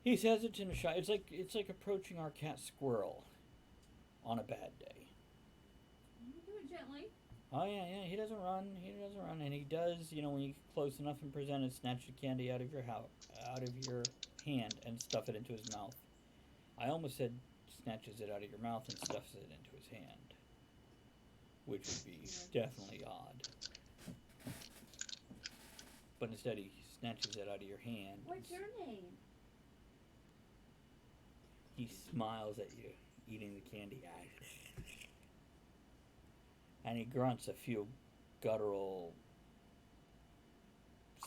[SPEAKER 1] He's hesitant and shy. It's like approaching our cat Squirrel on a bad day.
[SPEAKER 5] I'm gonna do it gently.
[SPEAKER 1] Oh yeah. He doesn't run, and he does. You know, when you get close enough and present it, snatch the candy out of your hand, and stuff it into his mouth. I almost said snatches it out of your mouth and stuffs it into his hand, which would be definitely odd. But instead, he snatches it out of your hand.
[SPEAKER 5] What's your name?
[SPEAKER 1] He smiles at you, eating the candy. And he grunts a few guttural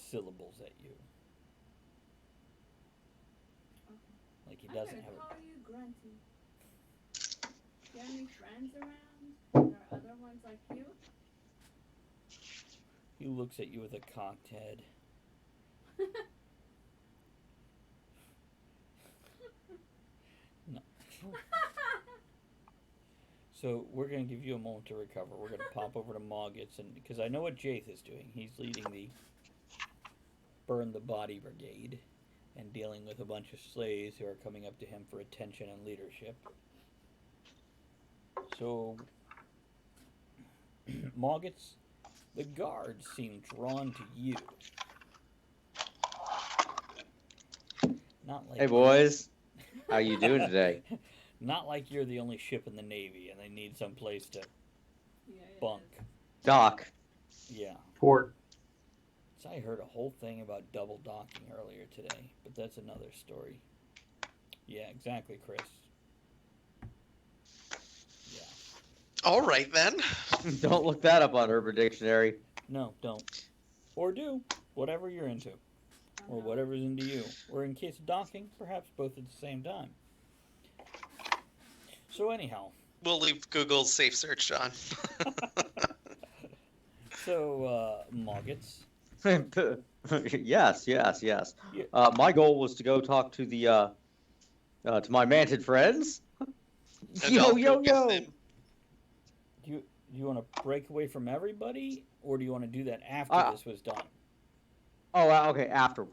[SPEAKER 1] syllables at you.
[SPEAKER 5] Okay.
[SPEAKER 1] Like he
[SPEAKER 5] I'm
[SPEAKER 1] doesn't
[SPEAKER 5] gonna
[SPEAKER 1] have a...
[SPEAKER 5] call you Grunty. Do you have any friends around? Are other ones like you?
[SPEAKER 1] He looks at you with a cocked head. No. So we're going to give you a moment to recover. We're going to pop over to Moggets, and because I know what Jaith is doing. He's leading the Burn the Body Brigade and dealing with a bunch of slaves who are coming up to him for attention and leadership. So, Moggets, the guards seem drawn to you. Not like
[SPEAKER 2] Hey boys, how you doing today?
[SPEAKER 1] Not like you're the only ship in the Navy and they need some place to
[SPEAKER 5] Yeah.
[SPEAKER 1] bunk.
[SPEAKER 2] Doc.
[SPEAKER 1] Yeah.
[SPEAKER 4] Port.
[SPEAKER 1] So I heard a whole thing about double docking earlier today, but that's another story. Yeah, exactly, Chris. Yeah.
[SPEAKER 3] All right then.
[SPEAKER 2] Don't look that up on Urban Dictionary.
[SPEAKER 1] No, don't. Or do. Whatever you're into. Or whatever's into you. Or in case of docking, perhaps both at the same time. So anyhow.
[SPEAKER 3] We'll leave Google's safe search on.
[SPEAKER 1] So, Moggets.
[SPEAKER 2] Yes.
[SPEAKER 1] Yeah.
[SPEAKER 2] My goal was to go talk to the to my manted friends.
[SPEAKER 3] And I'll go with them.
[SPEAKER 1] Do you want to break away from everybody? Or do you want to do that after this was done?
[SPEAKER 2] Oh, okay. After.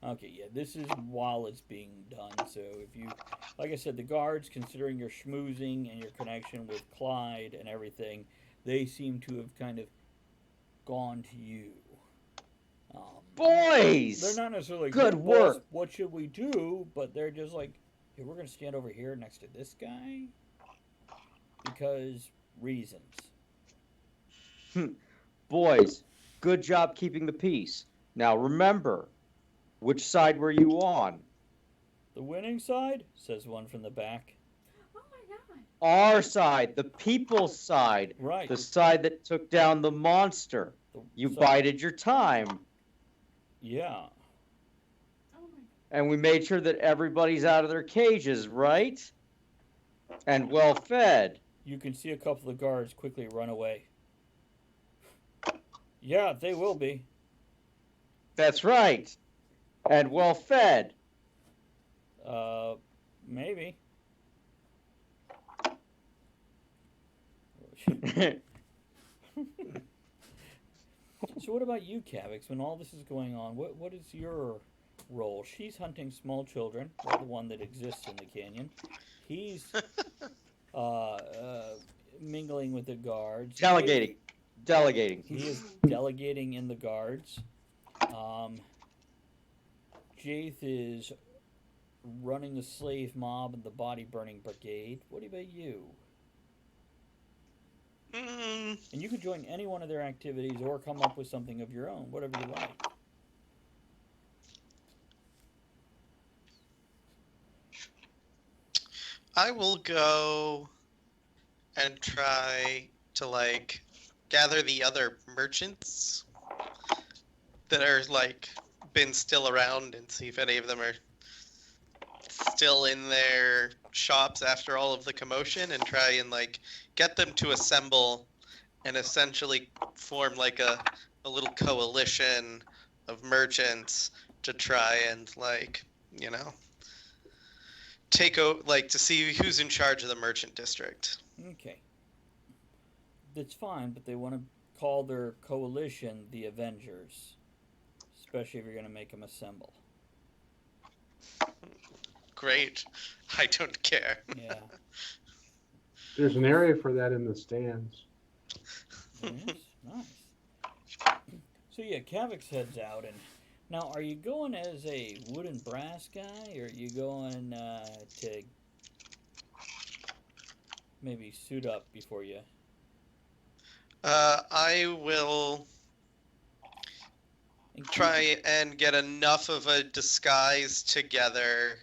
[SPEAKER 1] Okay, yeah, this is while it's being done. So if you, like I said, the guards, considering your schmoozing and your connection with Clyde and everything, they seem to have kind of gone to you.
[SPEAKER 2] Boys,
[SPEAKER 1] They're not necessarily
[SPEAKER 2] good
[SPEAKER 1] "Boss,
[SPEAKER 2] work."
[SPEAKER 1] what should we do? But they're just like, hey, we're going to stand over here next to this guy because reasons.
[SPEAKER 2] Boys, good job keeping the peace. Now remember, which side were you on?
[SPEAKER 1] The winning side, says one from the back.
[SPEAKER 5] Oh my god.
[SPEAKER 2] Our side, the people's side.
[SPEAKER 1] Right.
[SPEAKER 2] The side that took down the monster. You bided your time.
[SPEAKER 1] Yeah.
[SPEAKER 5] Oh my.
[SPEAKER 2] And we made sure that everybody's out of their cages, right? And well fed.
[SPEAKER 1] You can see a couple of guards quickly run away. Yeah, they will be.
[SPEAKER 2] That's right. And well fed.
[SPEAKER 1] Maybe. So what about you, Cavix? When all this is going on, what is your role. She's hunting small children, well, the one that exists in the canyon. He's mingling with the guards.
[SPEAKER 2] Delegating. Delegating.
[SPEAKER 1] He is delegating in the guards. Jaith is running the slave mob and the body burning brigade. What about you?
[SPEAKER 3] Mm,
[SPEAKER 1] And you could join any one of their activities or come up with something of your own, whatever you like.
[SPEAKER 3] I will go and try to like gather the other merchants that are like been still around and see if any of them are still in their shops after all of the commotion and try and like get them to assemble and essentially form like a little coalition of merchants to try and like, you know, take out like to see who's in charge of the merchant district.
[SPEAKER 1] Okay. That's fine, but they want to call their coalition the Avengers. Especially if you're going to make them assemble.
[SPEAKER 3] Great. I don't care.
[SPEAKER 1] Yeah.
[SPEAKER 4] There's an area for that in the stands.
[SPEAKER 1] Yes, nice. So yeah, Kavix heads out, and now are you going as a wood and brass guy, or are you going to maybe suit up before you?
[SPEAKER 3] I will try and get enough of a disguise together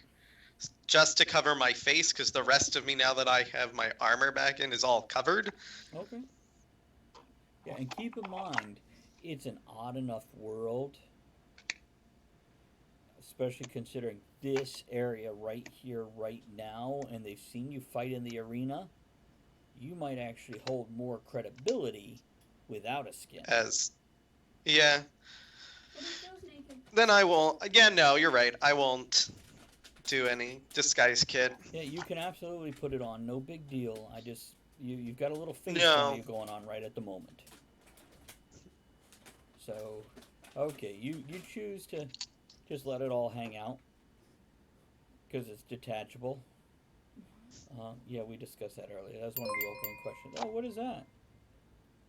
[SPEAKER 3] just to cover my face, because the rest of me, now that I have my armor back in, is all covered.
[SPEAKER 1] Okay. Yeah, and keep in mind, it's an odd enough world, especially considering this area right here, right now, and they've seen you fight in the arena. You might actually hold more credibility without a skin.
[SPEAKER 3] Yeah.
[SPEAKER 5] But he goes naked.
[SPEAKER 3] Then I won't. Again, no, you're right. I won't do any disguise kit.
[SPEAKER 1] Yeah, you can absolutely put it on. No big deal. You've got a little face
[SPEAKER 3] No.
[SPEAKER 1] value going on right at the moment. So, okay, you choose to just let it all hang out because it's detachable. Yeah, we discussed that earlier. That was one of the opening questions. Oh, what is that?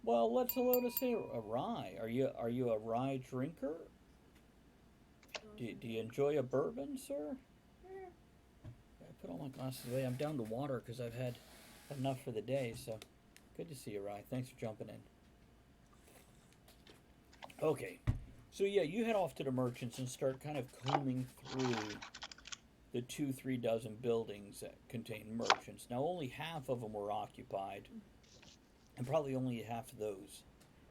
[SPEAKER 1] Well, let's hello to say a rye. Are you a rye drinker? Do you enjoy a bourbon, sir? I put all my glasses away. I'm down to water because I've had enough for the day. So, good to see you, Rye. Thanks for jumping in. Okay, so yeah, you head off to the merchants and start kind of combing through the 2-3 dozen buildings that contain merchants. Now, only half of them were occupied, and probably only half of those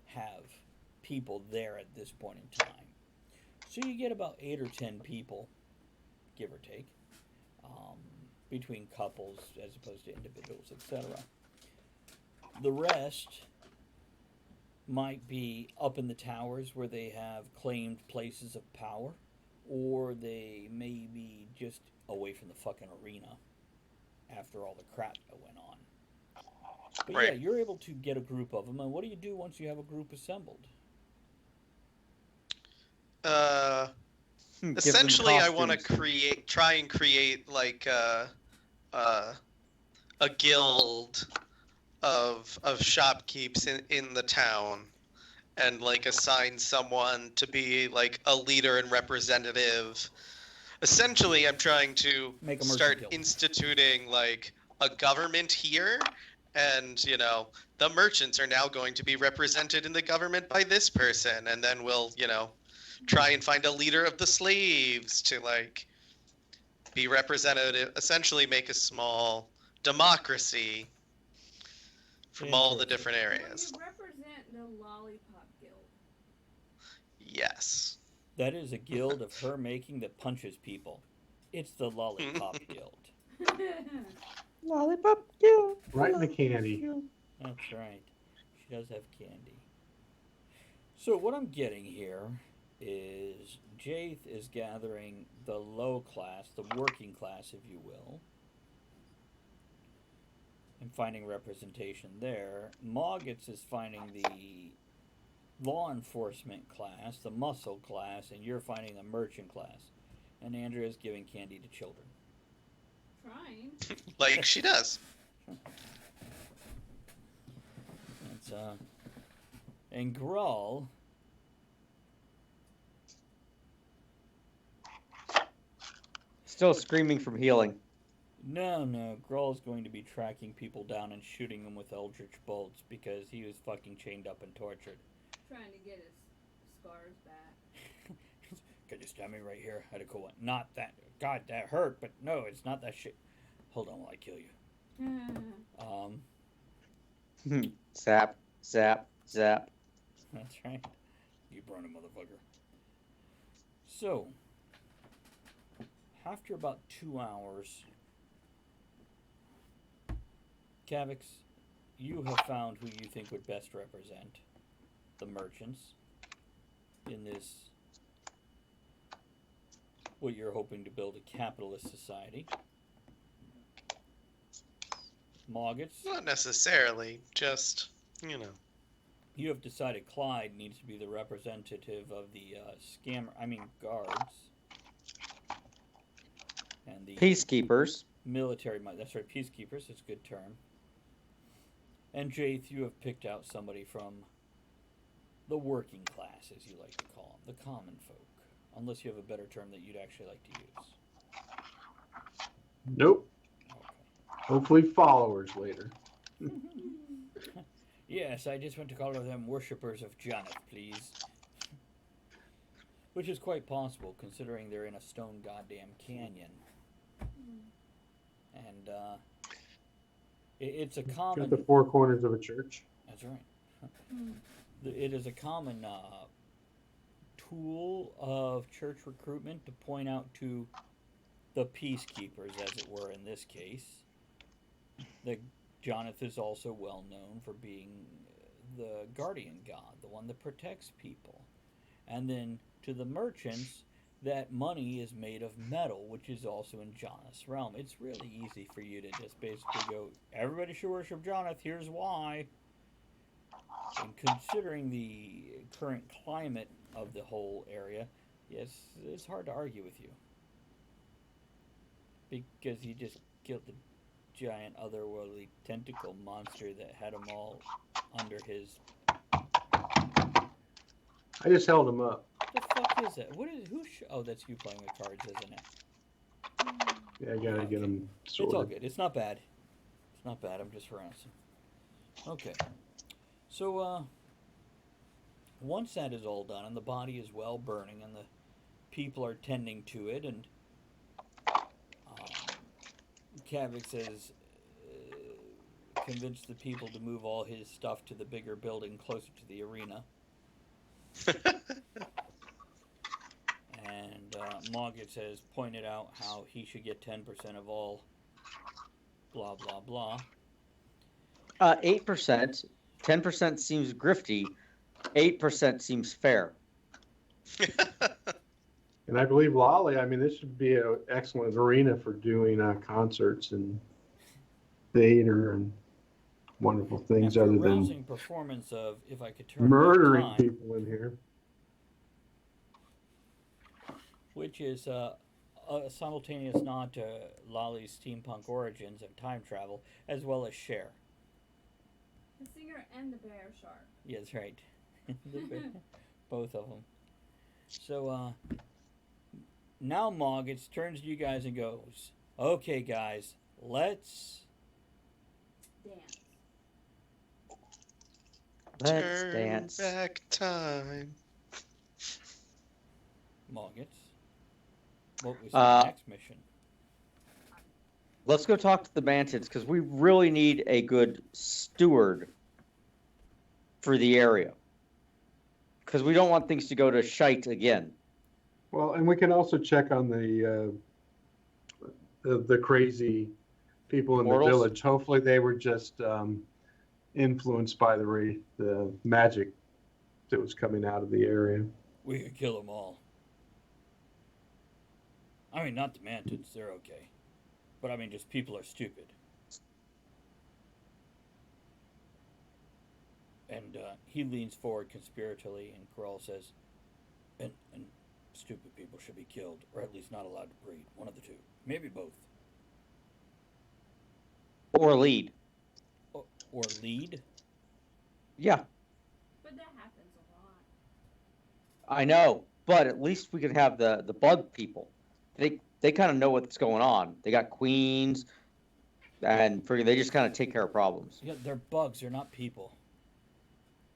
[SPEAKER 1] have people there at this point in time. So you get about 8 or 10 people, give or take, between couples as opposed to individuals, etc. The rest might be up in the towers where they have claimed places of power, or they may be just away from the fucking arena after all the crap that went on. But
[SPEAKER 3] Right.
[SPEAKER 1] yeah, you're able to get a group of them, and what do you do once you have a group assembled?
[SPEAKER 2] Give them
[SPEAKER 3] Essentially, I want to
[SPEAKER 2] costumes.
[SPEAKER 3] try and create like a guild of shopkeepers in the town, and like assign someone to be like a leader and representative. Essentially, I'm trying to
[SPEAKER 1] Make a merchant
[SPEAKER 3] start
[SPEAKER 1] guild.
[SPEAKER 3] instituting like a government here, and you know, the merchants are now going to be represented in the government by this person, and then we'll, you know, try and find a leader of the slaves to like be representative, essentially make a small democracy from all the different areas.
[SPEAKER 5] You represent the Lollipop Guild.
[SPEAKER 3] Yes.
[SPEAKER 1] That is a guild of her making that punches people. It's the Lollipop Guild.
[SPEAKER 2] Lollipop, yeah.
[SPEAKER 4] Right in the candy.
[SPEAKER 1] That's right. She does have candy. So what I'm getting here is Jaith is gathering the low class, the working class, if you will, and finding representation there. Moggitz is finding the law enforcement class, the muscle class, and you're finding the merchant class. And Andrea's giving candy to children.
[SPEAKER 5] Trying.
[SPEAKER 3] Like she does.
[SPEAKER 1] It's and Grawl.
[SPEAKER 2] Still screaming from healing.
[SPEAKER 1] No. Grawl's going to be tracking people down and shooting them with eldritch bolts because he was fucking chained up and tortured.
[SPEAKER 5] Trying to get his scars back.
[SPEAKER 1] Can you stab me right here? I had a cool one. Not that. God, that hurt, but no, it's not that shit. Hold on while I kill you.
[SPEAKER 2] Zap, zap, zap.
[SPEAKER 1] That's right. You burn a motherfucker. So, after about 2 hours, Kavix, you have found who you think would best represent the merchants in this, what you're hoping to build a capitalist society. Moggets,
[SPEAKER 3] Not necessarily, just,
[SPEAKER 1] you have decided Clyde needs to be the representative of the guards. And the
[SPEAKER 2] Peacekeepers.
[SPEAKER 1] military, that's right, peacekeepers, it's a good term. And Jaith, you have picked out somebody from the working class, as you like to call them, the common folk. Unless you have a better term that you'd actually like to use.
[SPEAKER 4] Nope.
[SPEAKER 1] Okay.
[SPEAKER 4] Hopefully followers later.
[SPEAKER 1] Yes, I just want to call them worshippers of Janeth, please. Which is quite possible, considering they're in a stone goddamn canyon. And, it's a common...
[SPEAKER 4] Got the four corners of a church.
[SPEAKER 1] That's right. It is a common tool of church recruitment to point out to the peacekeepers, as it were in this case. The Jonathan is also well known for being the guardian god, the one that protects people. And then to the merchants, that money is made of metal, which is also in Jonah's realm. It's really easy for you to just basically go, everybody should worship Jonath, here's why. And considering the current climate of the whole area, yes, it's hard to argue with you. Because you just killed the giant otherworldly tentacle monster that had them all under his...
[SPEAKER 4] I just held him up.
[SPEAKER 1] What the fuck is that? Oh, that's you playing with cards, isn't it?
[SPEAKER 4] Yeah, I gotta get him
[SPEAKER 1] It's all
[SPEAKER 4] sorted.
[SPEAKER 1] good. It's not bad. It's not bad. I'm just harassing. Okay. So, once that is all done and the body is well burning and the people are tending to it and Kavix has convinced the people to move all his stuff to the bigger building closer to the arena. And Moggets has pointed out how he should get 10% of all blah blah blah.
[SPEAKER 2] 8%. 10% seems grifty. 8% seems fair.
[SPEAKER 4] And I believe Lolly, this should be an excellent arena for doing concerts and theater and wonderful things
[SPEAKER 1] After
[SPEAKER 4] other
[SPEAKER 1] a
[SPEAKER 4] than
[SPEAKER 1] rousing performance of If I Could Turn
[SPEAKER 4] murdering
[SPEAKER 1] Back Time,
[SPEAKER 4] people in here.
[SPEAKER 1] which is a simultaneous nod to Lolly's steampunk origins of time travel, as well as Cher.
[SPEAKER 5] The singer and the bear shark.
[SPEAKER 1] Yeah, that's right. Both of them. So, now Moggets turns to you guys and goes, okay, guys, let's...
[SPEAKER 5] Dance.
[SPEAKER 2] Let's
[SPEAKER 3] Turn
[SPEAKER 2] dance.
[SPEAKER 3] back time.
[SPEAKER 1] Moggets. What was the next mission?
[SPEAKER 2] Let's go talk to the Mantids, because we really need a good steward for the area. Because we don't want things to go to shite again.
[SPEAKER 4] Well, and we can also check on the crazy people in
[SPEAKER 2] Mortals?
[SPEAKER 4] the village. Hopefully, they were just influenced by the magic that was coming out of the area.
[SPEAKER 1] We could kill them all. I mean, not the Mantids, they're okay. But I mean, just people are stupid. And he leans forward conspiratorially, and Grawl says, and Stupid people should be killed, or at least not allowed to breed. One of the two. Maybe both.
[SPEAKER 2] Or lead.
[SPEAKER 1] Or lead.
[SPEAKER 2] Yeah,
[SPEAKER 5] But that happens a lot.
[SPEAKER 2] I know. But at least we could have the bug people. They kind of know what's going on. They got queens, and they just kind of take care of problems.
[SPEAKER 1] Yeah, they're bugs. They're not people.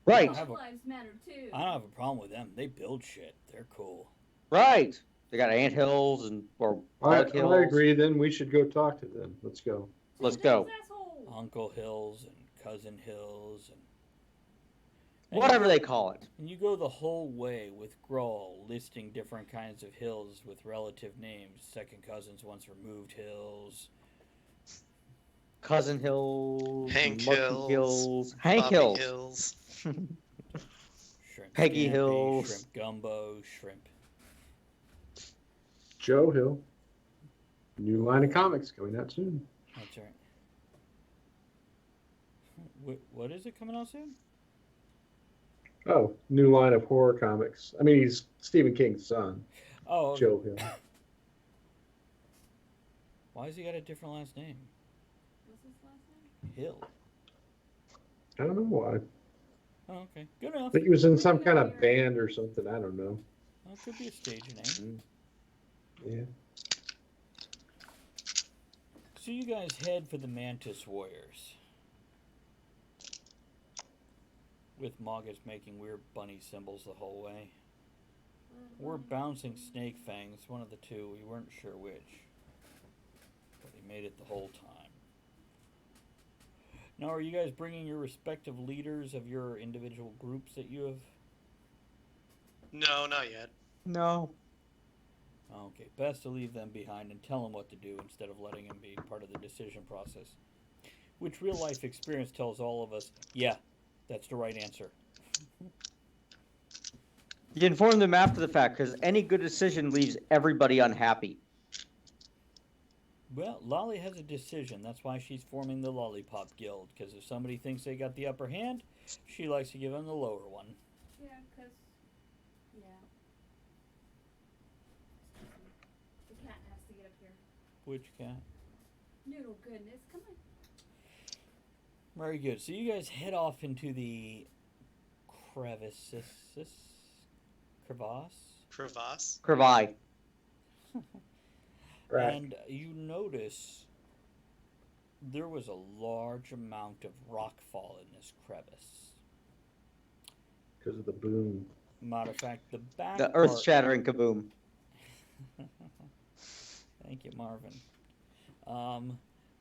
[SPEAKER 2] Right.
[SPEAKER 1] have a-
[SPEAKER 5] Lives matter too.
[SPEAKER 1] I don't have a problem with them. They build shit. They're cool.
[SPEAKER 2] Right. They got ant hills or bug hills.
[SPEAKER 4] I agree. Then we should go talk to them. Let's go.
[SPEAKER 2] Let's go.
[SPEAKER 5] Asshole.
[SPEAKER 1] Uncle Hills and Cousin Hills and
[SPEAKER 2] Whatever they call it.
[SPEAKER 1] And you go the whole way with Grohl listing different kinds of hills with relative names. Second cousins, once removed hills.
[SPEAKER 2] Cousin Hills.
[SPEAKER 3] Hank
[SPEAKER 2] Murphy
[SPEAKER 3] Hills,
[SPEAKER 2] Hank
[SPEAKER 3] Bobby
[SPEAKER 2] Hills.
[SPEAKER 3] Hills.
[SPEAKER 1] Shrimp
[SPEAKER 2] Peggy
[SPEAKER 1] scampi,
[SPEAKER 2] Hills.
[SPEAKER 1] Shrimp gumbo, shrimp.
[SPEAKER 4] Joe Hill. New line of comics coming out soon.
[SPEAKER 1] That's right. What is it coming out soon?
[SPEAKER 4] Oh, new line of horror comics. I mean, he's Stephen King's son,
[SPEAKER 1] Oh, okay.
[SPEAKER 4] Joe Hill.
[SPEAKER 1] Why has he got a different last name?
[SPEAKER 5] What's his last name?
[SPEAKER 1] Hill.
[SPEAKER 4] I don't know why.
[SPEAKER 1] Oh, okay. Good
[SPEAKER 4] I
[SPEAKER 1] enough.
[SPEAKER 4] think he was in some kind of band or something. I don't know.
[SPEAKER 1] Well, it could be a stage name.
[SPEAKER 4] Yeah.
[SPEAKER 1] So you guys head for the Mantis Warriors. With Moggus making weird bunny symbols the whole way. Or bouncing snake fangs, one of the two. We weren't sure which. But he made it the whole time. Now, are you guys bringing your respective leaders of your individual groups that you have?
[SPEAKER 3] No, not yet.
[SPEAKER 2] No.
[SPEAKER 1] Okay, best to leave them behind and tell them what to do instead of letting them be part of the decision process. Which real life experience tells all of us, yeah, that's the right answer.
[SPEAKER 2] You inform them after the fact, because any good decision leaves everybody unhappy.
[SPEAKER 1] Well, Lolly has a decision. That's why she's forming the Lollipop Guild. Because if somebody thinks they got the upper hand, she likes to give them the lower one.
[SPEAKER 5] Yeah, because. Yeah. The cat has to get up here.
[SPEAKER 1] Which cat?
[SPEAKER 5] Noodle goodness, come on.
[SPEAKER 1] Very good. So you guys head off into the crevasse.
[SPEAKER 2] Crevasse.
[SPEAKER 4] Right.
[SPEAKER 1] And you notice there was a large amount of rockfall in this crevice.
[SPEAKER 4] Because of the boom.
[SPEAKER 1] Matter of fact, the back
[SPEAKER 2] The
[SPEAKER 1] part...
[SPEAKER 2] earth-shattering kaboom.
[SPEAKER 1] Thank you, Marvin.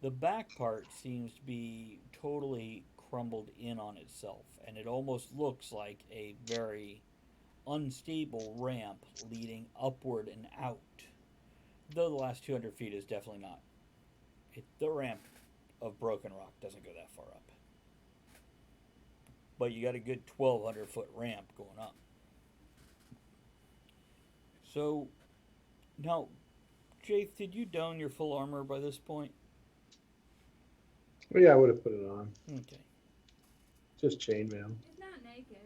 [SPEAKER 1] The back part seems to be totally crumbled in on itself, and it almost looks like a very unstable ramp leading upward and out. Though the last 200 feet is definitely not. The ramp of broken rock doesn't go that far up. But you got a good 1,200 foot ramp going up. So, now, Jaith, did you don your full armor by this point?
[SPEAKER 4] Well, yeah, I would have put it on.
[SPEAKER 1] Okay.
[SPEAKER 4] Just chainmail.
[SPEAKER 5] He's not naked.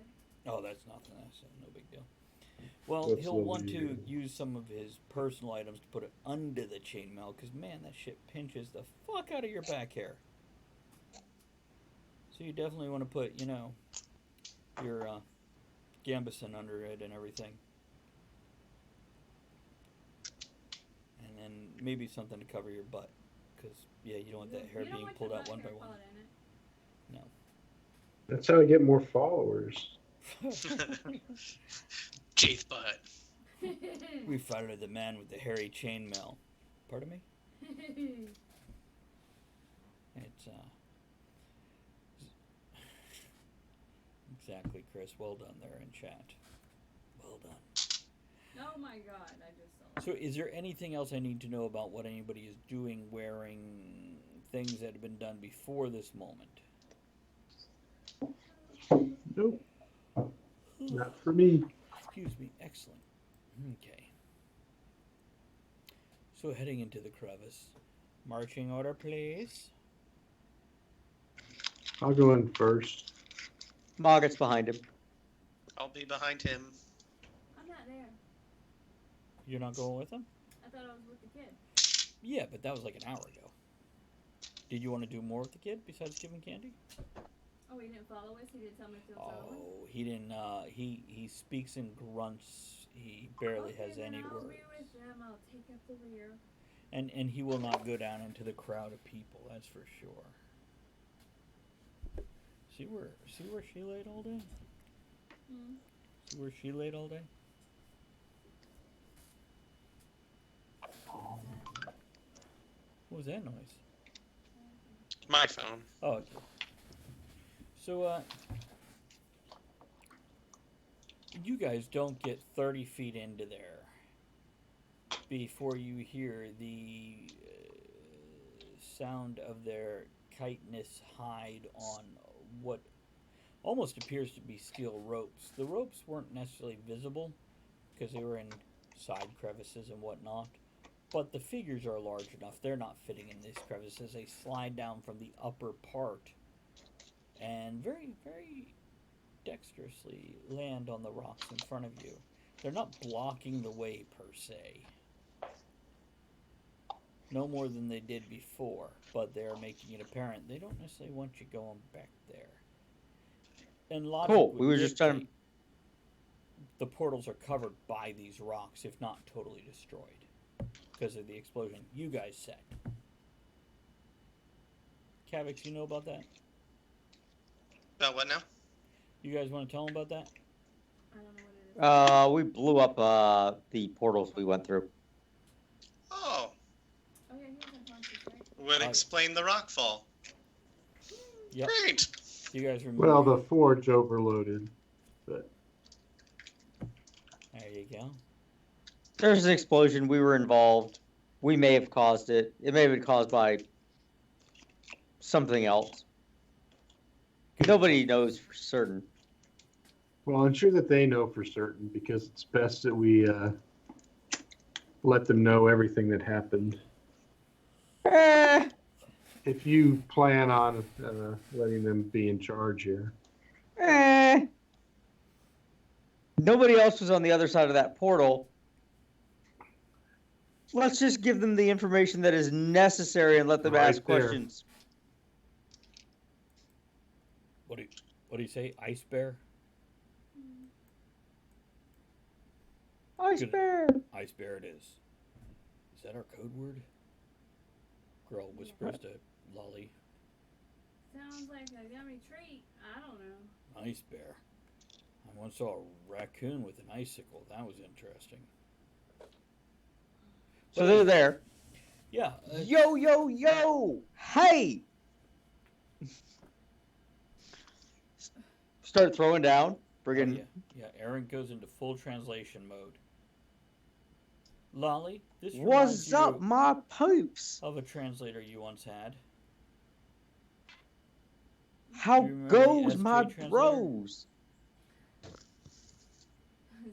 [SPEAKER 1] Oh, that's nothing. That's no big deal. Well,
[SPEAKER 4] What's
[SPEAKER 1] he'll
[SPEAKER 4] the
[SPEAKER 1] want to
[SPEAKER 4] weird?
[SPEAKER 1] use some of his personal items to put it under the chainmail, because, man, that shit pinches the fuck out of your back hair. So you definitely want to put, you know, your gambeson under it and everything. And then maybe something to cover your butt, because, yeah, you don't want that hair
[SPEAKER 5] You don't
[SPEAKER 1] being
[SPEAKER 5] want
[SPEAKER 1] pulled
[SPEAKER 5] your
[SPEAKER 1] out
[SPEAKER 5] butt
[SPEAKER 1] one by
[SPEAKER 5] hair
[SPEAKER 1] one.
[SPEAKER 5] caught in it.
[SPEAKER 4] That's how I get more followers.
[SPEAKER 3] Jaith butt.
[SPEAKER 1] We followed the man with the hairy chainmail. Pardon me? It's, exactly, Chris. Well done there in chat. Well done.
[SPEAKER 5] Oh my god, I just saw
[SPEAKER 1] So is there anything else I need to know about what anybody is doing, wearing, things that have been done before this moment?
[SPEAKER 4] Nope. Not for me.
[SPEAKER 1] Excuse me. Excellent. Okay. So heading into the crevice. Marching order, please.
[SPEAKER 4] I'll go in first.
[SPEAKER 2] Mogget's behind him.
[SPEAKER 3] I'll be behind him.
[SPEAKER 5] I'm not there.
[SPEAKER 1] You're not going with him?
[SPEAKER 5] I thought I was with the kid.
[SPEAKER 1] Yeah, but that was like an hour ago. Did you want to do more with the kid besides giving candy?
[SPEAKER 5] Oh, he didn't follow us? He didn't tell me to follow us?
[SPEAKER 1] Oh, he didn't. He speaks in grunts. He barely
[SPEAKER 5] Okay,
[SPEAKER 1] has
[SPEAKER 5] then
[SPEAKER 1] any
[SPEAKER 5] I'll
[SPEAKER 1] words.
[SPEAKER 5] be with them. I'll take up the rear.
[SPEAKER 1] And he will not go down into the crowd of people. That's for sure. See where she laid all day?
[SPEAKER 5] Hmm.
[SPEAKER 1] See where she laid all day? What was that noise?
[SPEAKER 3] My phone.
[SPEAKER 1] Oh, okay. So, you guys don't get 30 feet into there before you hear the sound of their chitinous hide on what almost appears to be steel ropes. The ropes weren't necessarily visible because they were in side crevices and whatnot, but the figures are large enough. They're not fitting in these crevices. They slide down from the upper part and very, very dexterously land on the rocks in front of you. They're not blocking the way per se. No more than they did before, but they're making it apparent they don't necessarily want you going back there. And logic
[SPEAKER 2] Cool.
[SPEAKER 1] would
[SPEAKER 2] We were just trying to.
[SPEAKER 1] dictate the portals are covered by these rocks, if not totally destroyed, because of the explosion you guys set. Kavix, you know about that?
[SPEAKER 3] About what now?
[SPEAKER 1] You guys want to tell them about that?
[SPEAKER 5] I don't know what it is.
[SPEAKER 2] We blew up the portals we went through.
[SPEAKER 3] Oh,
[SPEAKER 5] Oh, yeah, he was unconscious, right?
[SPEAKER 3] would explain the rockfall.
[SPEAKER 1] Yep.
[SPEAKER 3] Great.
[SPEAKER 1] You guys remember?
[SPEAKER 4] Well, the forge overloaded, but
[SPEAKER 1] There you go.
[SPEAKER 2] There's an explosion. We were involved. We may have caused it. It may have been caused by something else. Nobody knows for certain.
[SPEAKER 4] well, I'm sure that they know for certain because it's best that we let them know everything that happened.
[SPEAKER 2] Eh,
[SPEAKER 4] If you plan on letting them be in charge here.
[SPEAKER 2] eh. Nobody else was on the other side of that portal. Let's just give them the information that is necessary and let them
[SPEAKER 4] Right
[SPEAKER 2] ask
[SPEAKER 4] there.
[SPEAKER 2] questions.
[SPEAKER 1] What do you say? Ice bear?
[SPEAKER 2] Ice
[SPEAKER 1] Good.
[SPEAKER 2] bear.
[SPEAKER 1] Ice bear it is. Is that our code word? Girl whispers to Lolly.
[SPEAKER 5] Sounds like a yummy treat. I don't know.
[SPEAKER 1] Ice bear. I once saw a raccoon with an icicle. That was interesting.
[SPEAKER 2] So they're there.
[SPEAKER 1] Yeah.
[SPEAKER 2] Yo, yo, yo! Hey! Start throwing down. Friggin'
[SPEAKER 1] Yeah. Aaron goes into full translation mode. Lolly, this reminds
[SPEAKER 2] what's
[SPEAKER 1] you
[SPEAKER 2] up, my poops?
[SPEAKER 1] of a translator you once had.
[SPEAKER 2] How
[SPEAKER 1] Do you remember the
[SPEAKER 2] goes
[SPEAKER 1] SJ
[SPEAKER 2] my
[SPEAKER 1] translator?
[SPEAKER 2] bros?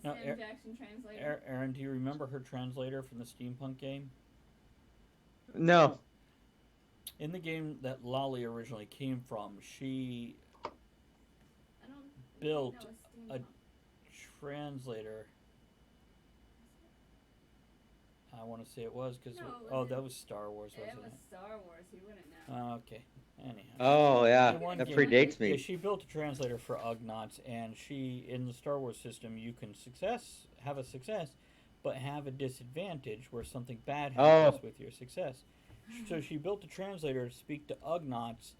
[SPEAKER 1] Now,
[SPEAKER 5] Sam Jackson translator.
[SPEAKER 1] Aaron, do you remember her translator from the steampunk game?
[SPEAKER 2] No.
[SPEAKER 1] In the game that Lolly originally came from, she
[SPEAKER 5] I don't
[SPEAKER 1] built
[SPEAKER 5] know
[SPEAKER 1] a
[SPEAKER 5] steampunk.
[SPEAKER 1] translator. I want to say it was because
[SPEAKER 5] No, it
[SPEAKER 1] oh,
[SPEAKER 5] wasn't.
[SPEAKER 1] that was Star Wars,
[SPEAKER 5] It
[SPEAKER 1] wasn't
[SPEAKER 5] was
[SPEAKER 1] it?
[SPEAKER 5] Star Wars. He wouldn't know.
[SPEAKER 1] Okay. Anyhow.
[SPEAKER 2] Oh, yeah.
[SPEAKER 1] In one
[SPEAKER 2] That
[SPEAKER 1] game-
[SPEAKER 2] predates
[SPEAKER 1] Yeah,
[SPEAKER 2] me.
[SPEAKER 1] she built a translator for Ugnaughts, and she, in the Star Wars system, you can have a success, but have a disadvantage where something bad happens with your success. So she built a translator to speak to Ugnaughts,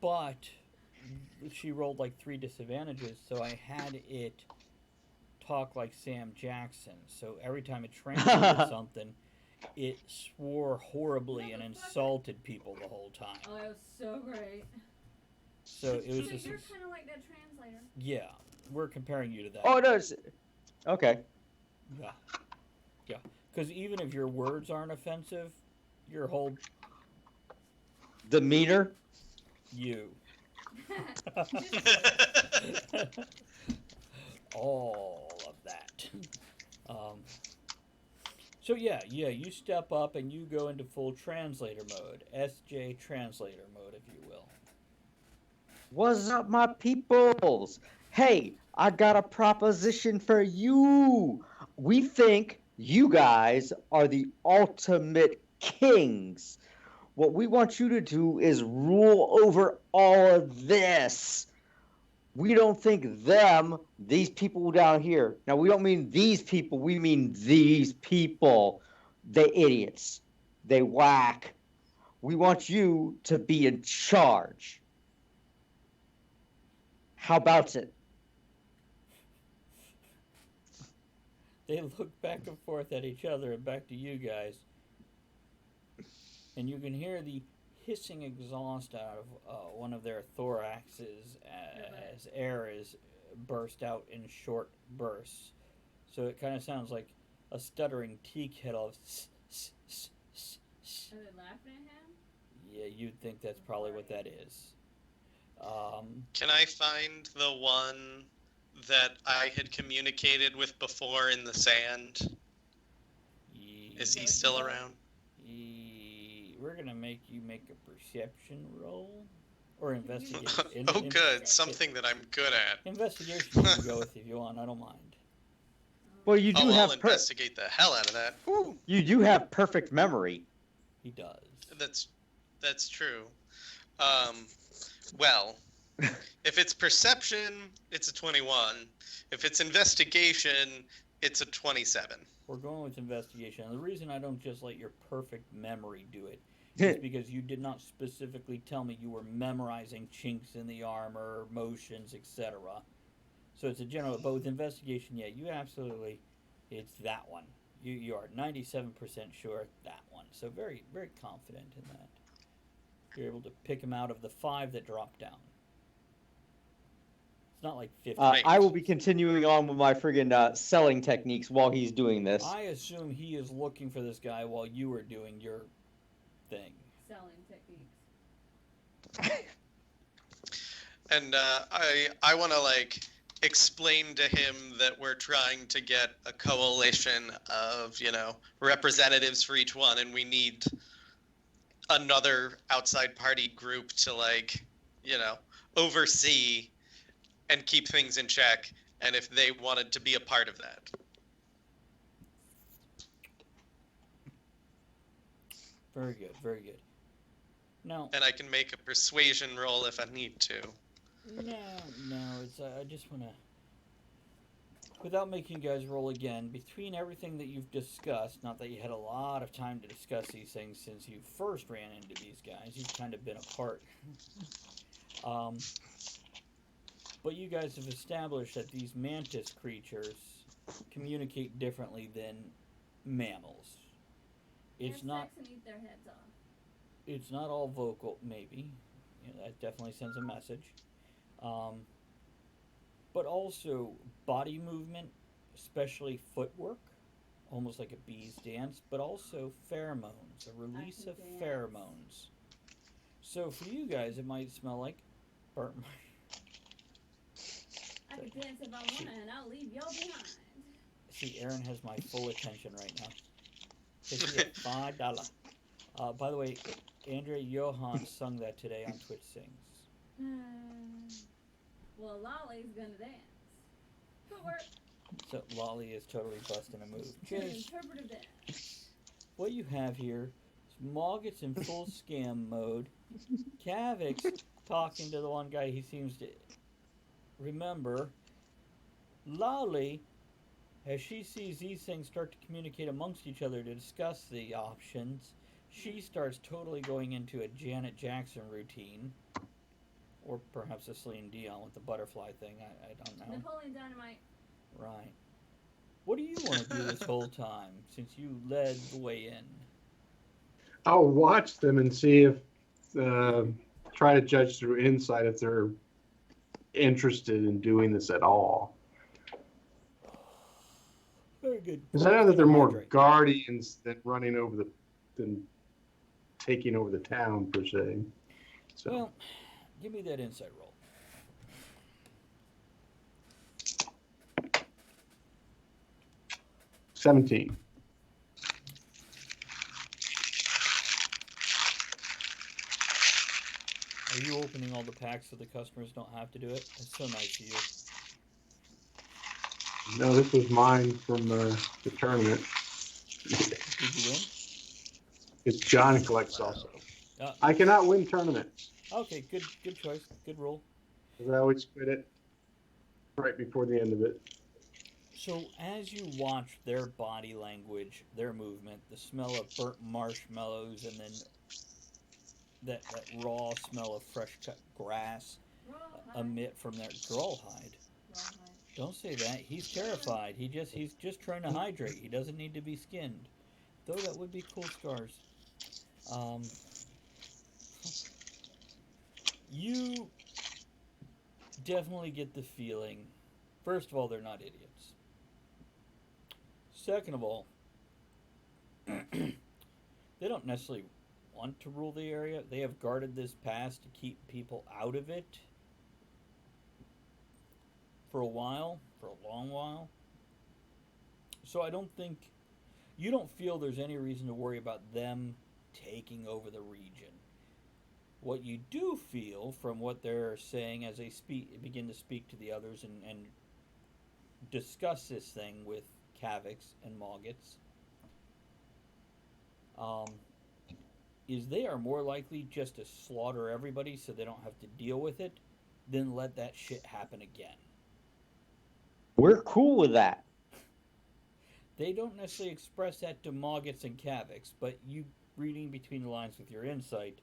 [SPEAKER 1] but she rolled like 3 disadvantages, so I had it talk like Sam Jackson. So every time it translated something, it swore horribly and insulted people the whole time.
[SPEAKER 5] Oh, it was so great.
[SPEAKER 1] So it was
[SPEAKER 5] So
[SPEAKER 1] just
[SPEAKER 5] you're kind of like that translator.
[SPEAKER 1] yeah. We're comparing you to that.
[SPEAKER 2] Oh, no. Okay.
[SPEAKER 1] Yeah. Because even if your words aren't offensive, your whole
[SPEAKER 2] Demeanor?
[SPEAKER 1] you. All of that. So yeah, you step up and you go into full translator mode, SJ translator mode, if you will.
[SPEAKER 2] What's up, my peoples? Hey, I got a proposition for you. We think You guys are the ultimate kings. What we want you to do is rule over all of this. We don't think them, these people down here. Now, we don't mean these people, we mean these people. They idiots. They whack. We want you to be in charge. How about it?
[SPEAKER 1] They look back and forth at each other and back to you guys. And you can hear the hissing exhaust out of one of their thoraxes as air is burst out in short bursts. So it kind of sounds like a stuttering tea kettle of
[SPEAKER 5] Are they laughing at him?
[SPEAKER 1] Yeah, you'd think that's probably what that is.
[SPEAKER 3] Can I find the one that I had communicated with before in the sand? Is he still around?
[SPEAKER 1] We're gonna make you make a perception roll or investigation.
[SPEAKER 3] Oh, good. Something that I'm good at.
[SPEAKER 1] Investigation you can go with if you want. I don't mind.
[SPEAKER 2] Well, you do
[SPEAKER 3] I'll
[SPEAKER 2] have
[SPEAKER 3] investigate the hell out of that. Woo.
[SPEAKER 2] you do have perfect memory.
[SPEAKER 1] He does.
[SPEAKER 3] That's true. Well, if it's perception, it's a 21. If it's investigation, it's a 27.
[SPEAKER 1] We're going with investigation. And the reason I don't just let your perfect memory do it is because you did not specifically tell me you were memorizing chinks in the armor, motions, etc. So it's a general, but with investigation, yeah, you absolutely, it's that one. You are 97% sure that one. So very, very confident in that. You're able to pick him out of the 5 that dropped down. It's not like 50.
[SPEAKER 2] I will be continuing on with my friggin' selling techniques while he's doing this.
[SPEAKER 1] I assume he is looking for this guy while you are doing your thing.
[SPEAKER 5] Selling techniques.
[SPEAKER 3] And I want to explain to him that we're trying to get a coalition of, representatives for each one, and we need another outside party group to oversee and keep things in check, and if they wanted to be a part of that.
[SPEAKER 1] Very good, very good. Now,
[SPEAKER 3] And I can make a persuasion roll if I need to.
[SPEAKER 1] no, it's I just want to, without making you guys roll again, between everything that you've discussed, not that you had a lot of time to discuss these things since you first ran into these guys, you've kind of been apart. But you guys have established that these mantis creatures communicate differently than mammals. It's
[SPEAKER 5] Have
[SPEAKER 1] not.
[SPEAKER 5] sex and eat their heads off.
[SPEAKER 1] It's not all vocal, maybe. That definitely sends a message. But also body movement, especially footwork, almost like a bee's dance, but also pheromones, a release of
[SPEAKER 5] dance.
[SPEAKER 1] pheromones. So for you guys, it might smell like burnt.
[SPEAKER 5] I can dance if I wanna, and I'll leave y'all behind.
[SPEAKER 1] See, Aaron has my full attention right now. $5. By the way, Andrea Johan sung that today on Twitch Sings.
[SPEAKER 5] Well, Lolly's gonna dance. Footwork.
[SPEAKER 1] So Lolly is totally busting a move. Cheers.
[SPEAKER 5] Interpretive dance.
[SPEAKER 1] What you have here is Mogget's in full scam mode. Kavik's talking to the one guy he seems to remember. Lolly, as she sees these things start to communicate amongst each other to discuss the options, she starts totally going into a Janet Jackson routine. Or perhaps a Celine Dion with the butterfly thing. I don't know.
[SPEAKER 5] Napoleon Dynamite.
[SPEAKER 1] Right. What do you want to do this whole time, since you led the way in?
[SPEAKER 4] I'll watch them and see if, try to judge through insight if they're interested in doing this at all.
[SPEAKER 1] Very good.
[SPEAKER 4] Because I know that they're more
[SPEAKER 1] Hydrate.
[SPEAKER 4] guardians than taking over the town per se. So
[SPEAKER 1] Well, give me that insight roll.
[SPEAKER 4] $17.
[SPEAKER 1] Are you opening all the packs so the customers don't have to do it? That's so nice of you.
[SPEAKER 4] No, this was mine from the tournament.
[SPEAKER 1] Did you win?
[SPEAKER 4] It's John collects also.
[SPEAKER 1] Uh,
[SPEAKER 4] I cannot win tournaments
[SPEAKER 1] okay, good choice. Good rule.
[SPEAKER 4] because I always quit it right before the end of it.
[SPEAKER 1] So as you watch their body language, their movement, the smell of burnt marshmallows, and then that raw smell of fresh cut grass
[SPEAKER 5] Rawhide.
[SPEAKER 1] emit from their rawhide.
[SPEAKER 5] Rawhide.
[SPEAKER 1] Don't say that. He's terrified. He's just trying to hydrate. He doesn't need to be skinned. Though that would be cool scars. Um, you definitely get the feeling. First of all, they're not idiots. Second of all, they don't necessarily want to rule the area. They have guarded this pass to keep people out of it for a while, for a long while. So I don't think you don't feel there's any reason to worry about them taking over the region. What you do feel from what they're saying as they begin to speak to the others and discuss this thing with Kavix and Moggits, is they are more likely just to slaughter everybody so they don't have to deal with it than let that shit happen again.
[SPEAKER 2] We're cool with that.
[SPEAKER 1] They don't necessarily express that to Moggits and Kavix, but you reading between the lines with your insight,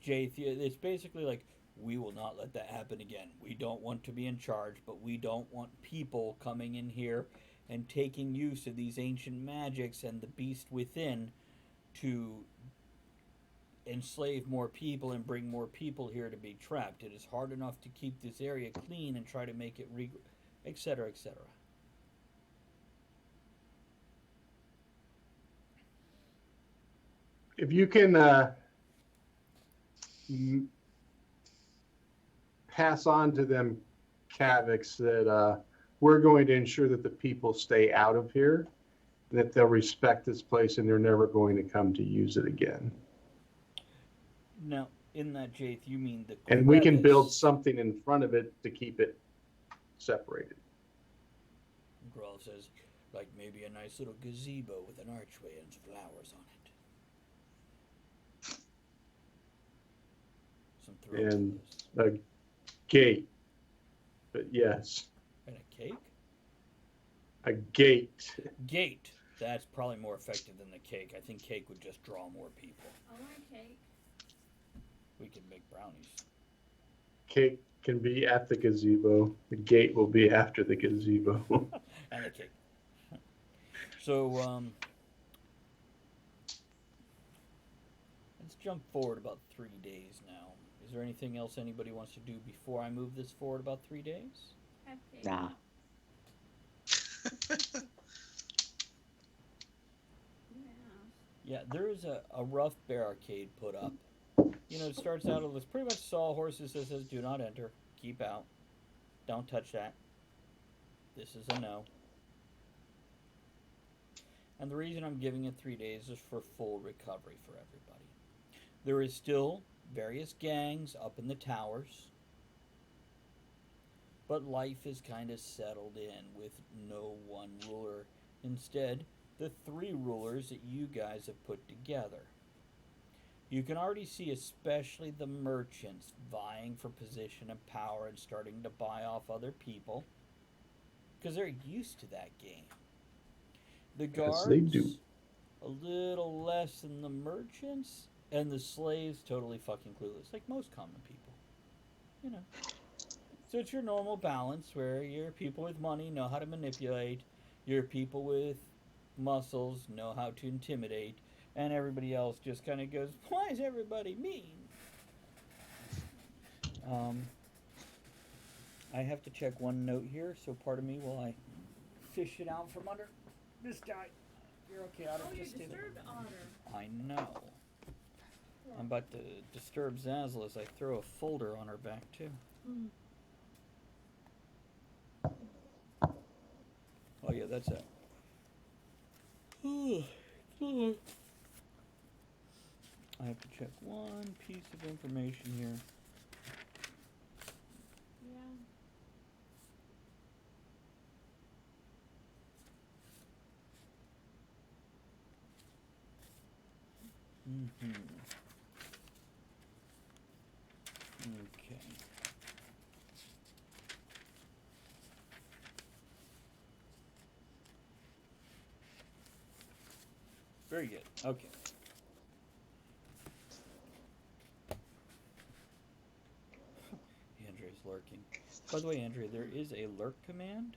[SPEAKER 1] Jaith, it's basically like, we will not let that happen again. We don't want to be in charge, but we don't want people coming in here and taking use of these ancient magics and the beast within to enslave more people and bring more people here to be trapped. It is hard enough to keep this area clean and try to make it etc., etc.
[SPEAKER 4] If you can pass on to them, Kavix, that we're going to ensure that the people stay out of here, that they'll respect this place and they're never going to come to use it again.
[SPEAKER 1] Now, in that, Jaith, you mean the
[SPEAKER 4] And we can build
[SPEAKER 1] crevice.
[SPEAKER 4] something in front of it to keep it separated.
[SPEAKER 1] Grawl says, like maybe a nice little gazebo with an archway and flowers on it. Some
[SPEAKER 4] And
[SPEAKER 1] throws.
[SPEAKER 4] a gate. But yes,
[SPEAKER 1] And a cake?
[SPEAKER 4] a gate.
[SPEAKER 1] Gate. That's probably more effective than the cake. I think cake would just draw more people.
[SPEAKER 5] I want a cake.
[SPEAKER 1] We could make brownies.
[SPEAKER 4] Cake can be at the gazebo. The gate will be after the gazebo.
[SPEAKER 1] And a cake. So, let's jump forward about 3 days now. Is there anything else anybody wants to do before I move this forward about 3 days?
[SPEAKER 5] Have cake.
[SPEAKER 2] Nah.
[SPEAKER 1] Yeah, there is a rough barricade put up. You know, it starts out with pretty much sawhorses that says, do not enter, keep out, don't touch that. This is a no. And the reason I'm giving it 3 days is for full recovery for everybody. There is still various gangs up in the towers, but life is kind of settled in with no one ruler. Instead, the 3 rulers that you guys have put together. You can already see especially the merchants vying for position and power and starting to buy off other people because they're used to that game. The guards,
[SPEAKER 4] Yes, they do.
[SPEAKER 1] a little less than the merchants, and the slaves totally fucking clueless, like most common people. You know. So it's your normal balance where your people with money know how to manipulate, your people with muscles know how to intimidate, and everybody else just kind of goes, why is everybody mean? I have to check one note here, so pardon me while I fish it out from under this guy. You're okay, Otter.
[SPEAKER 5] Oh, you
[SPEAKER 1] Just stay there.
[SPEAKER 5] disturbed Otter.
[SPEAKER 1] I know. I'm about to disturb Zazzle as I throw a folder on her back, too. Oh, yeah, that's it. I have to check one piece of information here.
[SPEAKER 5] Yeah.
[SPEAKER 1] Mm-hmm. Okay. Very good. Okay. Andrea's lurking. By the way, Andrea, there is a lurk command.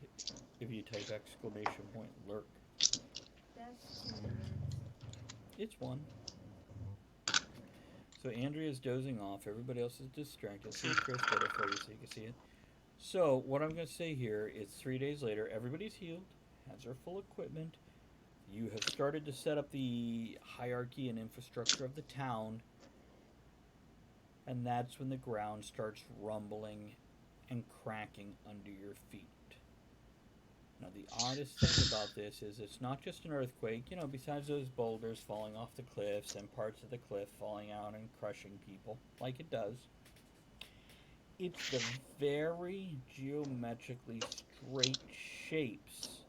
[SPEAKER 1] If you type exclamation point lurk,
[SPEAKER 5] That's 2 words.
[SPEAKER 1] it's one. So Andrea's dozing off. Everybody else is distracted. See Chris better for you so you can see it. So what I'm going to say here is 3 days later, everybody's healed, has their full equipment. You have started to set up the hierarchy and infrastructure of the town. And that's when the ground starts rumbling and cracking under your feet. Now, the oddest thing about this is it's not just an earthquake, you know, besides those boulders falling off the cliffs and parts of the cliff falling out and crushing people, like it does. It's the very geometrically straight shapes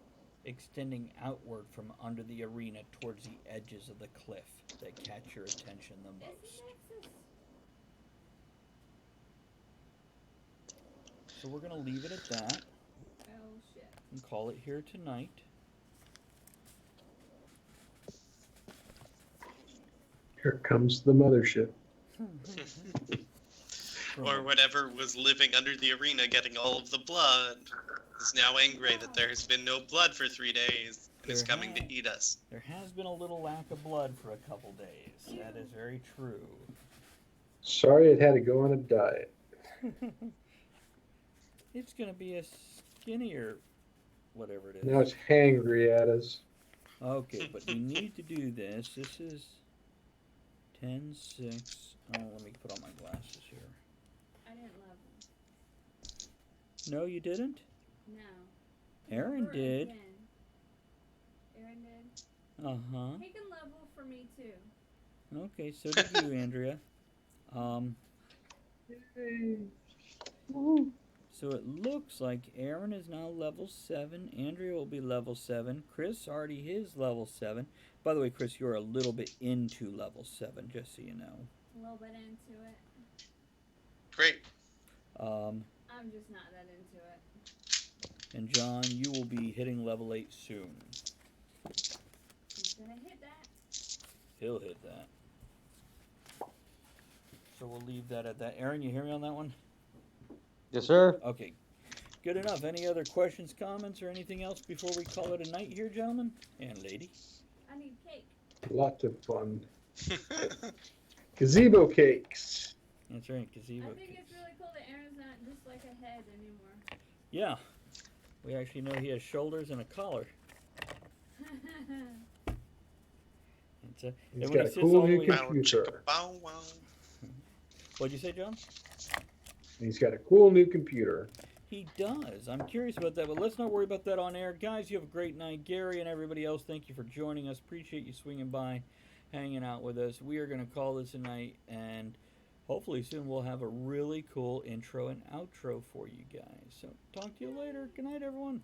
[SPEAKER 1] extending outward from under the arena towards the edges of the cliff that catch your attention the
[SPEAKER 5] It's
[SPEAKER 1] most.
[SPEAKER 5] the Nexus.
[SPEAKER 1] So we're going to leave it at that
[SPEAKER 5] Oh shit.
[SPEAKER 1] and call it here tonight.
[SPEAKER 4] Here comes the mothership.
[SPEAKER 3] Or whatever was living under the arena getting all of the blood is now angry that there's been no blood for 3 days and is coming to eat us.
[SPEAKER 1] There has been a little lack of blood for a couple days. That is very true.
[SPEAKER 4] Sorry it had to go on a diet.
[SPEAKER 1] It's going to be a skinnier, whatever it is.
[SPEAKER 4] Now it's hangry at us.
[SPEAKER 1] Okay, but we need to do this. This is 10-6. Oh, let me put on my glasses here.
[SPEAKER 5] I didn't level.
[SPEAKER 1] No, you didn't?
[SPEAKER 5] No.
[SPEAKER 1] Aaron
[SPEAKER 5] Never
[SPEAKER 1] did.
[SPEAKER 5] again. Aaron did.
[SPEAKER 1] Uh-huh.
[SPEAKER 5] He can level for me too.
[SPEAKER 1] Okay, so did you, Andrea. So it looks like Aaron is now level 7. Andrea will be level 7. Chris already is level 7. By the way, Chris, you're a little bit into level 7, just so you know.
[SPEAKER 5] A little bit into it.
[SPEAKER 3] Great.
[SPEAKER 1] Um,
[SPEAKER 5] I'm just not that into it.
[SPEAKER 1] and John, you will be hitting level 8 soon.
[SPEAKER 5] He's gonna hit that.
[SPEAKER 1] He'll hit that. So we'll leave that at that. Aaron, you hear me on that one?
[SPEAKER 2] Yes, sir.
[SPEAKER 1] Okay. Good enough. Any other questions, comments, or anything else before we call it a night here, gentlemen and lady?
[SPEAKER 5] I need cake.
[SPEAKER 4] Lots of fun. Gazebo cakes.
[SPEAKER 1] That's right, gazebo.
[SPEAKER 5] I think it's really cool that Aaron's not just like a head anymore.
[SPEAKER 1] Yeah. We actually know he has shoulders and a collar. It's a,
[SPEAKER 4] He's
[SPEAKER 1] and when
[SPEAKER 4] got
[SPEAKER 1] he
[SPEAKER 4] a
[SPEAKER 1] sits
[SPEAKER 4] cool
[SPEAKER 1] all the
[SPEAKER 4] new
[SPEAKER 1] way-
[SPEAKER 4] computer.
[SPEAKER 3] Bow wow.
[SPEAKER 1] What'd you say, John?
[SPEAKER 4] He's got a cool new computer.
[SPEAKER 1] He does. I'm curious about that, but let's not worry about that on air. Guys, you have a great night. Gary and everybody else, thank you for joining us. Appreciate you swinging by, hanging out with us. We are going to call this a night, and hopefully soon we'll have a really cool intro and outro for you guys. So talk to you later. Good night, everyone.